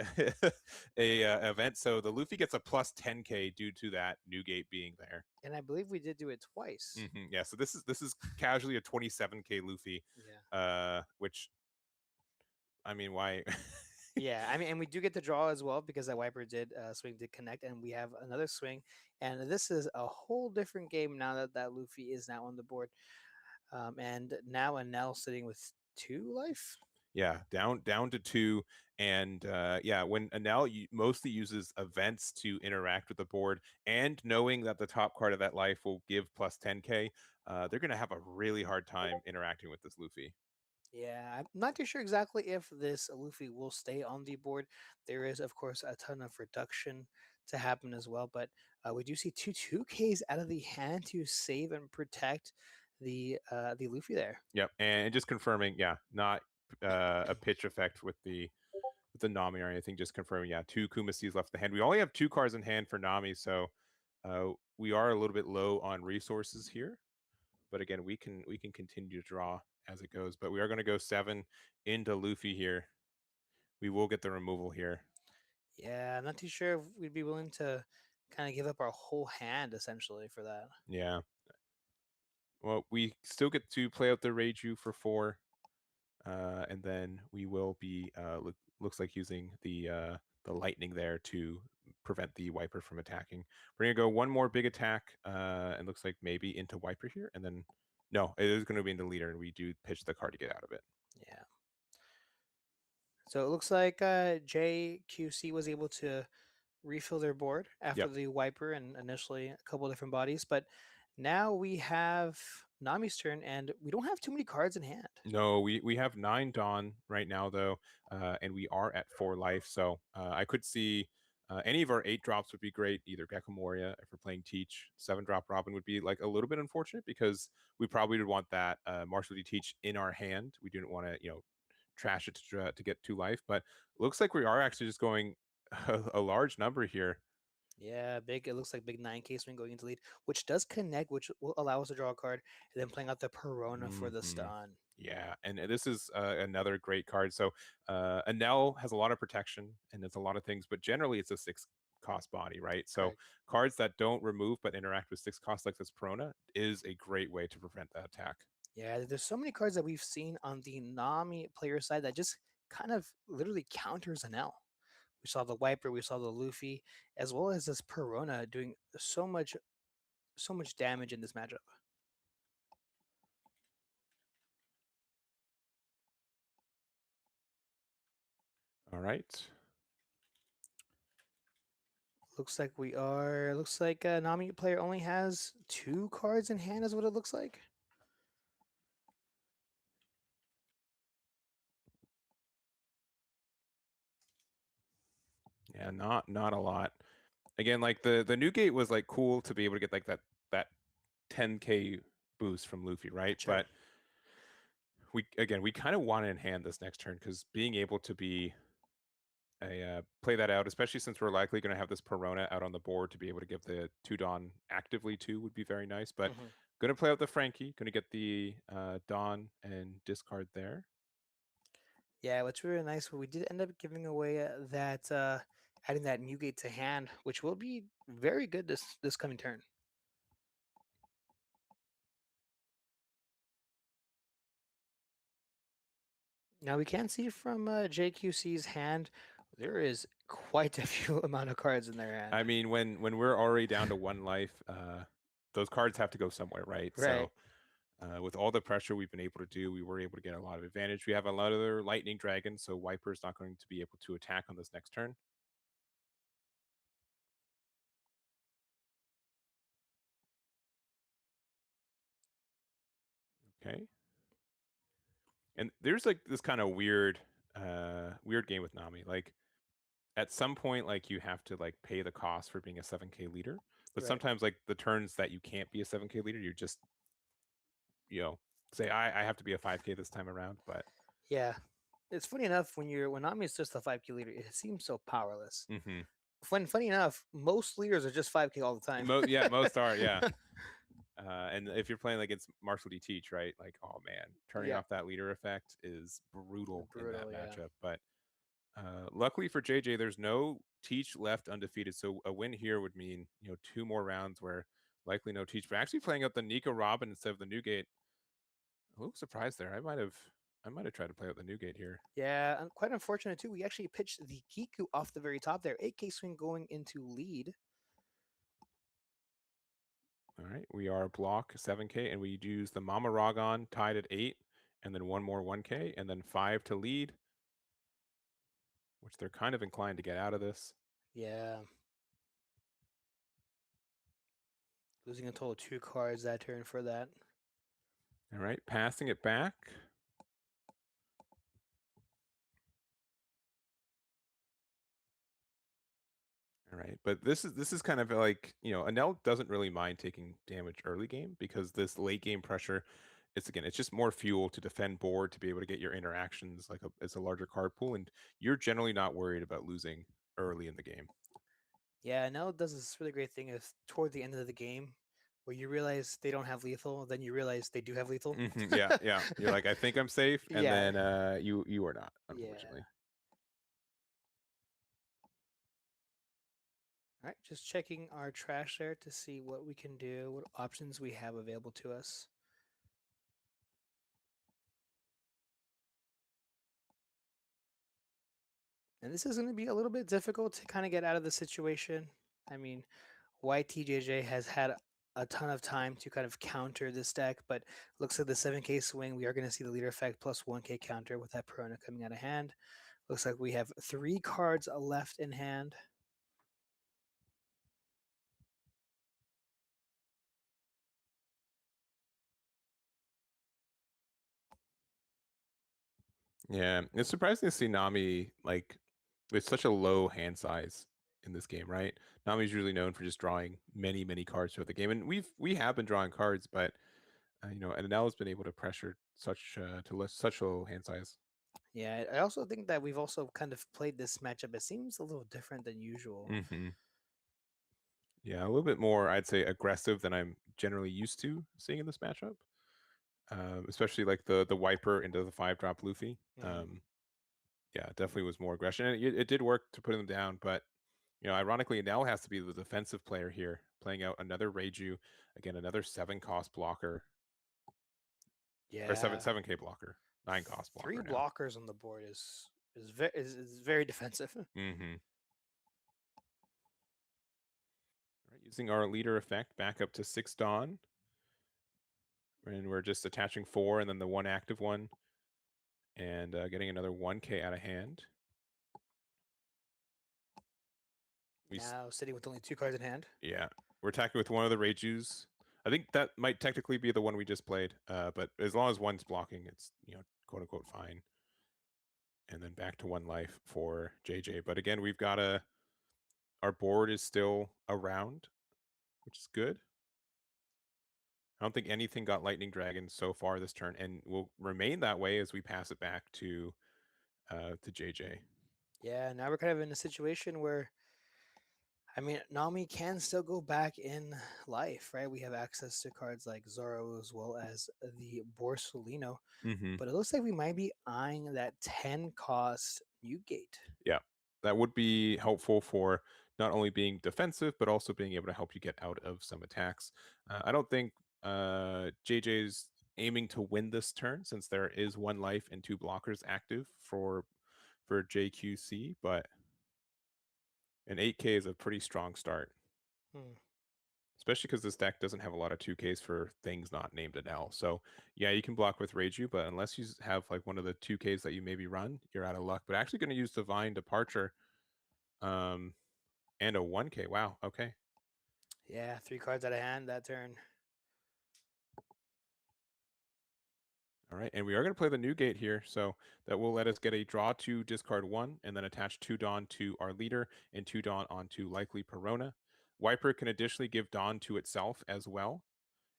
a event, so the Luffy gets a plus 10k due to that new gate being there.
And I believe we did do it twice.
Yeah, so this is casually a 27k Luffy,
Yeah.
which, I mean, why?
Yeah, I mean, and we do get the draw as well because that Wiper did swing did connect, and we have another swing, and this is a whole different game now that that Luffy is now on the board, and now Enel sitting with 2 life.
Yeah, down to 2, and yeah, when Enel mostly uses events to interact with the board, and knowing that the top card of that life will give plus 10k, they're gonna have a really hard time interacting with this Luffy.
Yeah, I'm not too sure exactly if this Luffy will stay on the board. There is, of course, a ton of reduction to happen as well, but we do see 2/2Ks out of the hand to save and protect the Luffy there.
Yep, and just confirming, yeah, not a pitch effect with the Nami or anything. Just confirming, yeah, 2 Kumasis left in the hand. We only have 2 cards in hand for Nami, so we are a little bit low on resources here. But again, we can continue to draw as it goes. But we are going to go 7 into Luffy here. We will get the removal here.
Yeah, I'm not too sure if we'd be willing to kind of give up our whole hand essentially for that.
Yeah. Well, we still get to play out the Reiju for 4. And then we will be looks like using the lightning there to prevent the Wiper from attacking. We're gonna go one more big attack, and looks like maybe into Wiper here, and then no, it is going to be in the leader, and we do pitch the card to get out of it.
Yeah. So it looks like JQC was able to refill their board after
Yep.
the Wiper and initially a couple different bodies, but now we have Nami's turn, and we don't have too many cards in hand.
No, we have 9 Dawn right now though, and we are at 4 life. So I could see any of our 8 drops would be great. Either Gecko Moria, if we're playing Teach, 7-drop Robin would be like a little bit unfortunate because we probably would want that Martial D Teach in our hand. We didn't want to trash it to get 2 life, but looks like we are actually just going a large number here.
Yeah, big. It looks like big 9K swing going into lead, which does connect, which will allow us to draw a card, and then playing out the Perona for the
Mhm.
stun.
Yeah, and this is another great card. So Enel has a lot of protection and it's a lot of things, but generally it's a 6-cost body, right? So
Correct.
cards that don't remove but interact with 6 costs, like this Perona, is a great way to prevent that attack.
Yeah, there's so many cards that we've seen on the Nami player side that just kind of literally counters an L. We saw the Wiper, we saw the Luffy, as well as this Perona doing so much damage in this matchup.
All right.
Looks like Nami player only has 2 cards in hand is what it looks like.
Yeah, not a lot. Again, like the new gate was like cool to be able to get like that 10k boost from Luffy, right?
Sure.
But we kind of want to in hand this next turn because being able to be play that out, especially since we're likely going to have this Perona out on the board to be able to give the 2 Dawn actively too would be very nice. But
Mhm.
going to play out the Frankie, going to get the Dawn and discard there.
Yeah, what's really nice, we did end up giving away that adding that new gate to hand, which will be very good this coming turn. Now we can see from JQC's hand, there is quite a few amount of cards in their hand.
I mean, when we're already down to 1 life, those cards have to go somewhere, right?
Right.
So with all the pressure we've been able to do, we were able to get a lot of advantage. We have a lot of other Lightning Dragons, so Wiper's not going to be able to attack on this next turn. Okay. And there's like this kind of weird game with Nami. Like at some point, like you have to like pay the cost for being a 7K leader. But
Right.
sometimes like the turns that you can't be a 7K leader, you just say I have to be a 5K this time around. But
Yeah. It's funny enough when Nami is just a 5K leader, it seems so powerless. Funny enough, most leaders are just 5K all the time.
Most are, yeah. And if you're playing like against Marshall D. Teach, right? Like, oh man, turning off that leader effect is brutal in that matchup. But luckily for JJ, there's no Teach left undefeated. So a win here would mean 2 more rounds where likely no Teach. But actually playing out the Nico Robin instead of the Newgate. A little surprised there. I might have tried to play out the Newgate here.
Yeah, and quite unfortunate too. We actually pitched the Kiku off the very top there. 8K swing going into lead.
All right, we are block 7K, and we use the Mama Ragon tied at 8, and then one more 1K, and then 5 to lead, which they're kind of inclined to get out of this.
Yeah. Losing a total of 2 cards that turn for that.
All right, passing it back. All right, but this is kind of like, Anel doesn't really mind taking damage early game because this late game pressure, it's just more fuel to defend board, to be able to get your interactions, like it's a larger card pool, and you're generally not worried about losing early in the game.
Yeah, Nell does this really great thing is toward the end of the game where you realize they don't have lethal, then you realize they do have lethal.
Yeah. You're like, I think I'm safe, and then you are not, unfortunately.
All right, just checking our trash there to see what we can do, what options we have available to us. And this is going to be a little bit difficult to kind of get out of the situation. I mean, YTJJ has had a ton of time to kind of counter this deck, but looks like the 7K swing, we are going to see the leader effect plus 1K counter with that Perona coming out of hand. Looks like we have 3 cards left in hand.
Yeah, it's surprising to see Nami like with such a low hand size in this game, right? Nami's usually known for just drawing many cards throughout the game, and we have been drawing cards, but and now has been able to pressure such such low hand size.
Yeah, I also think that we've also kind of played this matchup. It seems a little different than usual.
Yeah, a little bit more, I'd say, aggressive than I'm generally used to seeing in this matchup. Especially like the wiper into the 5-drop Luffy. Yeah, definitely was more aggression, and it did work to put them down. But ironically, Nell has to be the defensive player here, playing out another Reiju, again another 7-cost blocker.
Yeah,
or 7K blocker, 9-cost blocker.
3
now.
blockers on the board is very defensive.
Right, using our leader effect back up to 6 Dawn, and we're just attaching 4 and then the 1 active one, and getting another 1K out of hand.
Now sitting with only 2 cards in hand.
Yeah, we're attacking with one of the Reijus. I think that might technically be the one we just played, but as long as one's blocking, it's quote unquote fine. And then back to 1 life for JJ. But again, we've got our board is still around, which is good. I don't think anything got Lightning Dragon so far this turn, and will remain that way as we pass it back to JJ.
Yeah, now we're kind of in a situation where, I mean, Nami can still go back in life, right? We have access to cards like Zoro as well as the Borsalino, but it looks like we might be eyeing that 10-cost Newgate.
Yeah, that would be helpful for not only being defensive, but also being able to help you get out of some attacks. I don't think JJ's aiming to win this turn, since there is 1 life and 2 blockers active for JQC, but an 8K is a pretty strong start. Especially because this deck doesn't have a lot of 2Ks for things not named an L. So yeah, you can block with Reiju, but unless you have like one of the 2Ks that you maybe run, you're out of luck. But actually going to use Divine Departure, and a 1K. Wow. Okay.
Yeah, 3 cards out of hand that turn.
All right, and we are going to play the new gate here, so that will let us get a draw 2, discard 1, and then attach 2 Dawn to our leader and 2 Dawn onto likely Perona. Wiper can additionally give Dawn to itself as well,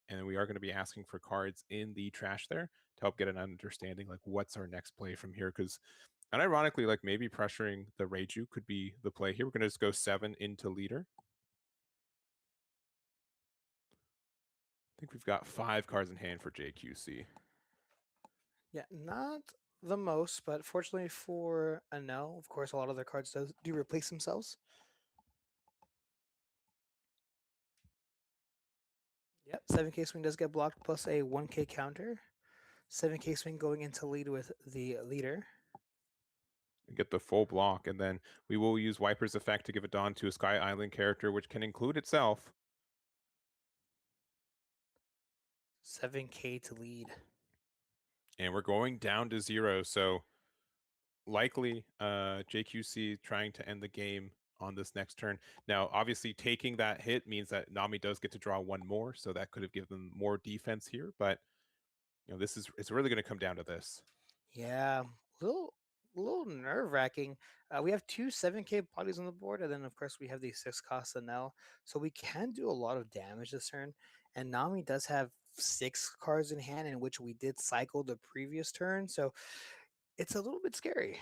and we are going to be asking for cards in the trash there to help get an understanding like what's our next play from here. Because, and ironically, like maybe pressuring the Reiju could be the play here. We're going to just go 7 into leader. I think we've got 5 cards in hand for JQC.
Yeah, not the most, but fortunately for Anel, of course, a lot of their cards do replace themselves. Yep, 7K swing does get blocked plus a 1K counter. 7K swing going into lead with the leader.
Get the full block, and then we will use Wiper's effect to give a Dawn to a Sky Island character, which can include itself.
7K to lead.
And we're going down to 0, so likely JQC trying to end the game on this next turn. Now, obviously, taking that hit means that Nami does get to draw 1 more, so that could have given them more defense here, but you know, it's really going to come down to this.
Yeah, little nerve wracking. We have 2 7K bodies on the board, and then of course we have the 6 cost Anel, so we can do a lot of damage this turn. And Nami does have 6 cards in hand, in which we did cycle the previous turn, so it's a little bit scary.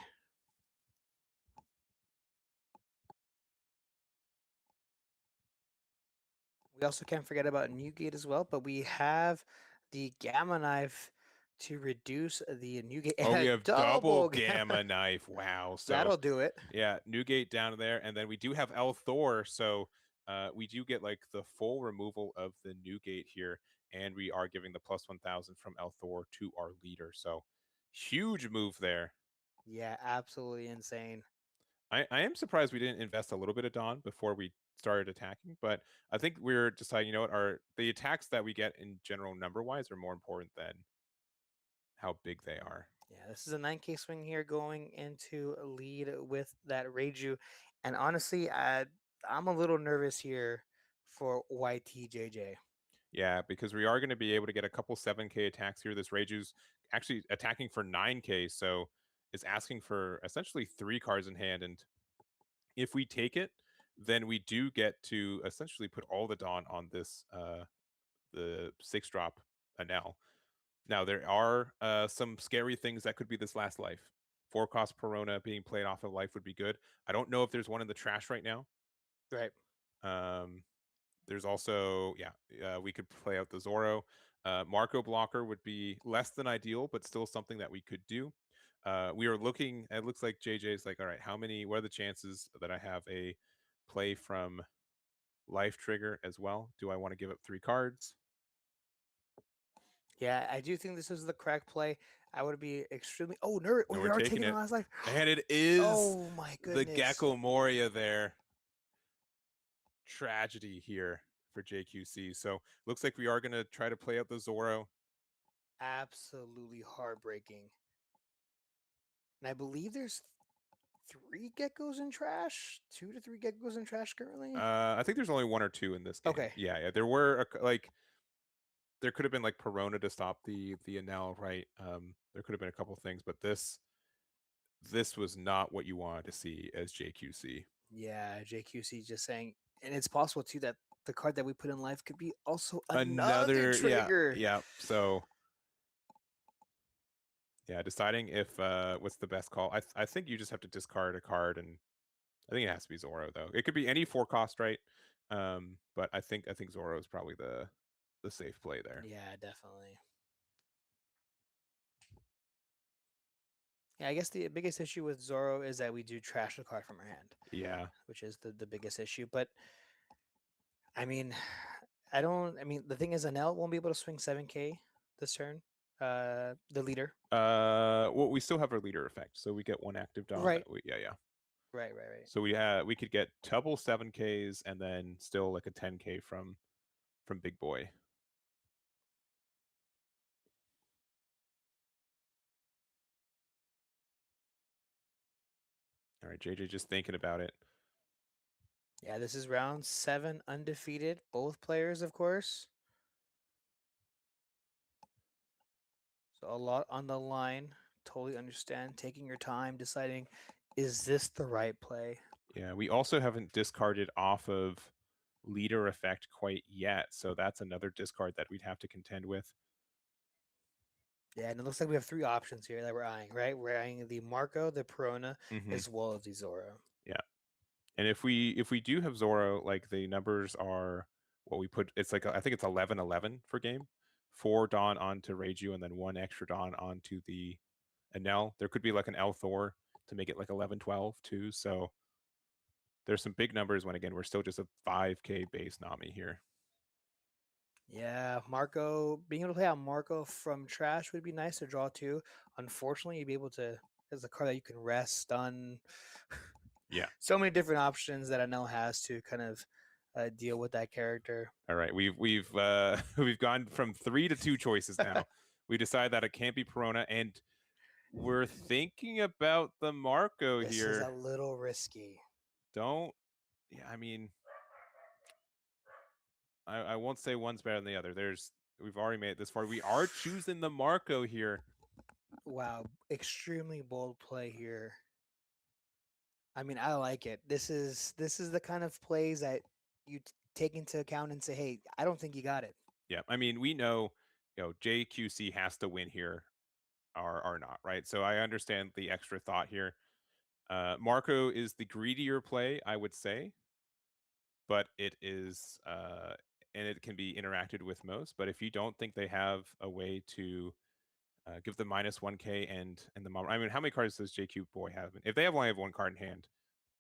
We also can't forget about Newgate as well, but we have the Gamma Knife to reduce the Newgate.
Oh, we have double Gamma Knife. Wow. So
that'll do it.
yeah, Newgate down there, and then we do have El Thor, so we do get like the full removal of the Newgate here, and we are giving the plus 1,000 from El Thor to our leader. So huge move there.
Yeah, absolutely insane.
I am surprised we didn't invest a little bit of Dawn before we started attacking, but I think we're deciding, you know what, the attacks that we get in general number wise are more important than how big they are.
Yeah, this is a 9K swing here going into a lead with that Reiju. And honestly, I'm a little nervous here for YTJJ.
Yeah, because we are going to be able to get a couple 7K attacks here. This Reiju's actually attacking for 9K, so is asking for essentially 3 cards in hand. And if we take it, then we do get to essentially put all the Dawn on this the 6-drop Anel. Now there are some scary things that could be this last life. 4-cost Perona being played off of life would be good. I don't know if there's one in the trash right now.
Right.
There's also, we could play out the Zoro. Marco blocker would be less than ideal, but still something that we could do. We are looking, it looks like JJ's like, all right, what are the chances that I have a play from life trigger as well? Do I want to give up 3 cards?
Yeah, I do think this is the correct play. I would be extremely. Oh, nerd!
No,
We
we're
are
taking
taking
it.
the last life.
And it is
Oh my
the
goodness!
Gecko Moria there. Tragedy here for JQC. So looks like we are going to try to play out the Zoro.
Absolutely heartbreaking. And I believe there's 3 geckos in trash, 2 to 3 geckos in trash currently.
I think there's only 1 or 2 in this game.
Okay.
Yeah. There were there could have been like Perona to stop the Anel, right? There could have been a couple things, but this was not what you wanted to see as JQC.
Yeah, JQC just saying, and it's possible too that the card that we put in life could be also another trigger.
Yeah. So yeah, deciding if what's the best call. I think you just have to discard a card, and I think it has to be Zoro though. It could be any 4-cost, right? But I think Zoro is probably the safe play there.
Yeah, definitely. Yeah, I guess the biggest issue with Zoro is that we do trash the card from our hand.
Yeah.
Which is the biggest issue. But I mean, the thing is Anel won't be able to swing 7K this turn. The leader.
Well, we still have our leader effect, so we get 1 active Dawn.
Right.
Yeah.
Right.
So we could get double 7Ks and then still like a 10K from Big Boy. All right, JJ just thinking about it.
Yeah, this is round 7, undefeated. Both players, of course. So a lot on the line. Totally understand. Taking your time, deciding, is this the right play?
Yeah, we also haven't discarded off of leader effect quite yet, so that's another discard that we'd have to contend with.
Yeah, and it looks like we have three options here that we're eyeing, right? We're eyeing the Marco, the Perona, as well as the Zoro.
Yeah, and if we do have Zoro, like the numbers are what we put. It's like I think it's 11-11 for game. 4 Dawn onto Reiju, and then 1 extra Dawn onto the Enel. There could be like an El Thor to make it like 11-12 too. So there's some big numbers when again we're still just a 5K base Nami here.
Yeah, Marco, being able to play out Marco from trash would be nice to draw too. Unfortunately, you'd be able to, there's a card that you can rest, stun.
Yeah.
So many different options that Anel has to kind of deal with that character.
All right, we've we've gone from 3 to 2 choices now. We decided that it can't be Perona, and we're thinking about the Marco
This
here.
is a little risky.
Don't. Yeah, I mean, I won't say one's better than the other. We've already made it this far. We are choosing the Marco here.
Wow, extremely bold play here. I mean, I like it. This is the kind of plays that you take into account and say, "Hey, I don't think you got it."
Yeah, I mean, we know, JQC has to win here, or not, right? So I understand the extra thought here. Marco is the greedier play, I would say, but it is, and it can be interacted with most. But if you don't think they have a way to give them -1K and the Mama, I mean, how many cards does JQ Boy have? If they only have 1 card in hand,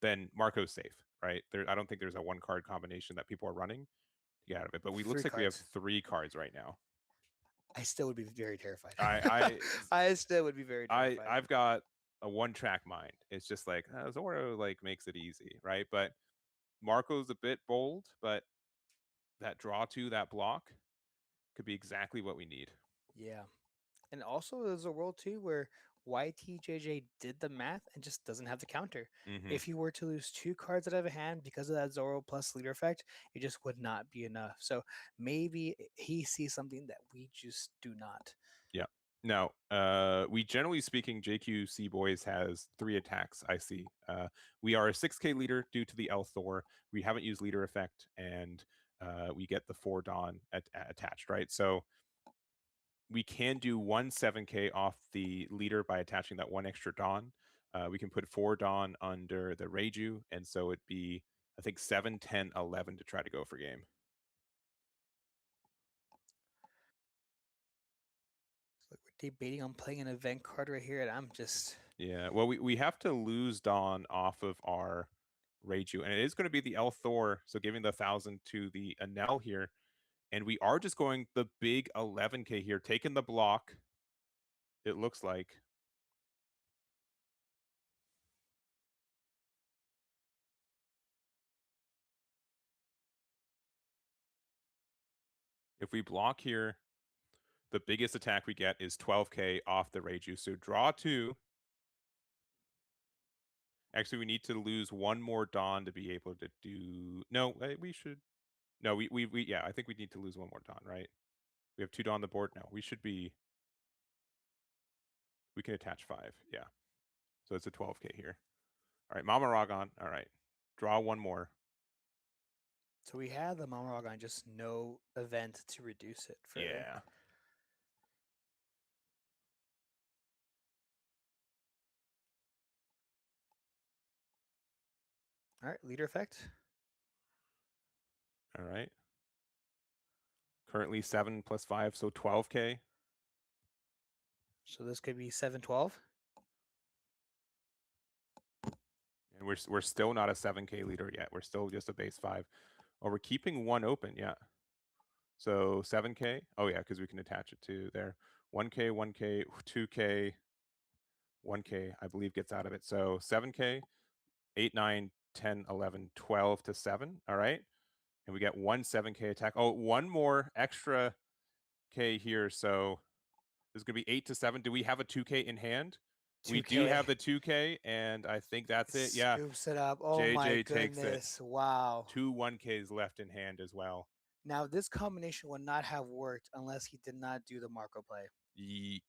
then Marco's safe, right? I don't think there's a 1 card combination that people are running to get out of it. But we looks
3
like we have
cards.
3 cards right now.
I still would be very terrified.
I
I still would be very terrified.
I've got a 1-track mind. It's just like Zoro like makes it easy, right? But Marco's a bit bold, but that draw to that block could be exactly what we need.
Yeah. And also, there's a world too where YTJJ did the math and just doesn't have the counter. If you were to lose 2 cards out of a hand because of that Zoro plus leader effect, it just would not be enough. So maybe he sees something that we just do not.
Yeah. Now, we generally speaking, JQC Boys has 3 attacks, I see. We are a 6K leader due to the El Thor. We haven't used leader effect, and we get the 4 Dawn attached, right? So we can do 1 7K off the leader by attaching that 1 extra Dawn. We can put 4 Dawn under the Reiju, and so it'd be, I think, 7, 10, 11 to try to go for game.
Like we're debating on playing an event card right here, and I'm just.
Yeah, well, we have to lose Dawn off of our Reiju, and it is going to be the El Thor, so giving the 1,000 to the Enel here. And we are just going the big 11K here, taking the block, it looks like. If we block here, the biggest attack we get is 12K off the Reiju. So draw 2. Actually, we need to lose 1 more Dawn to be able to do... No, we should... No, yeah, I think we need to lose 1 more Dawn, right? We have 2 Dawn on the board now. We should be... We can attach 5, yeah. So it's a 12K here. All right, Mama Ragon. All right, draw 1 more.
So we had the Mama Ragon, just no event to reduce it further.
Yeah.
All right, leader effect.
All right. Currently 7 plus 5, so 12K.
So this could be 712.
And we're still not a 7K leader yet. We're still just a base 5. Oh, we're keeping 1 open, yeah. So 7K. Oh yeah, because we can attach it to there. 1K, 1K, 2K, 1K, I believe gets out of it. So 7K, 8, 9, 10, 11, 12 to 7. All right. And we get 1 7K attack. Oh, 1 more extra K here. So there's going to be 8 to 7. Do we have a 2K in hand?
2K.
We do have the 2K, and I think that's it. Yeah.
Scoops it up. Oh
JJ
my
takes it.
goodness. Wow.
2 1Ks left in hand as well.
Now, this combination would not have worked unless he did not do the Marco play.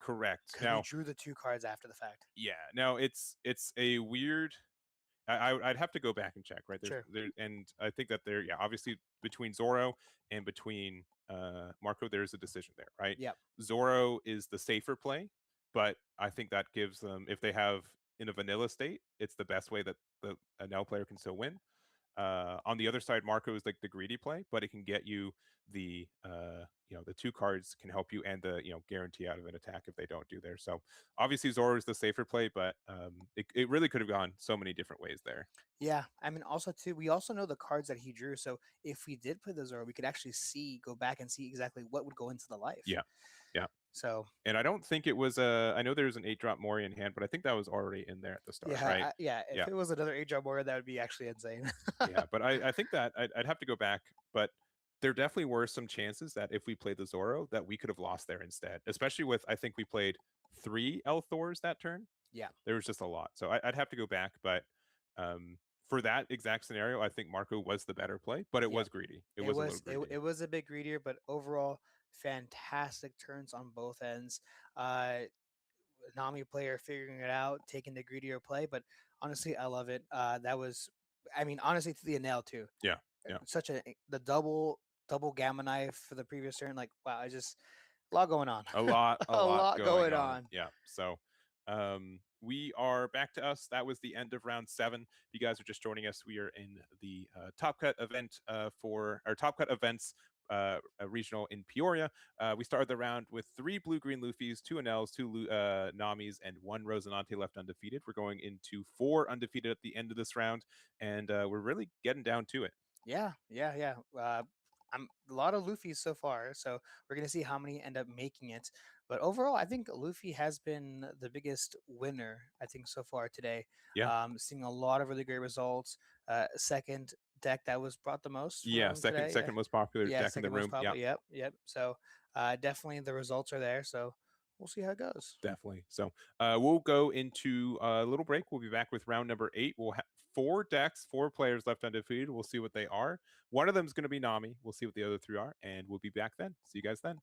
Correct.
Because we drew the 2 cards after the fact.
Yeah. Now it's a weird. I'd have to go back and check, right?
Sure.
And I think that obviously between Zoro and between Marco, there's a decision there, right?
Yep.
Zoro is the safer play, but I think that gives them, if they have in a vanilla state, it's the best way that a Nell player can still win. On the other side, Marco is like the greedy play, but it can get you the the 2 cards can help you, and the guarantee out of an attack if they don't do there. So obviously Zoro is the safer play, but it really could have gone so many different ways there.
Yeah, I mean, also too, we also know the cards that he drew. So if we did play the Zoro, we could actually go back and see exactly what would go into the life.
Yeah.
So.
And I don't think it was I know there's an 8-drop Mori in hand, but I think that was already in there at the start,
Yeah,
right?
if it was another 8-drop warrior, that would be actually insane.
Yeah, but I think that I'd have to go back, but there definitely were some chances that if we played the Zoro, that we could have lost there instead. Especially with, I think we played 3 Thors that turn.
Yeah.
There was just a lot. So I'd have to go back, but for that exact scenario, I think Marco was the better play, but it was greedy. It was a little greedy.
It was a bit greedier, but overall, fantastic turns on both ends. Nami player figuring it out, taking the greedier play, but honestly, I love it. That was, I mean, honestly, to the nail too.
Yeah.
Such the double gamma knife for the previous turn. Like, wow, I just a lot going on.
A lot
going on.
Yeah. So we are back to us. That was the end of round 7. If you guys are just joining us, we are in the Top Cut event for our Top Cut events a regional in Peoria. We started the round with 3 blue-green Luffys, 2 Anels, 2 Namis, and 1 Rosinante left undefeated. We're going into 4 undefeated at the end of this round, and we're really getting down to it.
Yeah. I'm a lot of Luffy's so far, so we're gonna see how many end up making it. But overall, I think Luffy has been the biggest winner, I think, so far today.
Yeah.
Seeing a lot of really great results. Second deck that was brought the most.
Yeah,
from today.
second most popular deck in the room.
Yeah. Yep. So definitely the results are there. So we'll see how it goes.
Definitely. So we'll go into a little break. We'll be back with round number 8. We'll have 4 decks, 4 players left undefeated. We'll see what they are. One of them is going to be Nami. We'll see what the other 3 are, and we'll be back then. See you guys then.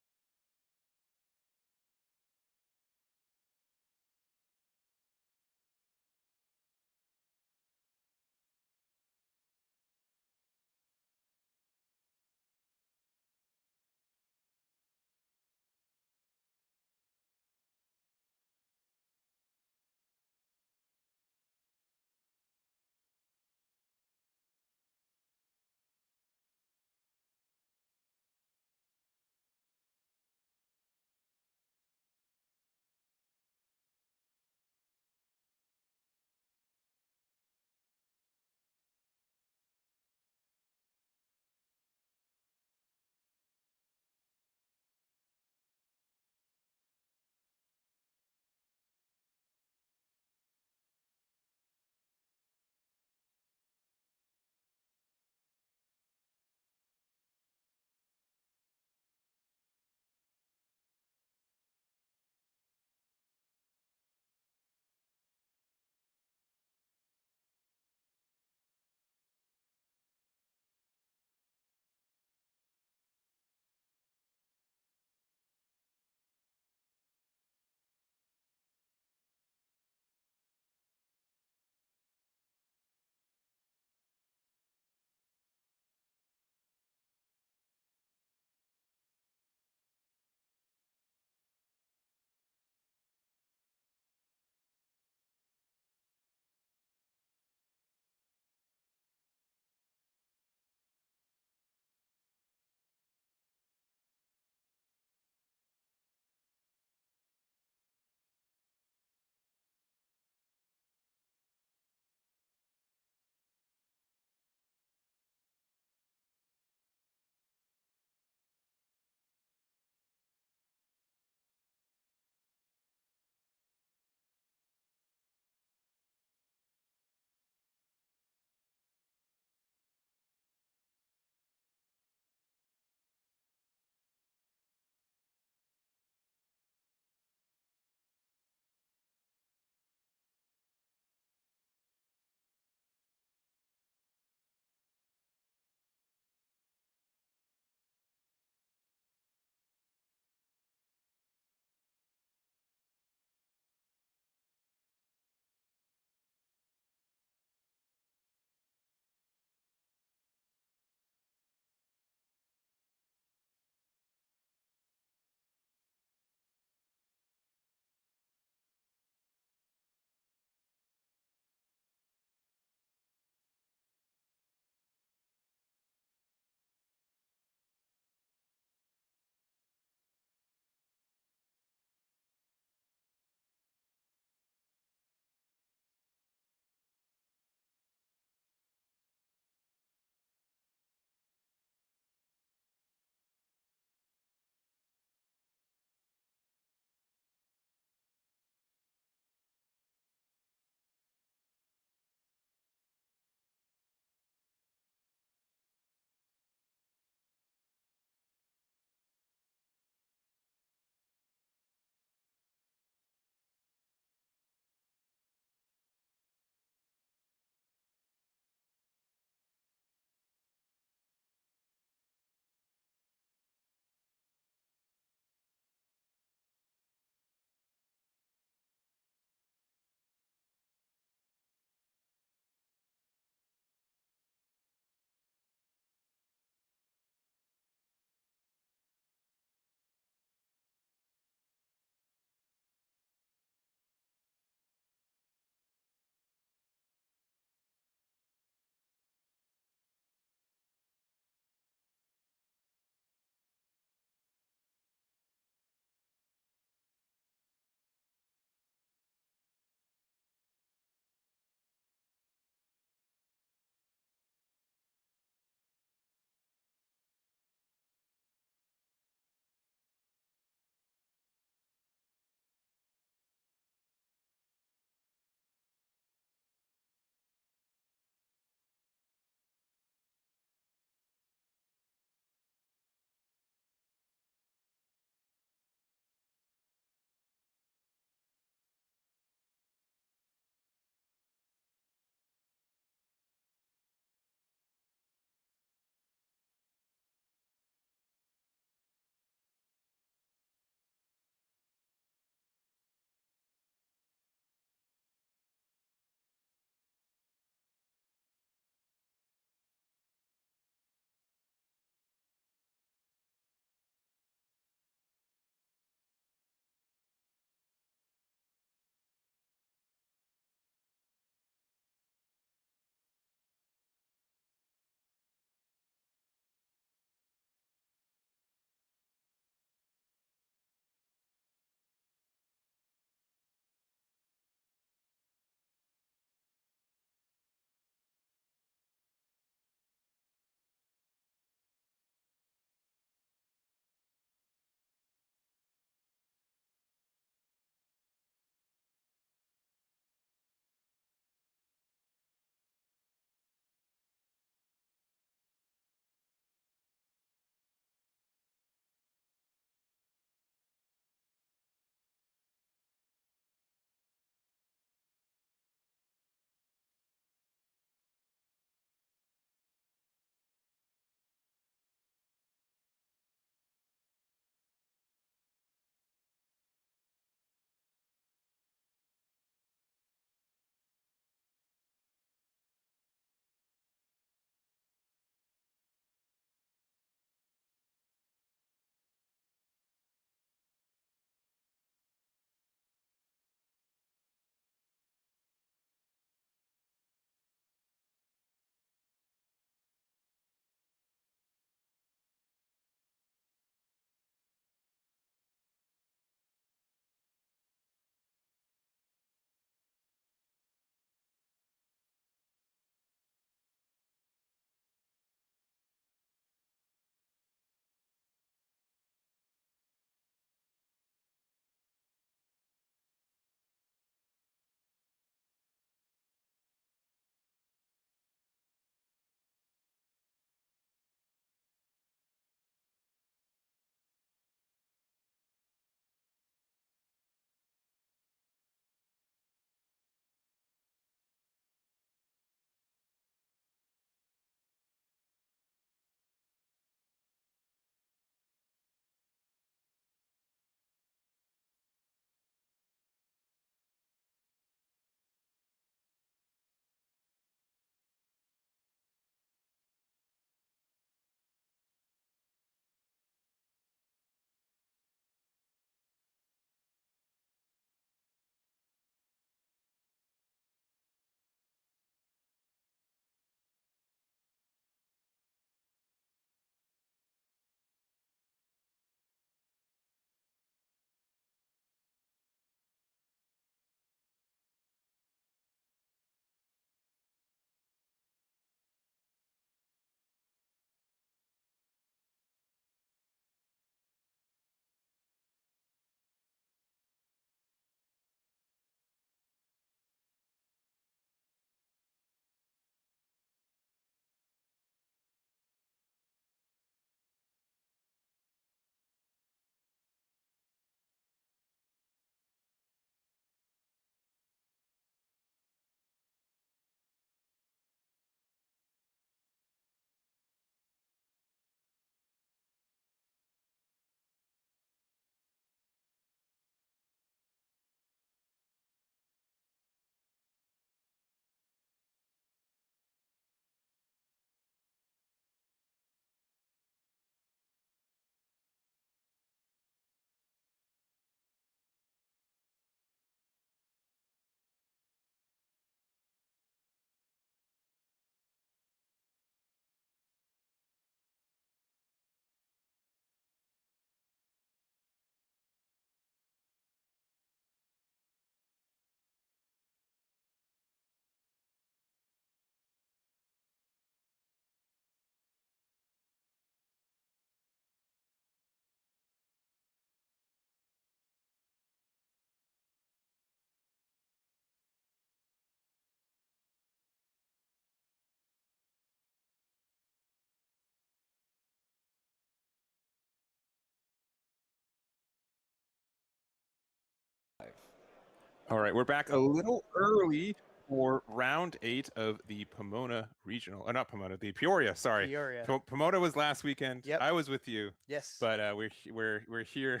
All right, we're back a little early for round 8 of the Pomona Regional. Not Pomona, the Peoria. Sorry,
Peoria.
Pomona was last weekend.
Yep.
I was with you.
Yes.
But we're here.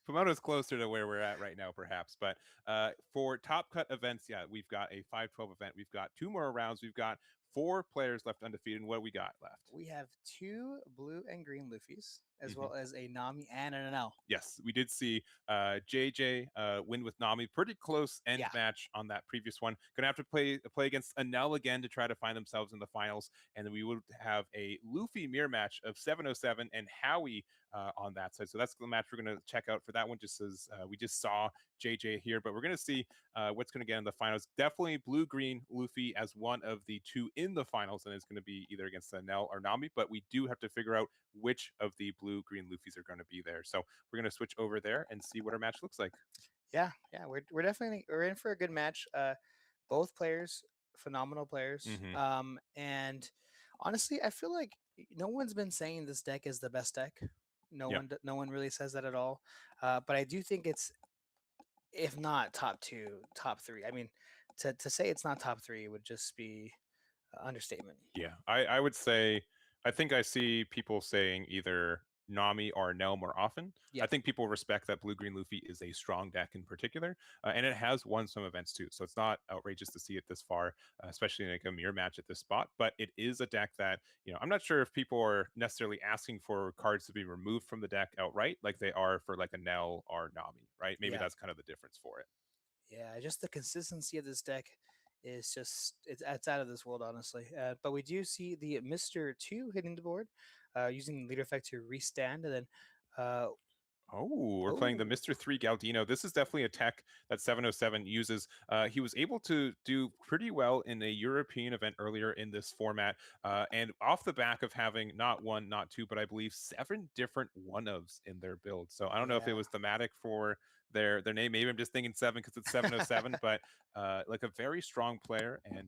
Pomona's closer to where we're at right now, perhaps. But for top cut events, yeah, we've got a 5-12 event. We've got 2 more rounds. We've got 4 players left undefeated. And what do we got left?
We have 2 blue and green Luffys, as well as a Nami and an NL.
Yes, we did see JJ win with Nami. Pretty close end match on that previous one. Gonna have to play against Anel again to try to find themselves in the finals. And then we would have a Luffy mirror match of 707 and Howie on that side. So that's the match we're going to check out for that one, just as we just saw JJ here. But we're going to see what's going to get in the finals. Definitely blue-green Luffy as one of the 2 in the finals, and it's going to be either against Nel or Nami. But we do have to figure out which of the blue-green Luffys are going to be there. So we're going to switch over there and see what our match looks like.
Yeah, we're definitely in for a good match. Both players, phenomenal players. And honestly, I feel like no one's been saying this deck is the best deck. No one really says that at all. But I do think it's, if not top 2, top 3. I mean, to say it's not top 3 would just be understatement.
Yeah, I would say, I think I see people saying either Nami or Nel more often. I think people respect that blue-green Luffy is a strong deck in particular, and it has won some events too. So it's not outrageous to see it this far, especially in like a mirror match at this spot. But it is a deck that, I'm not sure if people are necessarily asking for cards to be removed from the deck outright, like they are for like a Nel or Nami, right? Maybe that's kind of the difference for it.
Yeah, just the consistency of this deck is just it's out of this world, honestly. But we do see the Mr. 2 hitting the board, using leader effect to restand, and then
we're playing the Mr. 3 Galdino. This is definitely a tech that 707 uses. He was able to do pretty well in a European event earlier in this format, and off the back of having not 1, not 2, but I believe 7 different one-ofs in their build. So I don't know if it was thematic for their name. Maybe I'm just thinking 7 because it's 707, but like a very strong player. And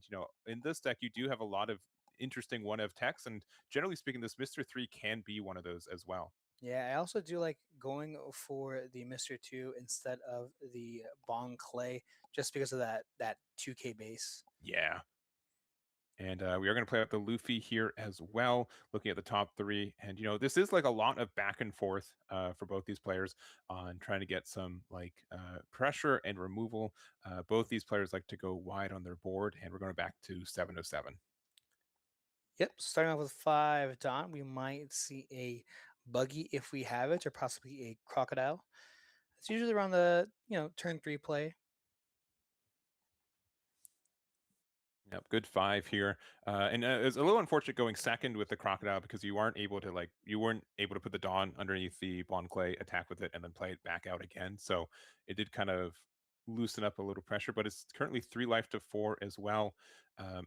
in this deck, you do have a lot of interesting one-of techs, and generally speaking, this Mr. 3 can be one of those as well.
Yeah, I also do like going for the Mr. 2 instead of the Bong Clay, just because of that 2K base.
Yeah. And we are going to play out the Luffy here as well, looking at the top 3. And, this is like a lot of back and forth for both these players on trying to get some like pressure and removal. Both these players like to go wide on their board, and we're going back to 707.
Yep, starting off with 5 Don, we might see a Buggy if we have it, or possibly a Crocodile. It's usually around the turn 3 play.
Yep, good 5 here, and it's a little unfortunate going second with the Crocodile because you weren't able to put the Dawn underneath the Bon Clay, attack with it, and then play it back out again. So it did kind of loosen up a little pressure, but it's currently 3 life to 4 as well.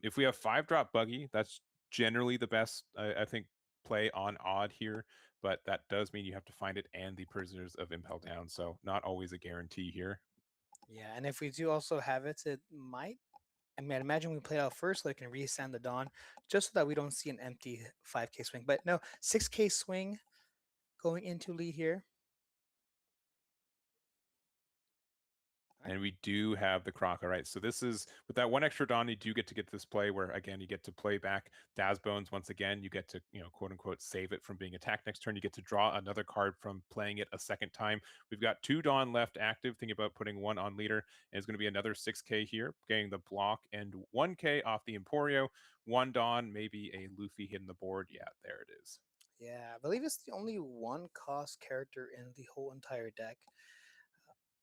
If we have 5-drop Buggy, that's generally the best, I think, play on odd here, but that does mean you have to find it and the Prisoners of Impel down, so not always a guarantee here.
Yeah, and if we do also have it, it might. I mean, I'd imagine we play out first so I can resend the Dawn, just so that we don't see an empty 5K swing. But no, 6K swing going into lead here.
And we do have the Croca, right? So this is, with that 1 extra Dawn, you do get to this play where, again, you get to play back Daz Bones once again. You get to, quote unquote, save it from being attacked next turn. You get to draw another card from playing it a second time. We've got 2 Dawn left active, thinking about putting 1 on leader. And it's going to be another 6K here, getting the block, and 1K off the Emporio. 1 Dawn, maybe a Luffy hitting the board. Yeah, there it is.
Yeah, I believe it's the only 1 cost character in the whole entire deck.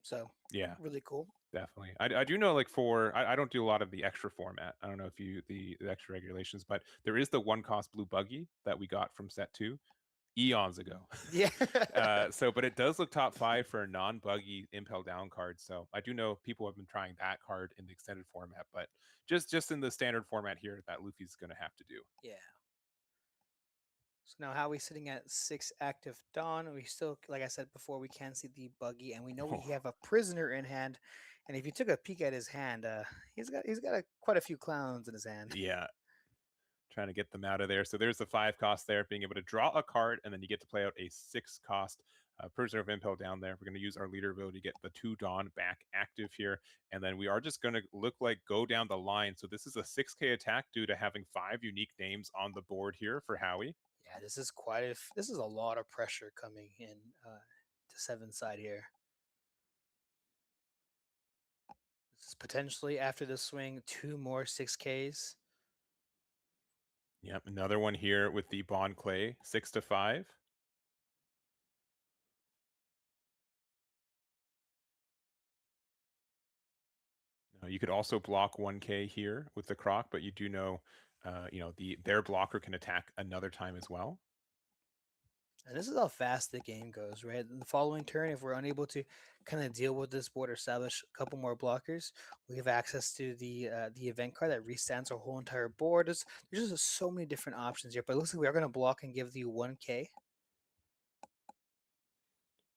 So
yeah,
really cool.
Definitely. I do know, like, I don't do a lot of the extra format. I don't know if you the extra regulations, but there is the 1 cost blue Buggy that we got from set 2 eons ago.
Yeah.
But it does look top 5 for a non-Buggy Impel down card. So I do know people have been trying that card in the extended format, but just in the standard format here, that Luffy's going to have to do.
Yeah. So now Howie's sitting at 6 active Dawn. We still, like I said before, we can see the Buggy, and we know we have a Prisoner in hand. And if you took a peek at his hand, he's got quite a few clowns in his hand.
Yeah. Trying to get them out of there. So there's the 5 cost there, being able to draw a card, and then you get to play out a 6 cost Prisoner of Impel down there. We're going to use our leader ability to get the 2 Dawn back active here. And then we are just going to go down the line. So this is a 6K attack due to having 5 unique names on the board here for Howie.
Yeah, this is a lot of pressure coming in to 7 side here. This is potentially, after the swing, 2 more 6Ks.
Yep, another one here with the Bond Clay, 6 to 5. Now, you could also block 1K here with the Croc, but you do know, their blocker can attack another time as well.
And this is how fast the game goes, right? The following turn, if we're unable to kind of deal with this board or establish a couple more blockers, we have access to the event card that resets our whole entire board. There's just so many different options here, but it looks like we are going to block and give the 1K.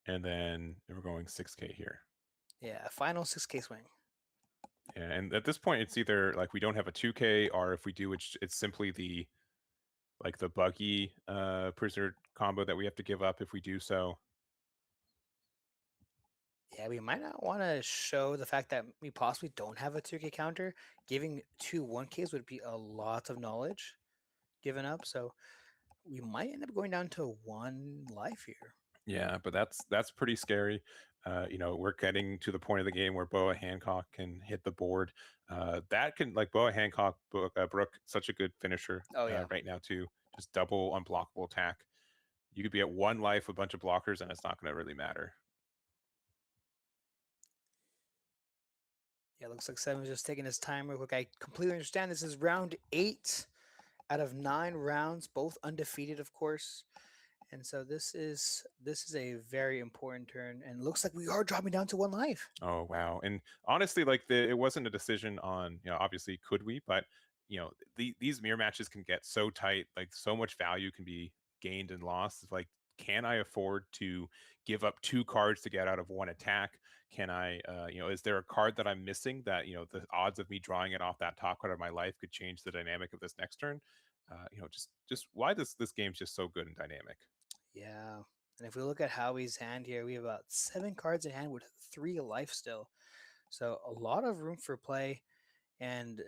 And then we're going 6K here.
Yeah, final 6K swing.
Yeah, and at this point, it's either like we don't have a 2K, or if we do, it's simply the buggy prisoner combo that we have to give up if we do so.
Yeah, we might not want to show the fact that we possibly don't have a 2K counter. Giving 2 1Ks would be a lot of knowledge given up. So we might end up going down to 1 life here.
Yeah, but that's pretty scary. We're getting to the point of the game where Boa Hancock can hit the board. That can, like, Boa Hancock, Brooke, such a good finisher.
Oh, yeah.
Right now too, just double unblockable attack. You could be at 1 life with a bunch of blockers, and it's not going to really matter.
Yeah, looks like 7 is just taking his time real quick. I completely understand. This is round 8 out of 9 rounds, both undefeated, of course. And so this is a very important turn, and looks like we are dropping down to 1 life.
Oh wow! And honestly, it wasn't a decision on, obviously could we, but these mirror matches can get so tight, like so much value can be gained and lost. It's like, can I afford to give up 2 cards to get out of 1 attack? Can I, is there a card that I'm missing that, the odds of me drawing it off that top card of my life could change the dynamic of this next turn? Just why this game's just so good and dynamic.
Yeah. And if we look at Howie's hand here, we have about 7 cards in hand with 3 life still. So a lot of room for play. And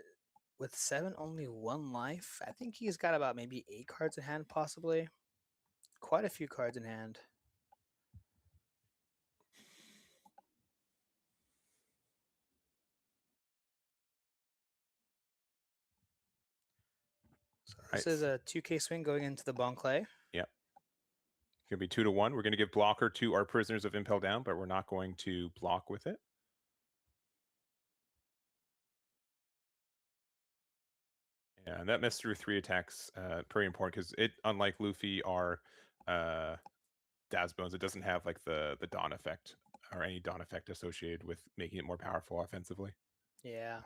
with 7 only 1 life, I think he's got about maybe 8 cards in hand, possibly. Quite a few cards in hand. So this is a 2K swing going into the Bon Clay.
Yep. It's going to be 2 to 1. We're going to give blocker to our Prisoners of Impel down, but we're not going to block with it. Yeah, and that messed through 3 attacks. Pretty important because it, unlike Luffy or Dazbones, it doesn't have like the Dawn effect or any Dawn effect associated with making it more powerful offensively.
Yeah.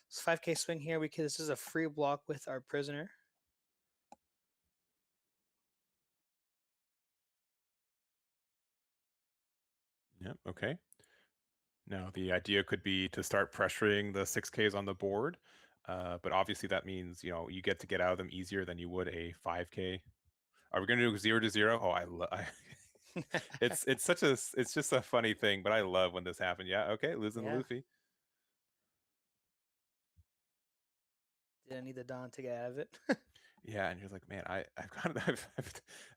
It's 5K swing here. This is a free block with our prisoner.
Yep, okay. Now, the idea could be to start pressuring the 6Ks on the board, but obviously that means, you get to get out of them easier than you would a 5K. Are we going to do 0 to 0? Oh, it's just a funny thing, but I love when this happens. Yeah, okay, losing Luffy.
Didn't need the Dawn to get out of it.
Yeah, and you're like, man, I've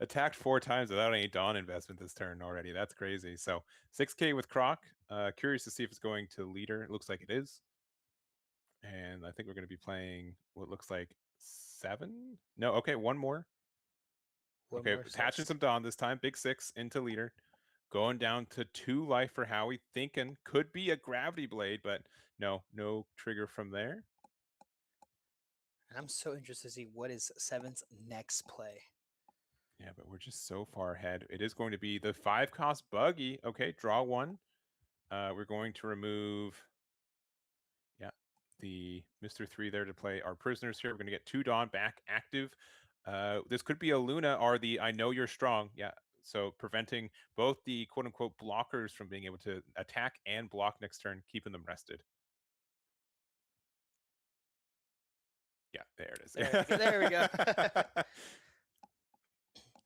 attacked 4 times without any Dawn investment this turn already. That's crazy. So 6K with Croc. Curious to see if it's going to leader. It looks like it is. And I think we're going to be playing what looks like 7. No, okay, 1 more.
One
Okay,
more
attaching
6.
some Dawn this time. Big 6 into leader. Going down to 2 life for Howie. Thinking could be a gravity blade, but no trigger from there.
And I'm so interested to see what is 7's next play.
Yeah, but we're just so far ahead. It is going to be the 5-cost buggy. Okay, draw 1. We're going to remove, the Mr. 3 there to play our prisoners here. We're going to get 2 Dawn back active. This could be a Luna or the I Know You're Strong. Yeah, so preventing both the quote-unquote blockers from being able to attack and block next turn, keeping them rested. Yeah, there it is.
There we go.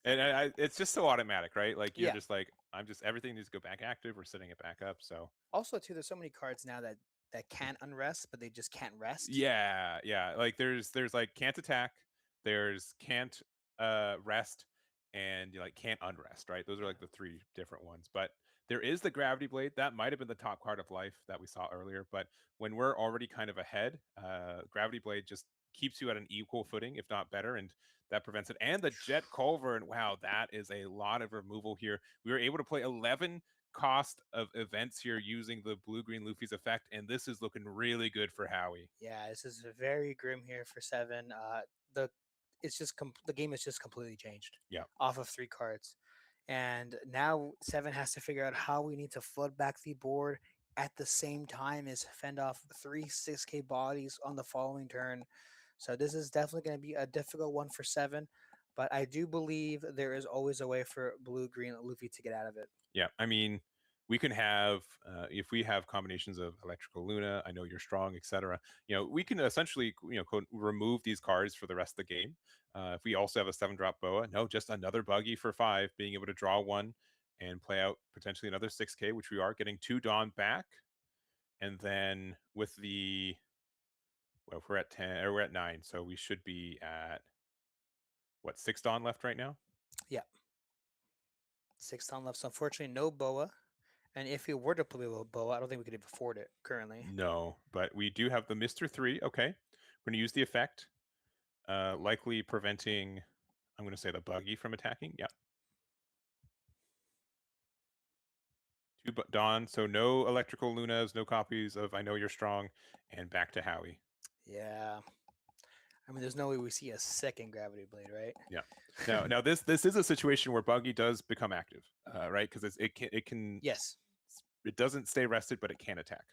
And it's just so automatic, right? Like you're
Yeah.
just like, I'm just everything needs to go back active. We're setting it back up. So
Also, too, there's so many cards now that can unrest, but they just can't rest.
yeah. Like there's like can't attack, there's can't rest, and you like can't unrest, right? Those are like the three different ones. But there is the gravity blade that might have been the top card of life that we saw earlier. But when we're already kind of ahead, gravity blade just keeps you at an equal footing, if not better, and that prevents it. And the jet culverin, wow, that is a lot of removal here. We were able to play 11 cost of events here using the blue green Luffy's effect, and this is looking really good for Howie.
Yeah, this is very grim here for 7. The it's just the game has just completely changed.
Yeah.
Off of 3 cards, and now 7 has to figure out how we need to flood back the board at the same time as fend off 3 6K bodies on the following turn. So this is definitely going to be a difficult one for 7, but I do believe there is always a way for blue green Luffy to get out of it.
Yeah, I mean, we can have if we have combinations of electrical Luna, I know you're strong, etc. We can essentially remove these cards for the rest of the game. If we also have a 7-drop boa, no, just another buggy for 5, being able to draw 1 and play out potentially another 6K, which we are getting 2 Dawn back, and then with the if we're at 10 or we're at 9, so we should be at what 6 Dawn left right now.
Yeah. 6 Dawn left. So unfortunately, no boa. And if we were to play with boa, I don't think we could even afford it currently.
No, but we do have the Mr. 3. Okay. We're going to use the effect, likely preventing, I'm going to say the buggy from attacking. Yeah. 2 Dawn, so no electrical Lunas, no copies of I Know You're Strong, and back to Howie.
Yeah. I mean, there's no way we see a second gravity blade, right?
Yeah. Now this is a situation where buggy does become active, right? Because it can.
Yes.
It doesn't stay rested, but it can attack.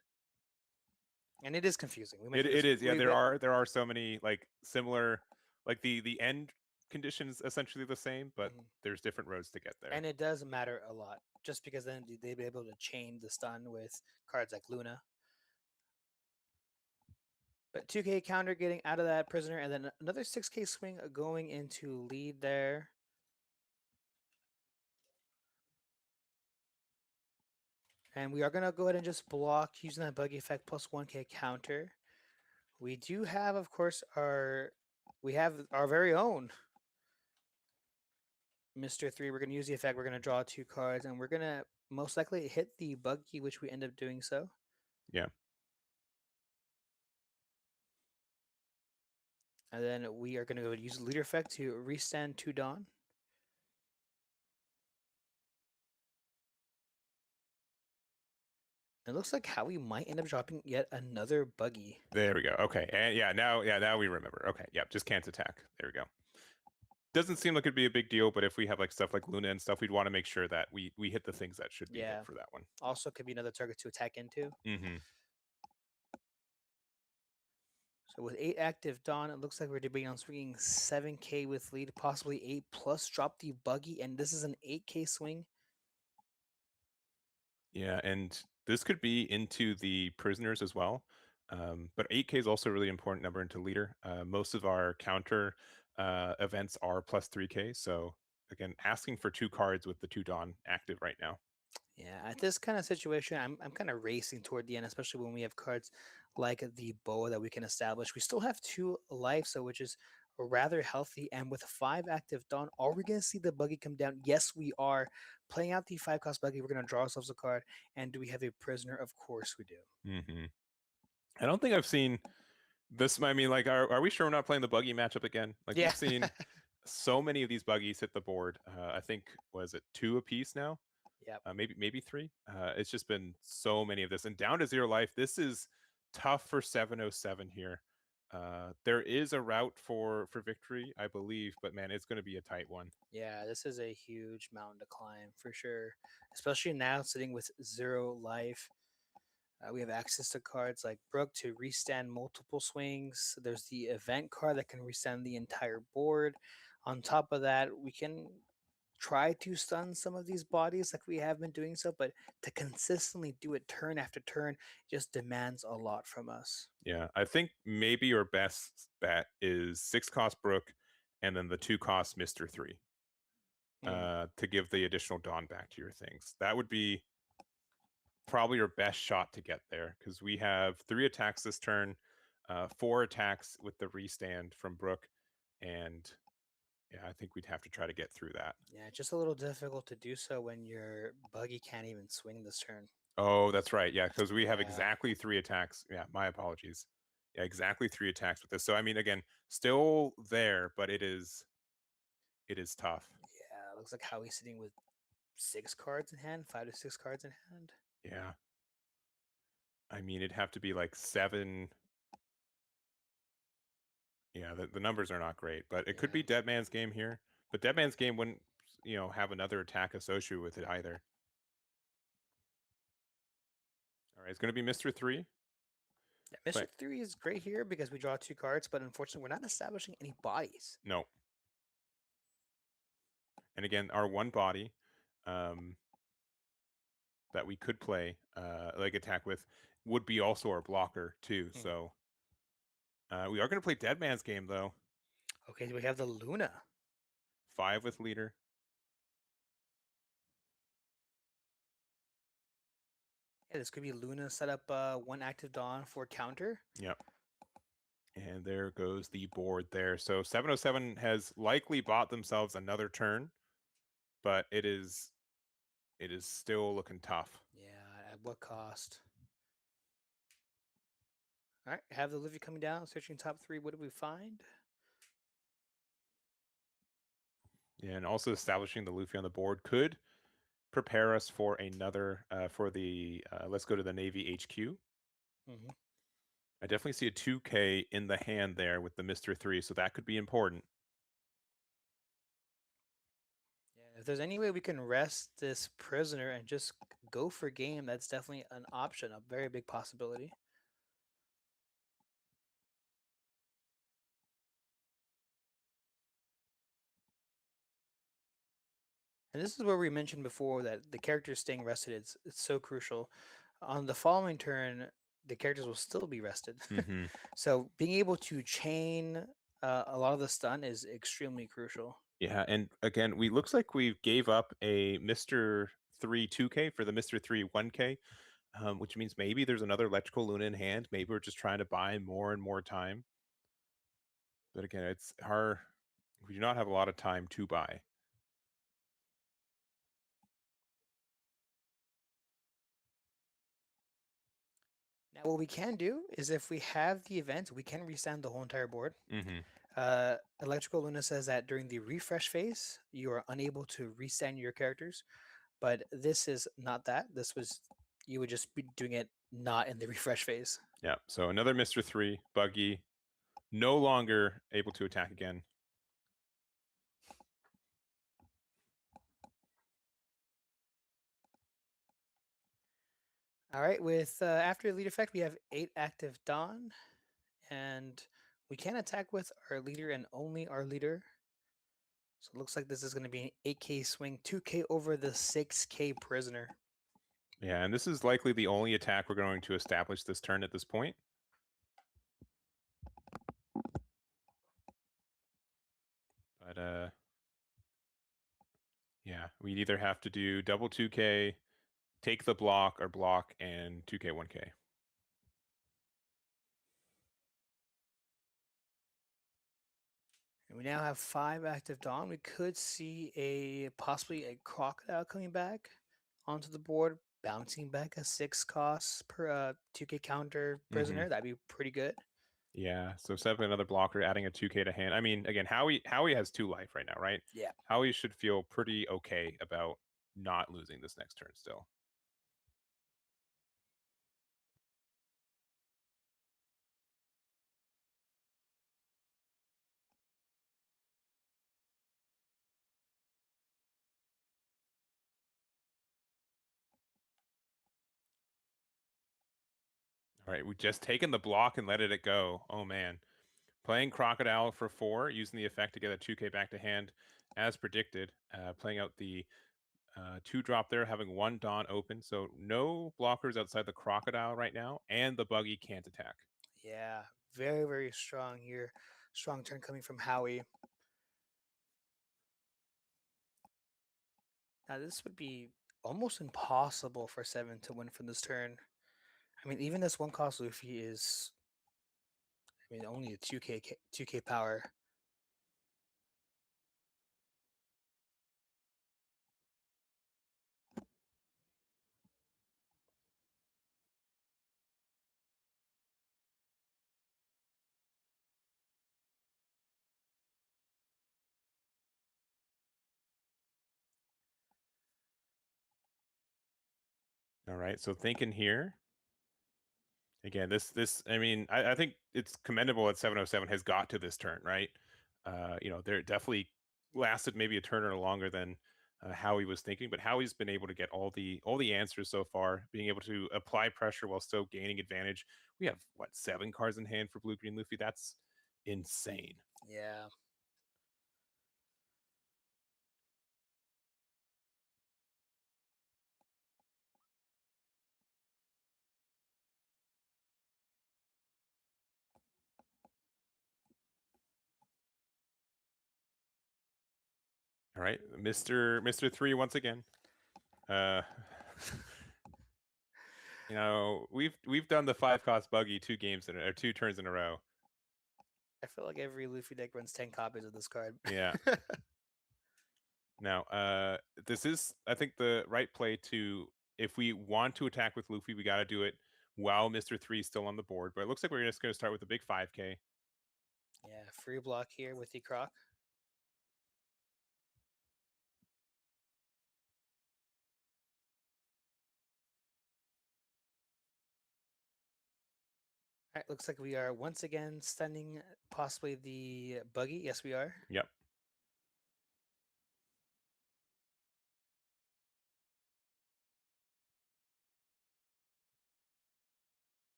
And it is confusing.
It is. Yeah, there are so many like similar, like the end conditions essentially the same, but there's different roads to get there.
And it does matter a lot, just because then they'd be able to chain the stun with cards like Luna. But 2K counter getting out of that prisoner, and then another 6K swing going into lead there. And we are going to go ahead and just block using that buggy effect plus 1K counter. We do have, of course, our very own Mr. 3. We're going to use the effect. We're going to draw 2 cards, and we're going to most likely hit the buggy, which we end up doing so.
Yeah.
And then we are going to go use the leader effect to restand 2 Dawn. It looks like Howie might end up dropping yet another buggy.
There we go. Okay. And now we remember. Okay. Yep. Just can't attack. There we go. Doesn't seem like it'd be a big deal, but if we have like stuff like Luna and stuff, we'd want to make sure that we hit the things that should be hit for that one.
Also could be another target to attack into.
Mm-hmm.
So with 8 active Dawn, it looks like we're debating on swinging 7K with lead, possibly 8 plus, drop the buggy, and this is an 8K swing.
Yeah, and this could be into the prisoners as well. But 8K is also a really important number into leader. Most of our counter events are plus 3K. So again, asking for 2 cards with the 2 Dawn active right now.
Yeah, at this kind of situation, I'm kind of racing toward the end, especially when we have cards like the boa that we can establish. We still have 2 life, so which is rather healthy. And with 5 active Dawn, are we going to see the buggy come down? Yes, we are. Playing out the 5-cost buggy, we're going to draw ourselves a card. And do we have a prisoner? Of course we do.
Mm-hmm. I don't think I've seen this. I mean, like, are we sure we're not playing the buggy matchup again? Like, we've seen so many of these buggies hit the board. I think, was it 2 apiece now?
Yeah.
Maybe 3. It's just been so many of this, and down to 0 life. This is tough for 707 here. There is a route for victory, I believe, but man, it's going to be a tight one.
Yeah, this is a huge mountain to climb for sure, especially now sitting with 0 life. We have access to cards like Brook to restand multiple swings. There's the event card that can restand the entire board. On top of that, we can try to stun some of these bodies like we have been doing so, but to consistently do it turn after turn just demands a lot from us.
Yeah, I think maybe your best bet is 6 cost Brook and then the 2 cost Mr. 3. to give the additional Dawn back to your things. That would be probably your best shot to get there, because we have 3 attacks this turn, 4 attacks with the restand from Brook, and yeah, I think we'd have to try to get through that.
Yeah, just a little difficult to do so when your buggy can't even swing this turn.
Oh, that's right. Yeah, because we have
Yeah.
exactly 3 attacks. Yeah, my apologies. Yeah, exactly 3 attacks with this. So I mean, again, still there, but it is tough.
Yeah, looks like Howie's sitting with 6 cards in hand, 5 to 6 cards in hand.
Yeah. I mean, it'd have to be like 7. Yeah, the numbers are not great, but it could be
Yeah.
Dead Man's Game here. But Dead Man's Game wouldn't, have another attack associated with it either. All right, it's going to be Mr. 3.
Yeah, Mr. 3 is great here because we draw 2 cards, but unfortunately, we're not establishing any bodies.
No. And again, our 1 body that we could play, like attack with, would be also our blocker too. So we are going to play Dead Man's Game though.
Okay, we have the Luna.
5 with leader.
Yeah, this could be Luna set up 1 active Dawn for counter.
Yep. And there goes the board there. So 707 has likely bought themselves another turn, but it is still looking tough.
Yeah, at what cost? All right, have the Livy coming down, searching top 3. What do we find?
Yeah, and also establishing the Luffy on the board could prepare us for another for the let's go to the Navy HQ. I definitely see a 2K in the hand there with the Mr. 3, so that could be important.
Yeah, if there's any way we can rest this prisoner and just go for game, that's definitely an option, a very big possibility. And this is where we mentioned before that the characters staying rested is it's so crucial. On the following turn, the characters will still be rested. So being able to chain a lot of the stun is extremely crucial.
Yeah, and again, looks like we gave up a Mr. 3 2K for the Mr. 3 1K, which means maybe there's another Electrical Luna in hand. Maybe we're just trying to buy more and more time. But again, we do not have a lot of time to buy.
Now, what we can do is if we have the event, we can restand the whole entire board. Electrical Luna says that during the refresh phase, you are unable to restand your characters, but this is not that. You would just be doing it not in the refresh phase.
Yeah, so another Mr. 3, Buggy, no longer able to attack again.
All right, with after lead effect, we have 8 active Dawn, and we can attack with our leader and only our leader. So it looks like this is going to be an 8K swing, 2K over the 6K prisoner.
Yeah, and this is likely the only attack we're going to establish this turn at this point. But yeah, we'd either have to do double 2K, take the block or block, and 2K 1K.
And we now have 5 active Dawn. We could see possibly a Crocodile coming back onto the board, bouncing back a 6 cost per 2K counter prisoner. That'd be pretty good.
Yeah, so set up another blocker, adding a 2K to hand. I mean, again, Howie has 2 life right now, right?
Yeah.
Howie should feel pretty okay about not losing this next turn still. All right, we've just taken the block and let it go. Oh, man. Playing Crocodile for 4, using the effect to get a 2K back to hand as predicted. Playing out the 2-drop there, having 1 Dawn open. So no blockers outside the Crocodile right now, and the Buggy can't attack.
Yeah, very, very strong here. Strong turn coming from Howie. Now this would be almost impossible for 7 to win from this turn. I mean, even this one cost Luffy is, I mean, only a 2k power.
All right, so thinking here. Again, this I mean, I think it's commendable that 707 has got to this turn, right? You know, there definitely lasted maybe a turn or longer than Howie was thinking, but Howie's been able to get all the answers so far, being able to apply pressure while still gaining advantage. We have what 7 cards in hand for Blue Green Luffy. That's insane.
Yeah.
All right, Mr. 3 once again. You know, we've done the 5 cost buggy 2 turns in a row.
I feel like every Luffy deck runs 10 copies of this card.
Yeah. Now, this is, I think, the right play to, if we want to attack with Luffy, we got to do it while Mr. 3 is still on the board. But it looks like we're just going to start with a big 5K.
Yeah, free block here with the Croc. All right, looks like we are once again stunning possibly the buggy. Yes, we are.
Yep.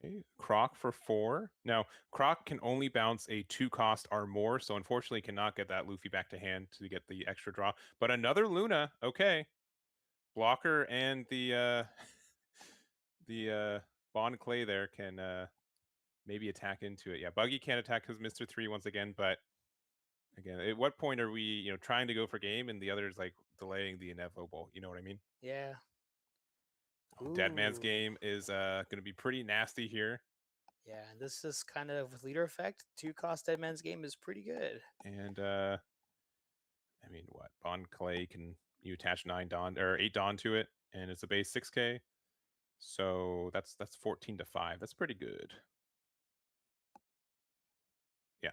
Okay, Croc for 4. Now, Croc can only bounce a 2 cost or more, so unfortunately cannot get that Luffy back to hand to get the extra draw. But another Luna, okay. Blocker and the the Bond Clay there can maybe attack into it. Yeah, Buggy can't attack because Mr. 3 once again, but again, at what point are we, you know, trying to go for game and the other's like delaying the inevitable? You know what I mean?
Yeah.
Oh, Dead Man's
Ooh.
Game is going to be pretty nasty here.
Yeah, this is kind of with leader effect. 2 cost Dead Man's Game is pretty good.
And I mean, what Bond Clay can you attach 9 Dawn or 8 Dawn to it, and it's a base 6K. So that's 14 to 5. That's pretty good. Yeah.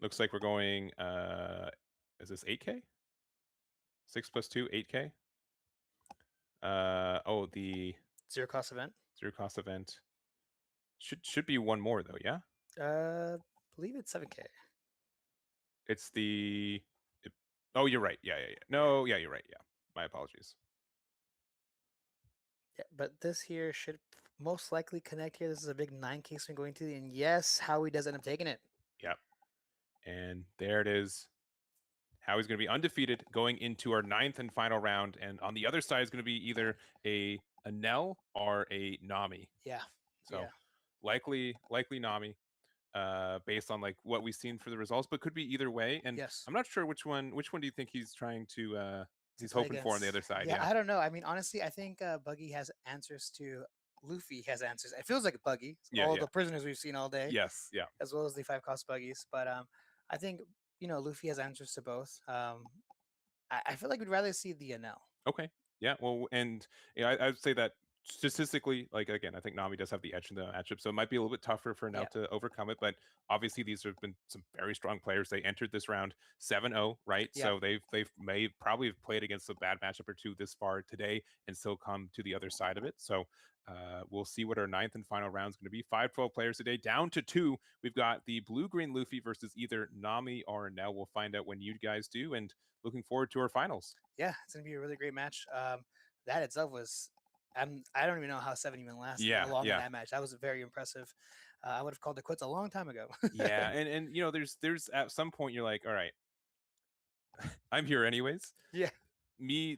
Looks like we're going. Is this 8K? 6 plus 2, 8K. Oh, the
0 cost event.
0 cost event should be one more though. Yeah.
Believe it's 7k.
It's the. Oh, you're right. Yeah. No, yeah, you're right. Yeah. My apologies.
Yeah, but this here should most likely connect here. This is a big 9k swing going to, and yes, Howie does end up taking it.
Yep. And there it is. Howie's going to be undefeated going into our 9th and final round, and on the other side is going to be either a Nell or a Nami.
Yeah.
So
yeah.
likely Nami, based on like what we've seen for the results, but could be either way. And
Yes.
I'm not sure which one do you think he's trying to he's hoping for on the other side?
Yeah, I don't know. I mean, honestly, I think Buggy has answers to Luffy has answers. It feels like a Buggy.
Yeah,
all
yeah.
the prisoners we've seen all day.
Yes, yeah.
As well as the 5 cost buggies. But I think, you know, Luffy has answers to both. I feel like we'd rather see the Enel.
Okay. Yeah. Well, and yeah, I'd say that statistically, like again, I think Nami does have the edge in the matchup, so it might be a little bit tougher for Nell to overcome it. But obviously, these have been some very strong players. They entered this round 7-0, right?
Yeah.
So they've probably have played against a bad matchup or two this far today, and still come to the other side of it. So we'll see what our 9th and final round is going to be. 5-12 players today, down to 2. We've got the Blue Green Luffy versus either Nami or Nell. We'll find out when you guys do, and looking forward to our finals.
Yeah, it's gonna be a really great match. That itself was, I don't even know how 7 even lasted in that match. That was very impressive. I would have called it quits a long time ago.
Yeah, and you know, there's at some point you're like, all right, I'm here anyways.
Yeah.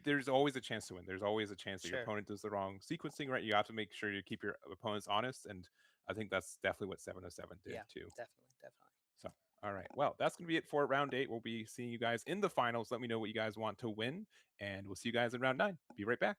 There's always a chance to win. There's always a chance that your
Sure.
opponent does the wrong sequencing, right? You have to make sure you keep your opponents honest, and I think that's definitely what 707 did
Yeah,
too.
definitely.
So All right. Well, that's going to be it for round 8. We'll be seeing you guys in the finals. Let me know what you guys want to win, and we'll see you guys in round 9. Be right back.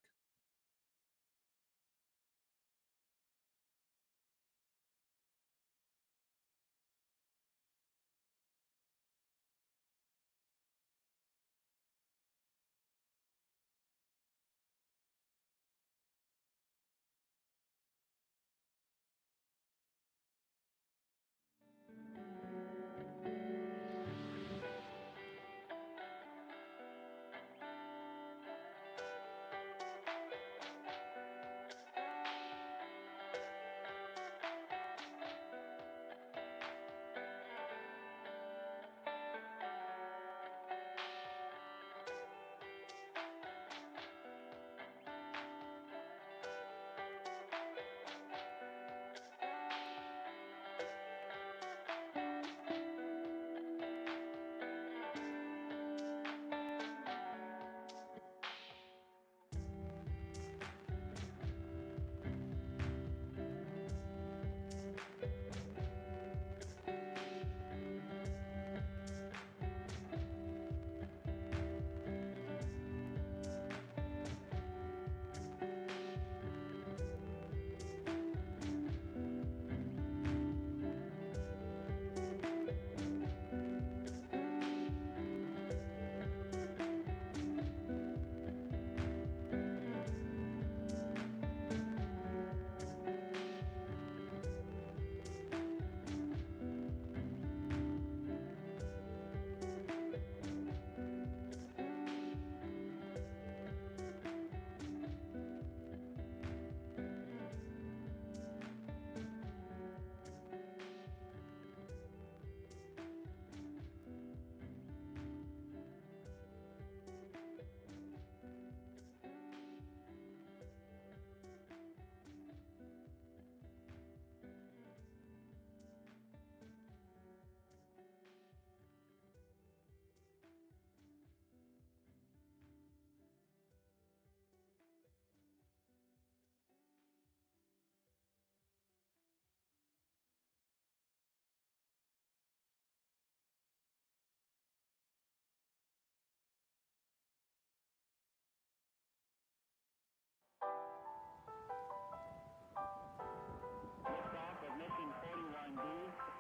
Liftoff of mission 41B,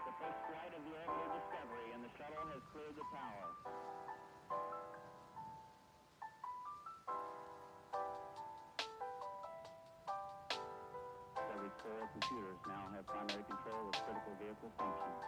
the first flight of the orbital Discovery, and the shuttle has cleared the tower. Discovery's 4 computers now have primary control of critical vehicle functions.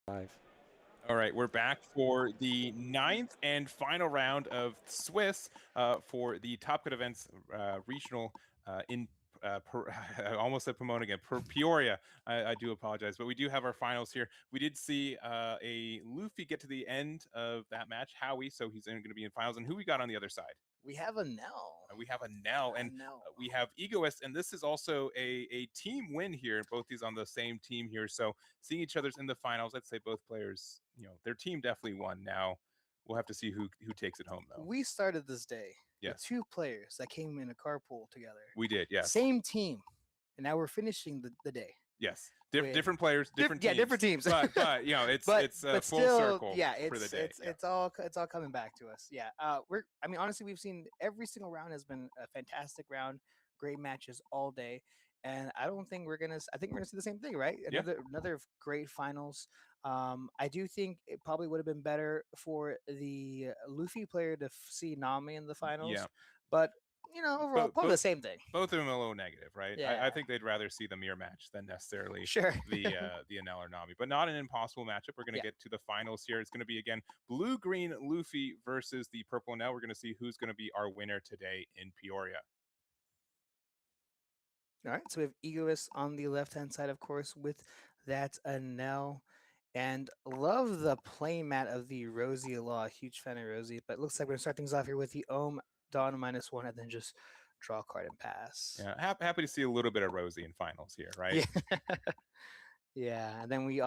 All right, we're back for the 9th and final round of Swiss for the Top Cut Events regional in I almost said Pomona again, Peoria. I do apologize, but we do have our finals here. We did see a Luffy get to the end of that match, Howie, so he's going to be in finals. And who we got on the other side?
We have a Nell.
We have a Nell, and we have Egoist, and this is also a team win here. Both these on the same team here, so seeing each other's in the finals, I'd say both players, their team definitely won. Now we'll have to see who takes it home, though.
We started this day
Yes.
with 2 players that came in a carpool together.
We did, yes.
Same team, and now we're finishing the day.
Yes, different players, different teams.
Yeah, different teams.
but it's
but
full
still,
circle
yeah,
for the day.
It's all coming back to us. Yeah, honestly, we've seen every single round has been a fantastic round, great matches all day, and I think we're gonna see the same thing, right? Another great finals. I do think it probably would have been better for the Luffy player to see Nami in the finals.
Yeah.
But overall, probably the same thing.
Both of them a little negative, right?
Yeah.
I think they'd rather see the mirror match than necessarily
Sure.
the Enel or Nami, but not an impossible matchup. We're going to get to the finals here. It's going to be again blue-green Luffy versus the purple Enel. We're going to see who's going to be our winner today in Peoria.
All right, so we have Egoist on the left-hand side, of course, with that Enel. And love the playmat of the Rosie Law. Huge fan of Rosie. But it looks like we're going to start things off here with the Ohm Dawn -1 and then just draw a card and pass.
Yeah, happy to see a little bit of Rosie in finals here, right?
Yeah. Yeah, and then we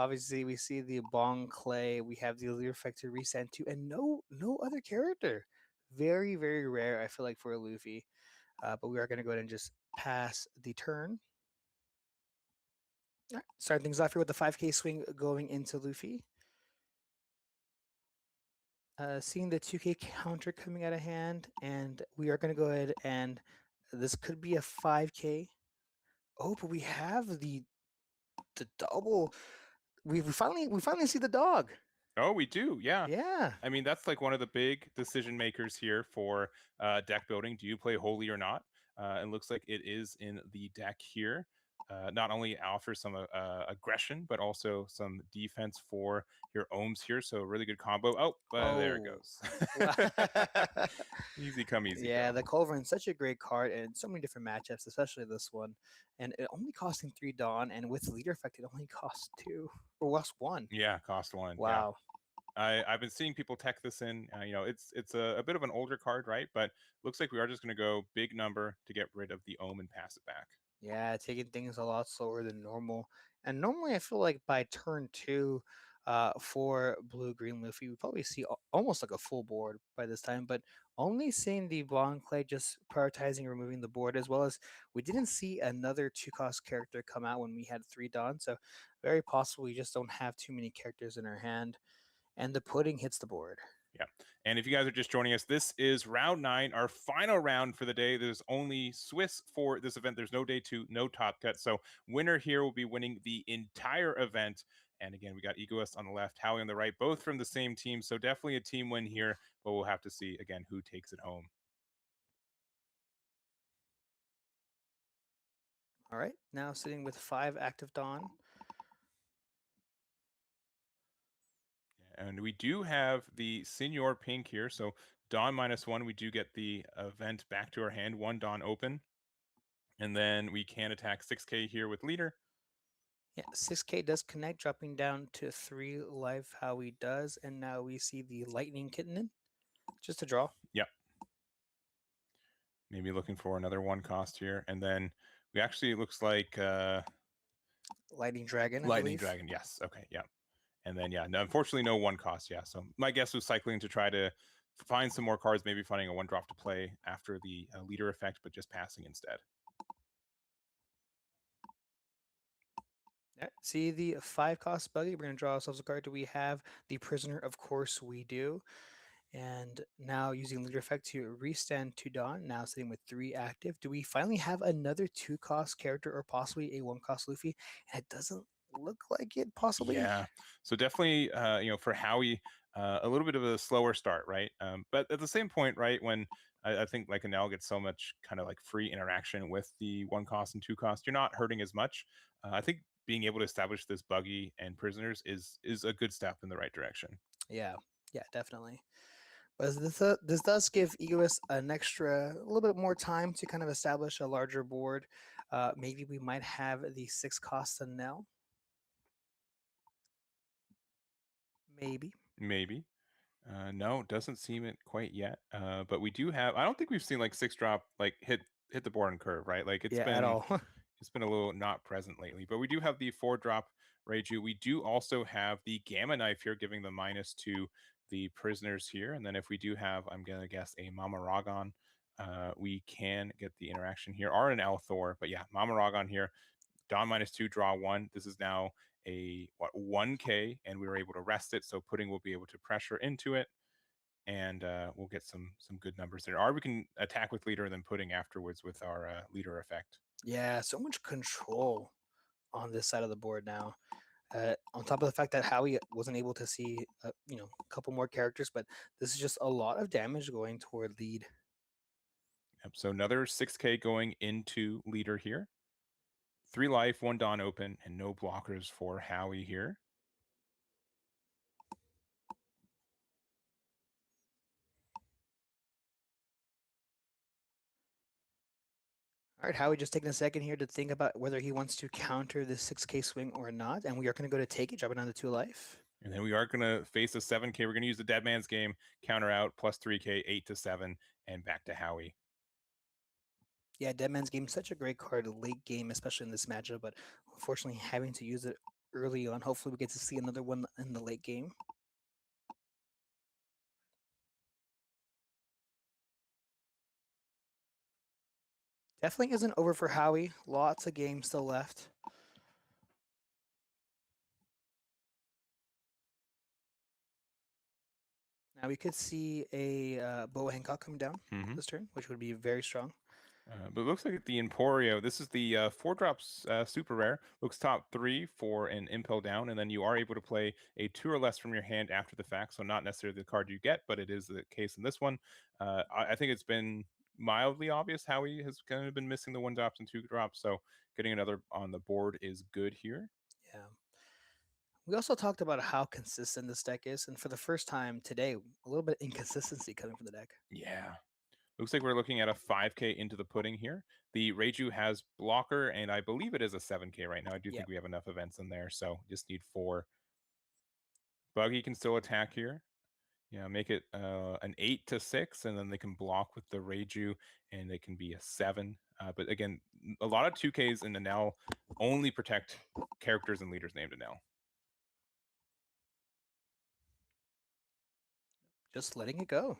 see the Bong Clay. We have the Leer Effector Resend 2, and no other character. Very, very rare, I feel like, for a Luffy. But we are going to go ahead and just pass the turn. All right, starting things off here with the 5K swing going into Luffy. Seeing the 2K counter coming out of hand, and we are going to go ahead and this could be a 5K. Oh, but we have the double. We finally see the dog.
Oh, we do, yeah.
Yeah.
I mean, that's like one of the big decision makers here for deck building. Do you play Holy or not? It looks like it is in the deck here. Not only offers some aggression, but also some defense for your Ohms here. So really good combo. Oh, there it goes. Easy come, easy
Yeah,
go.
the Culverin, such a great card, and so many different matchups, especially this one. And it only costing 3 Dawn, and with Leader Effect, it only costs 2 or cost 1.
Yeah, cost 1.
Wow.
Yeah. I've been seeing people tech this in. It's a bit of an older card, right? But looks like we are just going to go big number to get rid of the Ohm and pass it back.
Yeah, taking things a lot slower than normal. And normally I feel like by turn 2 for blue-green Luffy, we probably see almost like a full board by this time, but only seeing the Blanc Clay just prioritizing removing the board, as well as we didn't see another 2-cost character come out when we had 3 Dawn, so very possible we just don't have too many characters in our hand, and the pudding hits the board.
Yeah. And if you guys are just joining us, this is round 9, our final round for the day. There's only Swiss for this event. There's no day 2, no top cut. So winner here will be winning the entire event. And again, we got Egoist on the left, Howie on the right, both from the same team. So definitely a team win here, but we'll have to see again who takes it home.
All right, now sitting with 5 active Dawn.
And we do have the Senior Pink here. So Dawn -1, we do get the event back to our hand, 1 Dawn open. And then we can attack 6K here with Leader.
Yeah, 6K does connect, dropping down to 3 life, how he does. And now we see the Lightning Kitten, just a draw.
Yep. Maybe looking for another 1 cost here. And then we actually, it looks like...
Lightning Dragon,
Lightning Dragon, yes. Okay, yeah. And then, yeah, no, unfortunately, no 1 cost, yeah. So my guess was cycling to try to find some more cards, maybe finding a 1 drop to play after the Leader effect, but just passing instead.
Right, see the 5-cost buggy. We're going to draw ourselves a card. Do we have the Prisoner? Of course we do. And now using Leader Effect to restand 2 Dawn, now sitting with 3 active. Do we finally have another 2-cost character or possibly a 1-cost Luffy? And it doesn't look like it, possibly.
Yeah, so definitely, for Howie, a little bit of a slower start, right? But at the same point, right, when I think like Enel gets so much kind of like free interaction with the 1 cost and 2 cost, you're not hurting as much. I think being able to establish this buggy and prisoners is a good step in the right direction.
Yeah, definitely. But this does give EOS a little bit more time to kind of establish a larger board. Maybe we might have the 6 cost and now. Maybe.
Maybe. No, doesn't seem it quite yet. But we do have. I don't think we've seen like 6-drop like hit the board and curve, right? Like
Yeah, at all.
it's been a little not present lately. But we do have the 4-drop Reiju. We do also have the Gamma Knife here, giving the minus to the prisoners here. And then if we do have, I'm gonna guess a Mama Ragon, we can get the interaction here, or an Thor. But yeah, Mama Ragon here. Dawn -2, draw 1. This is now a 1K, and we were able to rest it, so Pudding will be able to pressure into it, and we'll get some good numbers there. Or we can attack with leader and then Pudding afterwards with our leader effect.
Yeah, so much control on this side of the board now. On top of the fact that Howie wasn't able to see, a couple more characters, but this is just a lot of damage going toward lead.
Yep, so another 6K going into leader here. 3 life, 1 Dawn open, and no blockers for Howie here.
All right, Howie just taking a second here to think about whether he wants to counter this 6K swing or not, and we are going to go to take it, dropping down to 2 life.
And then we are going to face a 7K. We're going to use the Dead Man's Game, counter out, plus 3K, 8-7, and back to Howie.
Yeah, Dead Man's Game, such a great card late game, especially in this matchup, but unfortunately having to use it early on. Hopefully we get to see another one in the late game. Definitely isn't over for Howie. Lots of games still left. Now we could see a Boa Hancock come down this turn, which would be very strong.
But it looks like the Emporio, this is the 4-drops super rare. Looks top 3 for an Impel down, and then you are able to play a 2 or less from your hand after the fact. So not necessarily the card you get, but it is the case in this one. I think it's been mildly obvious how he has kind of been missing the 1-drops and 2-drops. So getting another on the board is good here.
Yeah. We also talked about how consistent this deck is, and for the first time today, a little bit inconsistency coming from the deck.
Yeah. Looks like we're looking at a 5K into the Pudding here. The Reiju has blocker, and I believe it is a 7K right now. I do think we have enough events in there, so just need 4. Buggy can still attack here. Yeah, make it an 8-6, and then they can block with the Reiju, and it can be a 7. But again, a lot of 2Ks in Enel only protect characters and leaders named Enel.
Just letting it go.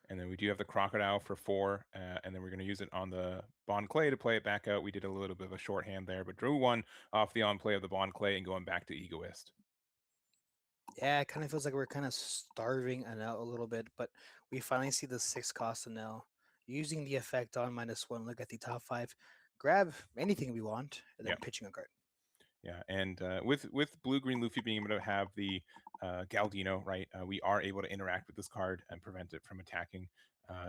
And then we do have the Crocodile for 4, and then we're going to use it on the Bond Clay to play it back out. We did a little bit of a shorthand there, but drew 1 off the on-play of the Bond Clay and going back to Egoist.
Yeah, it kind of feels like we're kind of starving Enel a little bit, but we finally see the 6 cost Enel. Using the effect on -1, look at the top 5, grab anything we want, and then pitching a card.
Yeah, and with blue-green Luffy being able to have the Galdino, right, we are able to interact with this card and prevent it from attacking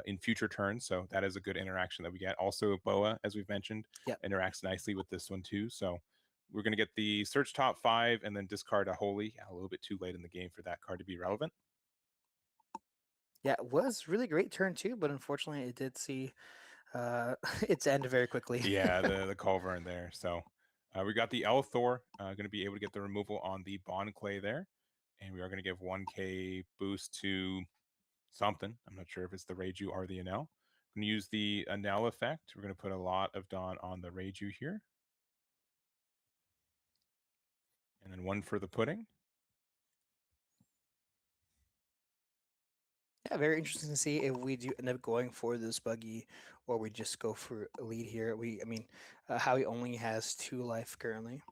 in future turns. So that is a good interaction that we get. Also, Boa, as we've mentioned, interacts nicely with this one too. So we're going to get the search top 5 and then discard a Holy. A little bit too late in the game for that card to be relevant.
Yeah, it was really great turn too, but unfortunately it did see its end very quickly.
Yeah, the Culverin there. So we got the Thor, going to be able to get the removal on the Bond Clay there. And we are going to give 1K boost to something. I'm not sure if it's the Reiju or the Enel. I'm going to use the Enel effect. We're going to put a lot of Dawn on the Reiju here. And then 1 for the Pudding.
Yeah, very interesting to see if we do end up going for this buggy or we just go for a lead here. I mean, Howie only has 2 life currently.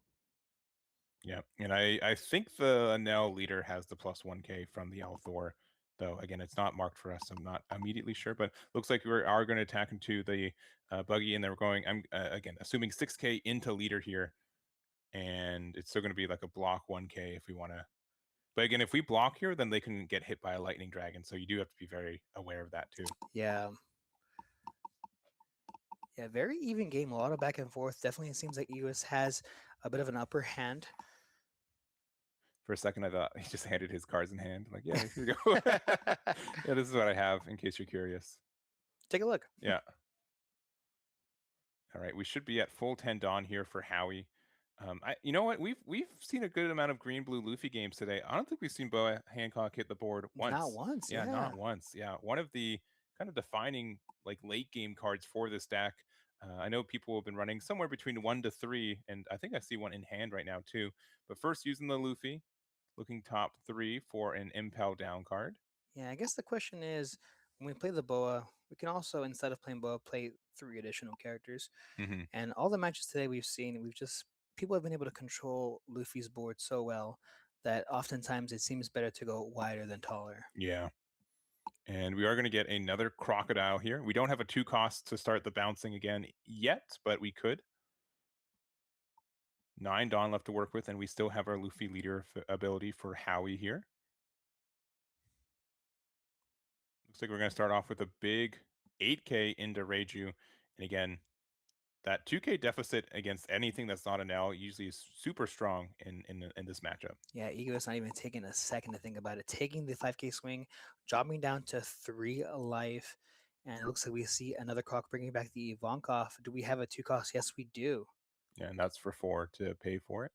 Yeah, and I think the Enel leader has the plus 1K from the Thor, though. Again, it's not marked for us. I'm not immediately sure, but looks like we are going to attack into the buggy, and then we're going. I'm again assuming 6K into leader here, and it's still going to be like a block 1K if we want to. But again, if we block here, then they can get hit by a lightning dragon, so you do have to be very aware of that too.
Yeah. Yeah, very even game, a lot of back and forth. Definitely, it seems like EOS has a bit of an upper hand.
For a second, I thought he just handed his cards in hand. Like, yeah, here you go. Yeah, this is what I have, in case you're curious.
Take a look.
Yeah. All right, we should be at full 10 Dawn here for Howie. You know what? We've seen a good amount of green blue Luffy games today. I don't think we've seen Boa Hancock hit the board once.
Not once.
Yeah, not once. Yeah, one of the kind of defining like late game cards for this deck. I know people have been running somewhere between 1 to 3, and I think I see one in hand right now too. But first, using the Luffy, looking top 3 for an Impel down card.
Yeah, I guess the question is, when we play the Boa, we can also, instead of playing Boa, play 3 additional characters.
Mm-hmm.
And all the matches today we've seen, people have been able to control Luffy's board so well that oftentimes it seems better to go wider than taller.
Yeah. And we are going to get another Crocodile here. We don't have a 2 cost to start the bouncing again yet, but we could. 9 Dawn left to work with, and we still have our Luffy leader ability for Howie here. Looks like we're going to start off with a big 8K into Reiju. And again, that 2K deficit against anything that's not an L usually is super strong in this matchup.
Yeah, Ego is not even taking a second to think about it. Taking the 5K swing, dropping down to 3 life, and it looks like we see another Croc bringing back the Ivankov. Do we have a 2 cost? Yes, we do.
Yeah, and that's for 4 to pay for it.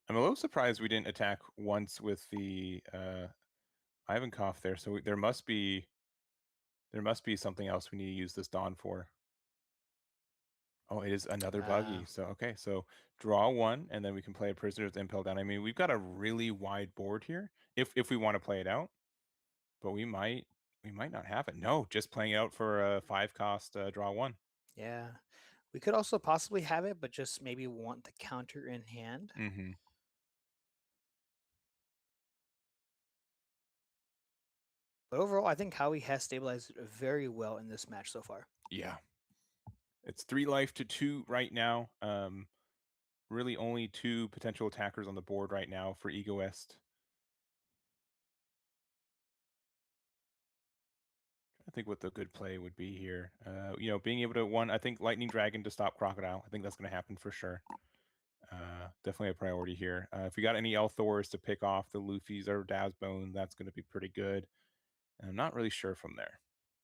I'm a little surprised we didn't attack once with the Ivankov there. So there must be something else we need to use this Dawn for. Oh, it is another buggy. So okay, so draw 1, and then we can play a Prisoner's Impel down. I mean, we've got a really wide board here if we want to play it out, but we might not have it. No, just playing it out for a 5 cost draw 1.
Yeah, we could also possibly have it, but just maybe want the counter in hand.
Mm-hmm.
But overall, I think Howie has stabilized very well in this match so far.
Yeah, it's 3 life to 2 right now. Really only 2 potential attackers on the board right now for Egoist. I think what the good play would be here. You know, being able to I think Lightning Dragon to stop Crocodile. I think that's going to happen for sure. Definitely a priority here. If we got any Elthors to pick off the Luffy's or Dazbone, that's going to be pretty good. And I'm not really sure from there.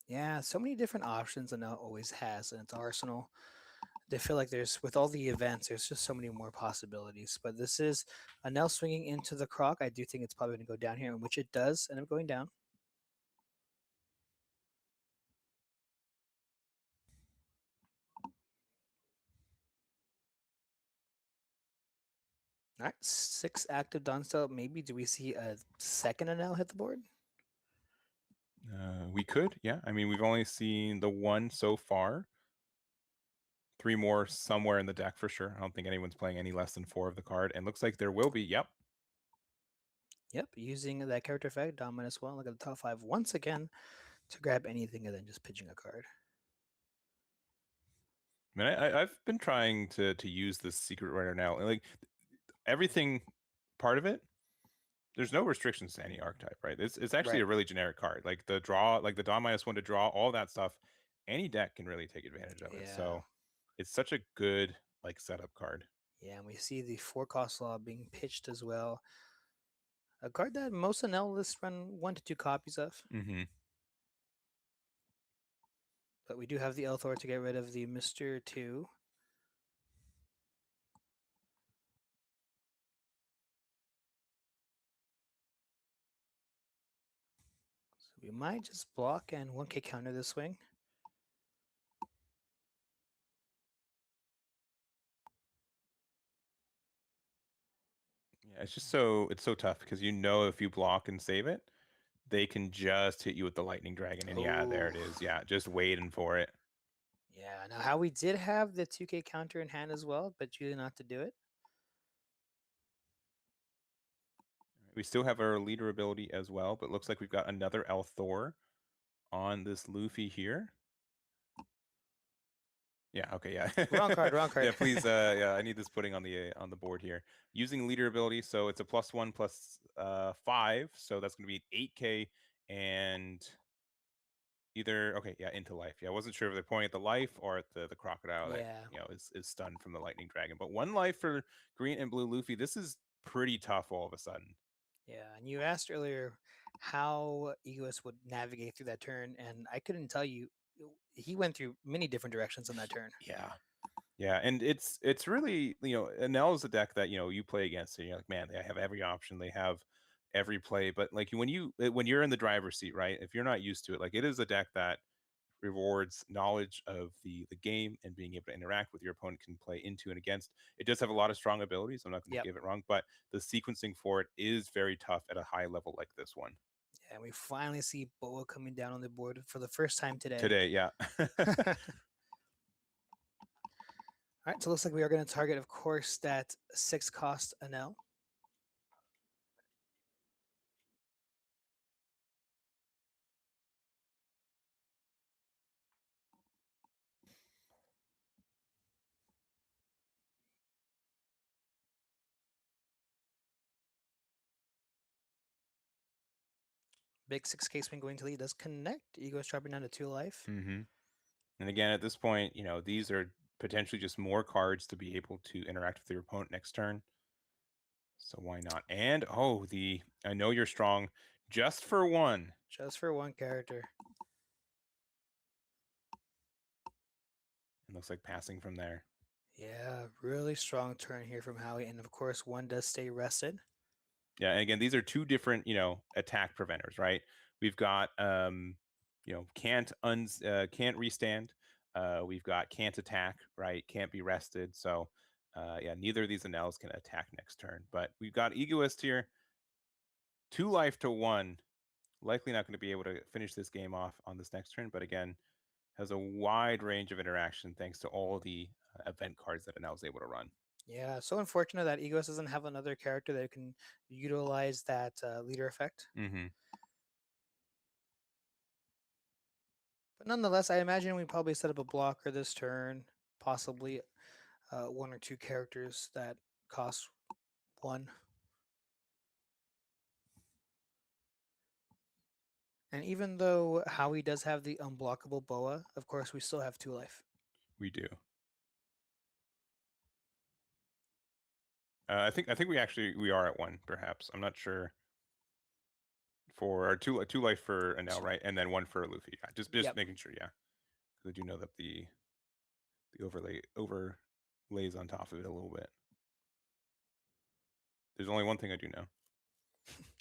Yeah, so many different options Anel always has in its arsenal. They feel like with all the events, there's just so many more possibilities. But this is Anel swinging into the Croc. I do think it's probably going to go down here, in which it does end up going down. All right, 6 active Dawn still. Maybe do we see a second Anel hit the board?
We could, yeah. I mean, we've only seen the 1 so far. 3 more somewhere in the deck for sure. I don't think anyone's playing any less than 4 of the card. And looks like there will be. Yep.
Yep, using that character effect, Dominus well. Look at the top 5 once again to grab anything and then just pitching a card.
I mean, I've been trying to use this secret writer now. Like everything part of it, there's no restrictions to any archetype, right? It's actually a really generic card. Like the draw, like the Dawn -1 to draw, all that stuff. Any deck can really take advantage of it. So it's such a good like setup card.
Yeah, and we see the 4 cost law being pitched as well. A card that most NL lists run 1 to 2 copies of.
Mm-hmm.
But we do have the Elthor to get rid of the Mr. 2. So we might just block and 1K counter this swing.
Yeah, it's so tough because you know if you block and save it, they can just hit you with the Lightning Dragon, and yeah, there it is. Yeah, just waiting for it.
Yeah, now how we did have the 2K counter in hand as well, but choosing not to do it.
We still have our leader ability as well, but looks like we've got another Elthor on this Luffy here. Yeah, okay, yeah.
Wrong card, wrong card.
Yeah, please, yeah, I need this putting on the board here. Using leader ability, so it's a +1 +5, so that's going to be 8K, and Either into life. Yeah, I wasn't sure if they're pointing at the life or at the crocodile that
Yeah.
is stunned from the lightning dragon. But 1 life for green and blue Luffy. This is pretty tough all of a sudden.
Yeah. And you asked earlier how Egoist would navigate through that turn, and I couldn't tell you. He went through many different directions on that turn.
Yeah. Yeah, and it's really, Enel is a deck that you play against, and you're like, man, they have every option, they have every play, but like when you're in the driver's seat, right? If you're not used to it, like it is a deck that rewards knowledge of the game and being able to interact with your opponent, can play into and against. It does have a lot of strong abilities. I'm not going to
Yep.
give it wrong, but the sequencing for it is very tough at a high level like this one.
Yeah, we finally see Boa coming down on the board for the first time today.
Today, yeah.
All right, so it looks like we are going to target, of course, that 6-cost Enel. Big 6K swing going to lead does connect. Ego's dropping down to 2 life.
Mm-hmm. And again, at this point, these are potentially just more cards to be able to interact with your opponent next turn. So why not? And I know you're strong, just for one.
Just for one character.
It looks like passing from there.
Yeah, really strong turn here from Howie. And of course, one does stay rested.
Yeah, and again, these are two different, attack preventers, right? We've got can't restand. We've got can't attack, right? Can't be rested. So yeah, neither of these Enels can attack next turn. But we've got Egoist here. 2 life to 1. Likely not going to be able to finish this game off on this next turn, but again, has a wide range of interaction thanks to all the event cards that Enel is able to run.
Yeah, so unfortunate that Egoist doesn't have another character that can utilize that leader effect.
Mm-hmm.
But nonetheless, I imagine we probably set up a blocker this turn, possibly 1 or 2 characters that cost 1. And even though Howie does have the unblockable Boa, of course, we still have 2 life.
We do. I think we are at 1, perhaps. I'm not sure. For our two life for Enel, right, and then 1 for Luffy. Yeah, just
Yep.
making sure. Yeah, because I do know that the overlays on top of it a little bit. There's only one thing I do know,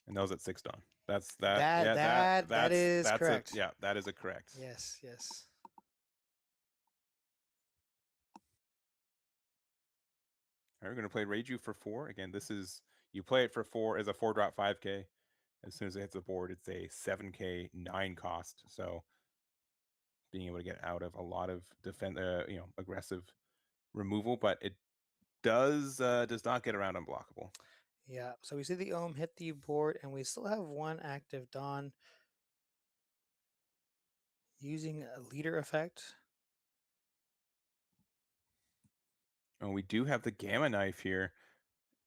and that was at 6 Dawn. That's that.
That is correct.
Yeah, that is a correct.
Yes, yes.
All right, we're going to play Reiju for 4. Again, this is, you play it for 4 as a 4-drop 5K. As soon as it hits the board, it's a 7K 9 cost. So being able to get out of a lot of aggressive removal, but it does not get around unblockable.
Yeah, so we see the Ohm hit the board, and we still have 1 active Dawn using a leader effect.
And we do have the Gamma Knife here,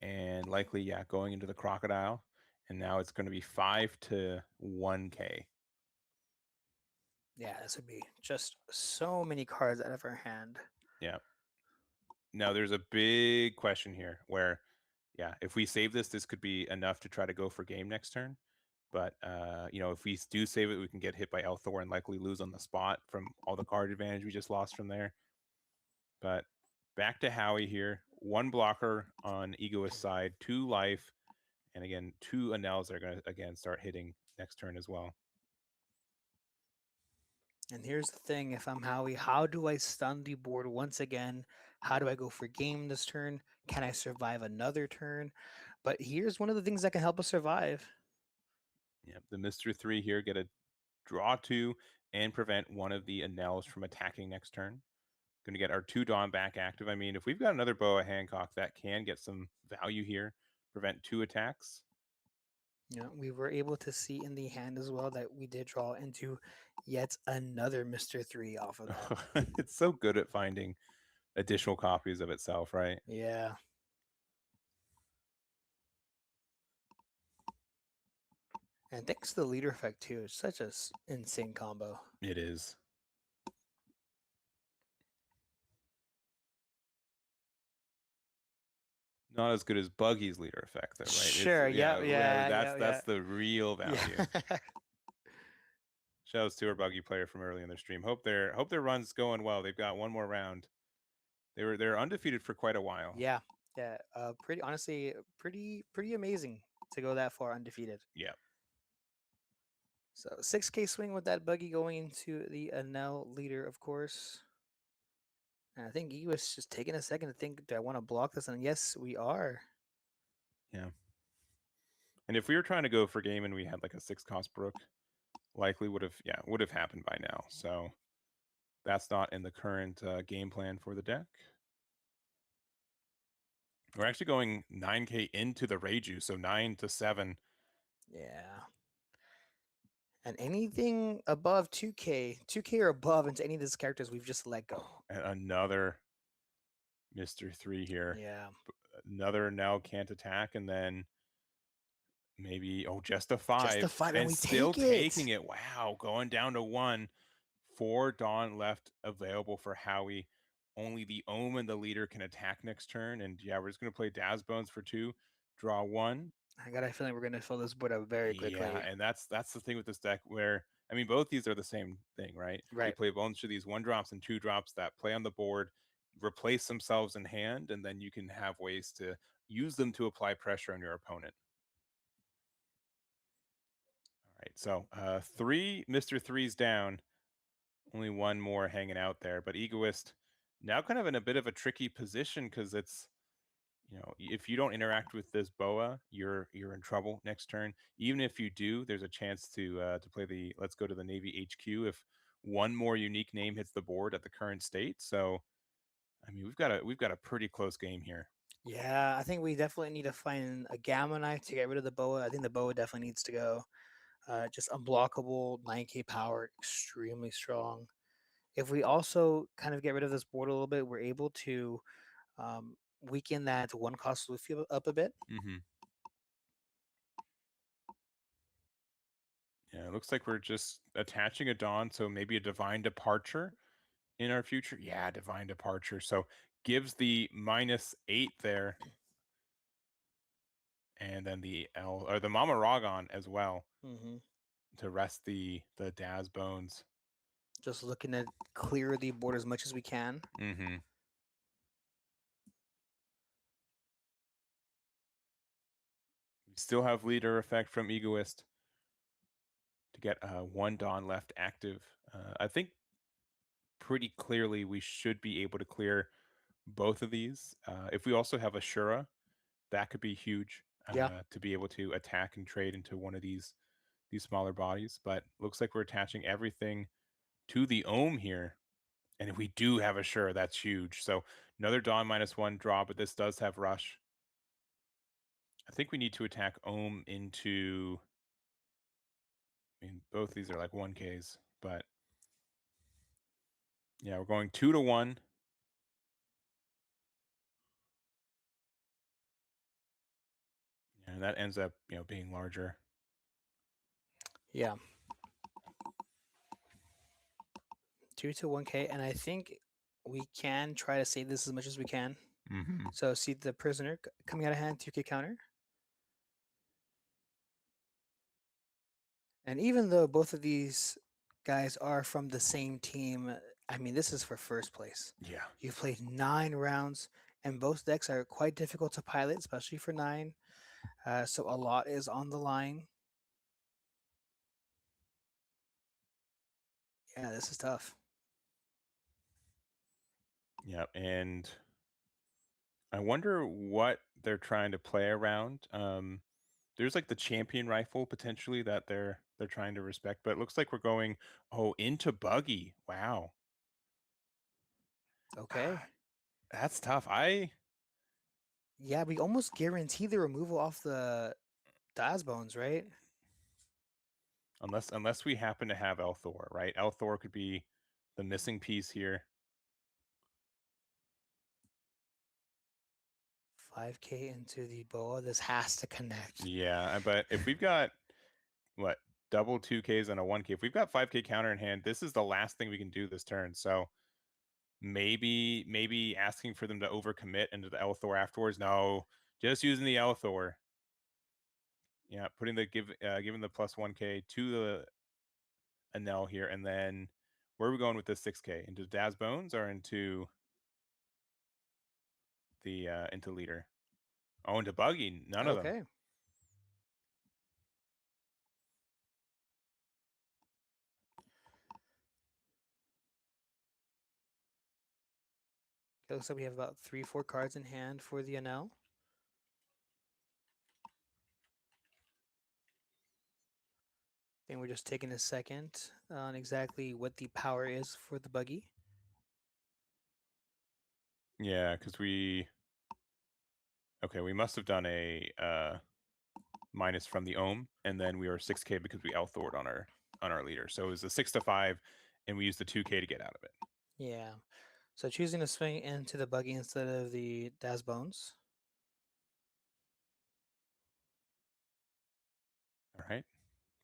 and likely, yeah, going into the Crocodile. And now it's going to be 5 to 1K.
Yeah, this would be just so many cards out of our hand.
Yeah. Now there's a big question here where, yeah, if we save this, this could be enough to try to go for game next turn. But, if we do save it, we can get hit by Elthor and likely lose on the spot from all the card advantage we just lost from there. But back to Howie here. 1 blocker on Egoist side, 2 life. And again, 2 Enels are going to, again, start hitting next turn as well.
And here's the thing, if I'm Howie, how do I stun the board once again? How do I go for game this turn? Can I survive another turn? But here's one of the things that can help us survive.
Yeah, the Mr. 3 here, get a draw 2 and prevent one of the Enels from attacking next turn. Going to get our 2 Dawn back active. I mean, if we've got another Boa Hancock, that can get some value here. Prevent 2 attacks.
We were able to see in the hand as well that we did draw into yet another Mr. 3 off of that.
It's so good at finding additional copies of itself, right?
Yeah. And thanks to the leader effect too, it's such a insane combo.
It is. Not as good as Buggy's leader effect, though, right?
Sure.
That's the real value.
Yeah.
Shout out to our Buggy player from early in their stream. Hope their run's going well. They've got one more round. They're undefeated for quite a while.
Yeah. Pretty honestly, pretty amazing to go that far undefeated.
Yeah.
So 6K swing with that Buggy going into the Anel leader, of course. And I think he was just taking a second to think, do I want to block this? And yes, we are.
Yeah. And if we were trying to go for game and we had like a 6-cost Brook, likely would have happened by now. So that's not in the current game plan for the deck. We're actually going 9K into the Reiju, so 9 to 7.
Yeah. And anything above 2K or above into any of these characters, we've just let go.
And another Mr. 3 here.
Yeah.
Another now can't attack, and then maybe just a 5.
Just a 5, and we
still
take it.
taking it. Wow, going down to 1. 4 Dawn left available for Howie. Only the Ohm and the leader can attack next turn. And yeah, we're just going to play Daz Bones for 2. Draw 1.
I got a feeling we're going to fill this board up very quickly.
Yeah, and that's the thing with this deck where, I mean, both these are the same thing, right?
Right.
You play a bunch of these 1-drops and 2-drops that play on the board, replace themselves in hand, and then you can have ways to use them to apply pressure on your opponent. All right, so 3 Mr. 3s down. Only one more hanging out there, but Egoist now kind of in a bit of a tricky position because it's, if you don't interact with this Boa, you're in trouble next turn. Even if you do, there's a chance to play the let's go to the Navy HQ if one more unique name hits the board at the current state. So, I mean, we've got a pretty close game here.
Yeah, I think we definitely need to find a Gamma Knife to get rid of the Boa. I think the Boa definitely needs to go. Just unblockable, 9K power, extremely strong. If we also kind of get rid of this board a little bit, we're able to weaken that 1-cost Luffy up a bit.
Mm-hmm. Yeah, it looks like we're just attaching a Dawn, so maybe a Divine Departure in our future. Yeah, Divine Departure. So gives the -8 there. And then the Mama Ragon as well to rest the Daz Bones.
Just looking to clear the board as much as we can.
Mm-hmm. We still have leader effect from Egoist to get 1 Dawn left active. I think pretty clearly we should be able to clear both of these. If we also have Ashura, that could be huge. To be able to attack and trade into one of these smaller bodies. But looks like we're attaching everything to the Ohm here. And if we do have Ashura, that's huge. So another Dawn -1 draw, but this does have Rush. I think we need to attack Ohm into... I mean, both these are like 1Ks, but... Yeah, we're going 2 to 1. And that ends up, being larger.
Yeah. 2 to 1K, and I think we can try to save this as much as we can.
Mm-hmm.
So see the prisoner coming out of hand, 2K counter. And even though both of these guys are from the same team, I mean, this is for first place.
Yeah.
You've played 9 rounds, and both decks are quite difficult to pilot, especially for 9. So a lot is on the line. Yeah, this is tough.
Yeah, and I wonder what they're trying to play around. There's like the champion rifle potentially that they're trying to respect, but it looks like we're going into Buggy. Wow.
Okay.
That's tough.
Yeah, we almost guarantee the removal off the Daz Bones, right?
Unless we happen to have Elthor, right? Elthor could be the missing piece here.
5K into the Boa. This has to connect.
Yeah, but if we've got what, double 2Ks and a 1K. If we've got 5K counter in hand, this is the last thing we can do this turn. So maybe asking for them to overcommit into the Elthor afterwards. No, just using the Elthor. Yeah, putting the giving the plus 1K to the Anel here, and then where are we going with this 6K? Into Daz Bones or into the into leader? Oh, into Buggy. None of them.
Okay. It looks like we have about 3-4 cards in hand for the Anel. I think we're just taking a second on exactly what the power is for the buggy.
Yeah, because we must have done a minus from the ohm, and then we were 6K because we Elthored on our leader. So it was a 6 to 5, and we used the 2K to get out of it.
Yeah. So choosing to swing into the buggy instead of the Daz Bones.
All right.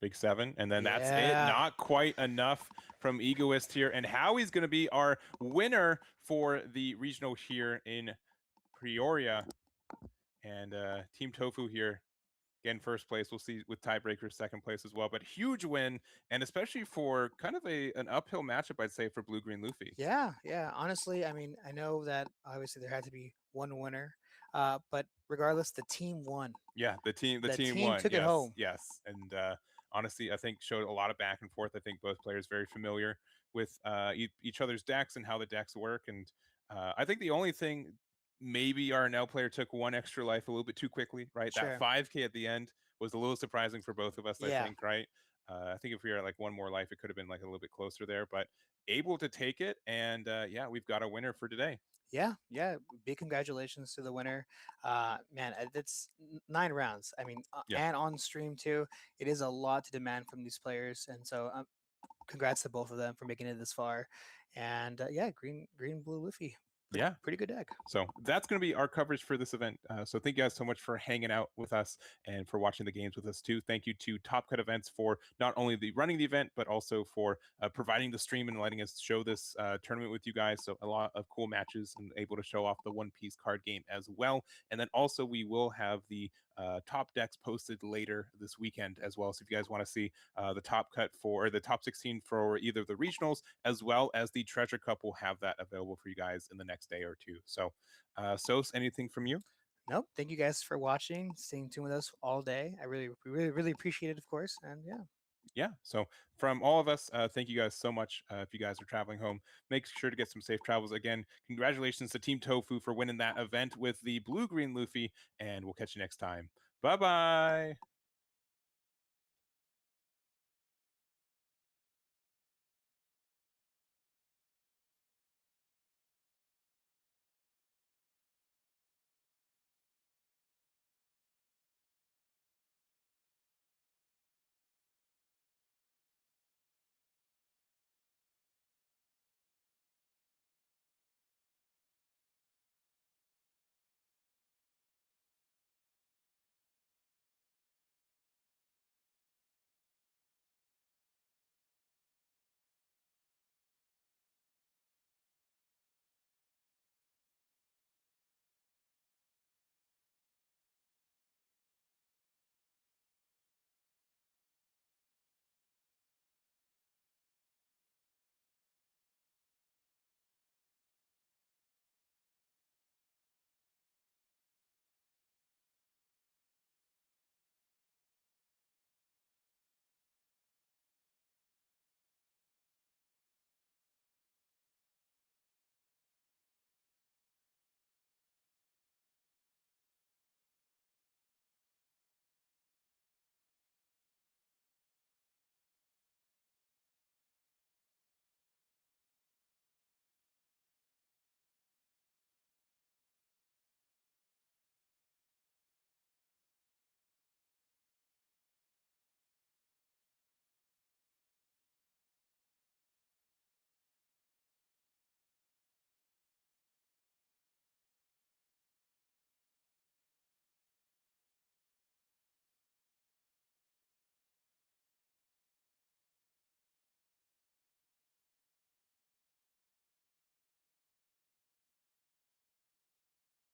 Big 7, and then that's it.
Yeah.
Not quite enough from Egoist here, and Howie's going to be our winner for the regional here in Peoria. And Team Tofu here, again, first place. We'll see with tiebreakers, second place as well. But huge win, and especially for kind of an uphill matchup, I'd say, for Blue Green Luffy.
Yeah, yeah. Honestly, I mean, I know that obviously there had to be one winner, but regardless, the team won.
Yeah, the team
team
won.
took
yes,
it home.
Yes, and honestly, I think showed a lot of back and forth. I think both players very familiar with each other's decks and how the decks work. And I think the only thing, maybe our NL player took one extra life a little bit too quickly, right?
Sure.
That 5K at the end was a little surprising for both of us,
Yeah.
I think, right? I think if we were at like one more life, it could have been like a little bit closer there, but able to take it. And yeah, we've got a winner for today.
Yeah, yeah. Big congratulations to the winner. Man, it's 9 rounds. I mean,
Yeah.
and on stream too. It is a lot to demand from these players, and so congrats to both of them for making it this far. And yeah, green, blue, Luffy.
Yeah.
Pretty good deck.
So that's going to be our coverage for this event. So thank you guys so much for hanging out with us and for watching the games with us too. Thank you to Top Cut Events for not only running the event, but also for providing the stream and letting us show this tournament with you guys. So a lot of cool matches and able to show off the One Piece card game as well. And then also we will have the top decks posted later this weekend as well. So if you guys want to see the top cut for the top 16 for either the regionals as well as the treasure cup, we'll have that available for you guys in the next day or two. So Sos, anything from you?
Nope. Thank you guys for watching, staying tuned with us all day. I really appreciate it, of course. And
yeah, so from all of us, thank you guys so much. If you guys are traveling home, make sure to get some safe travels. Again, congratulations to Team Tofu for winning that event with the Blue Green Luffy, and we'll catch you next time. Bye bye.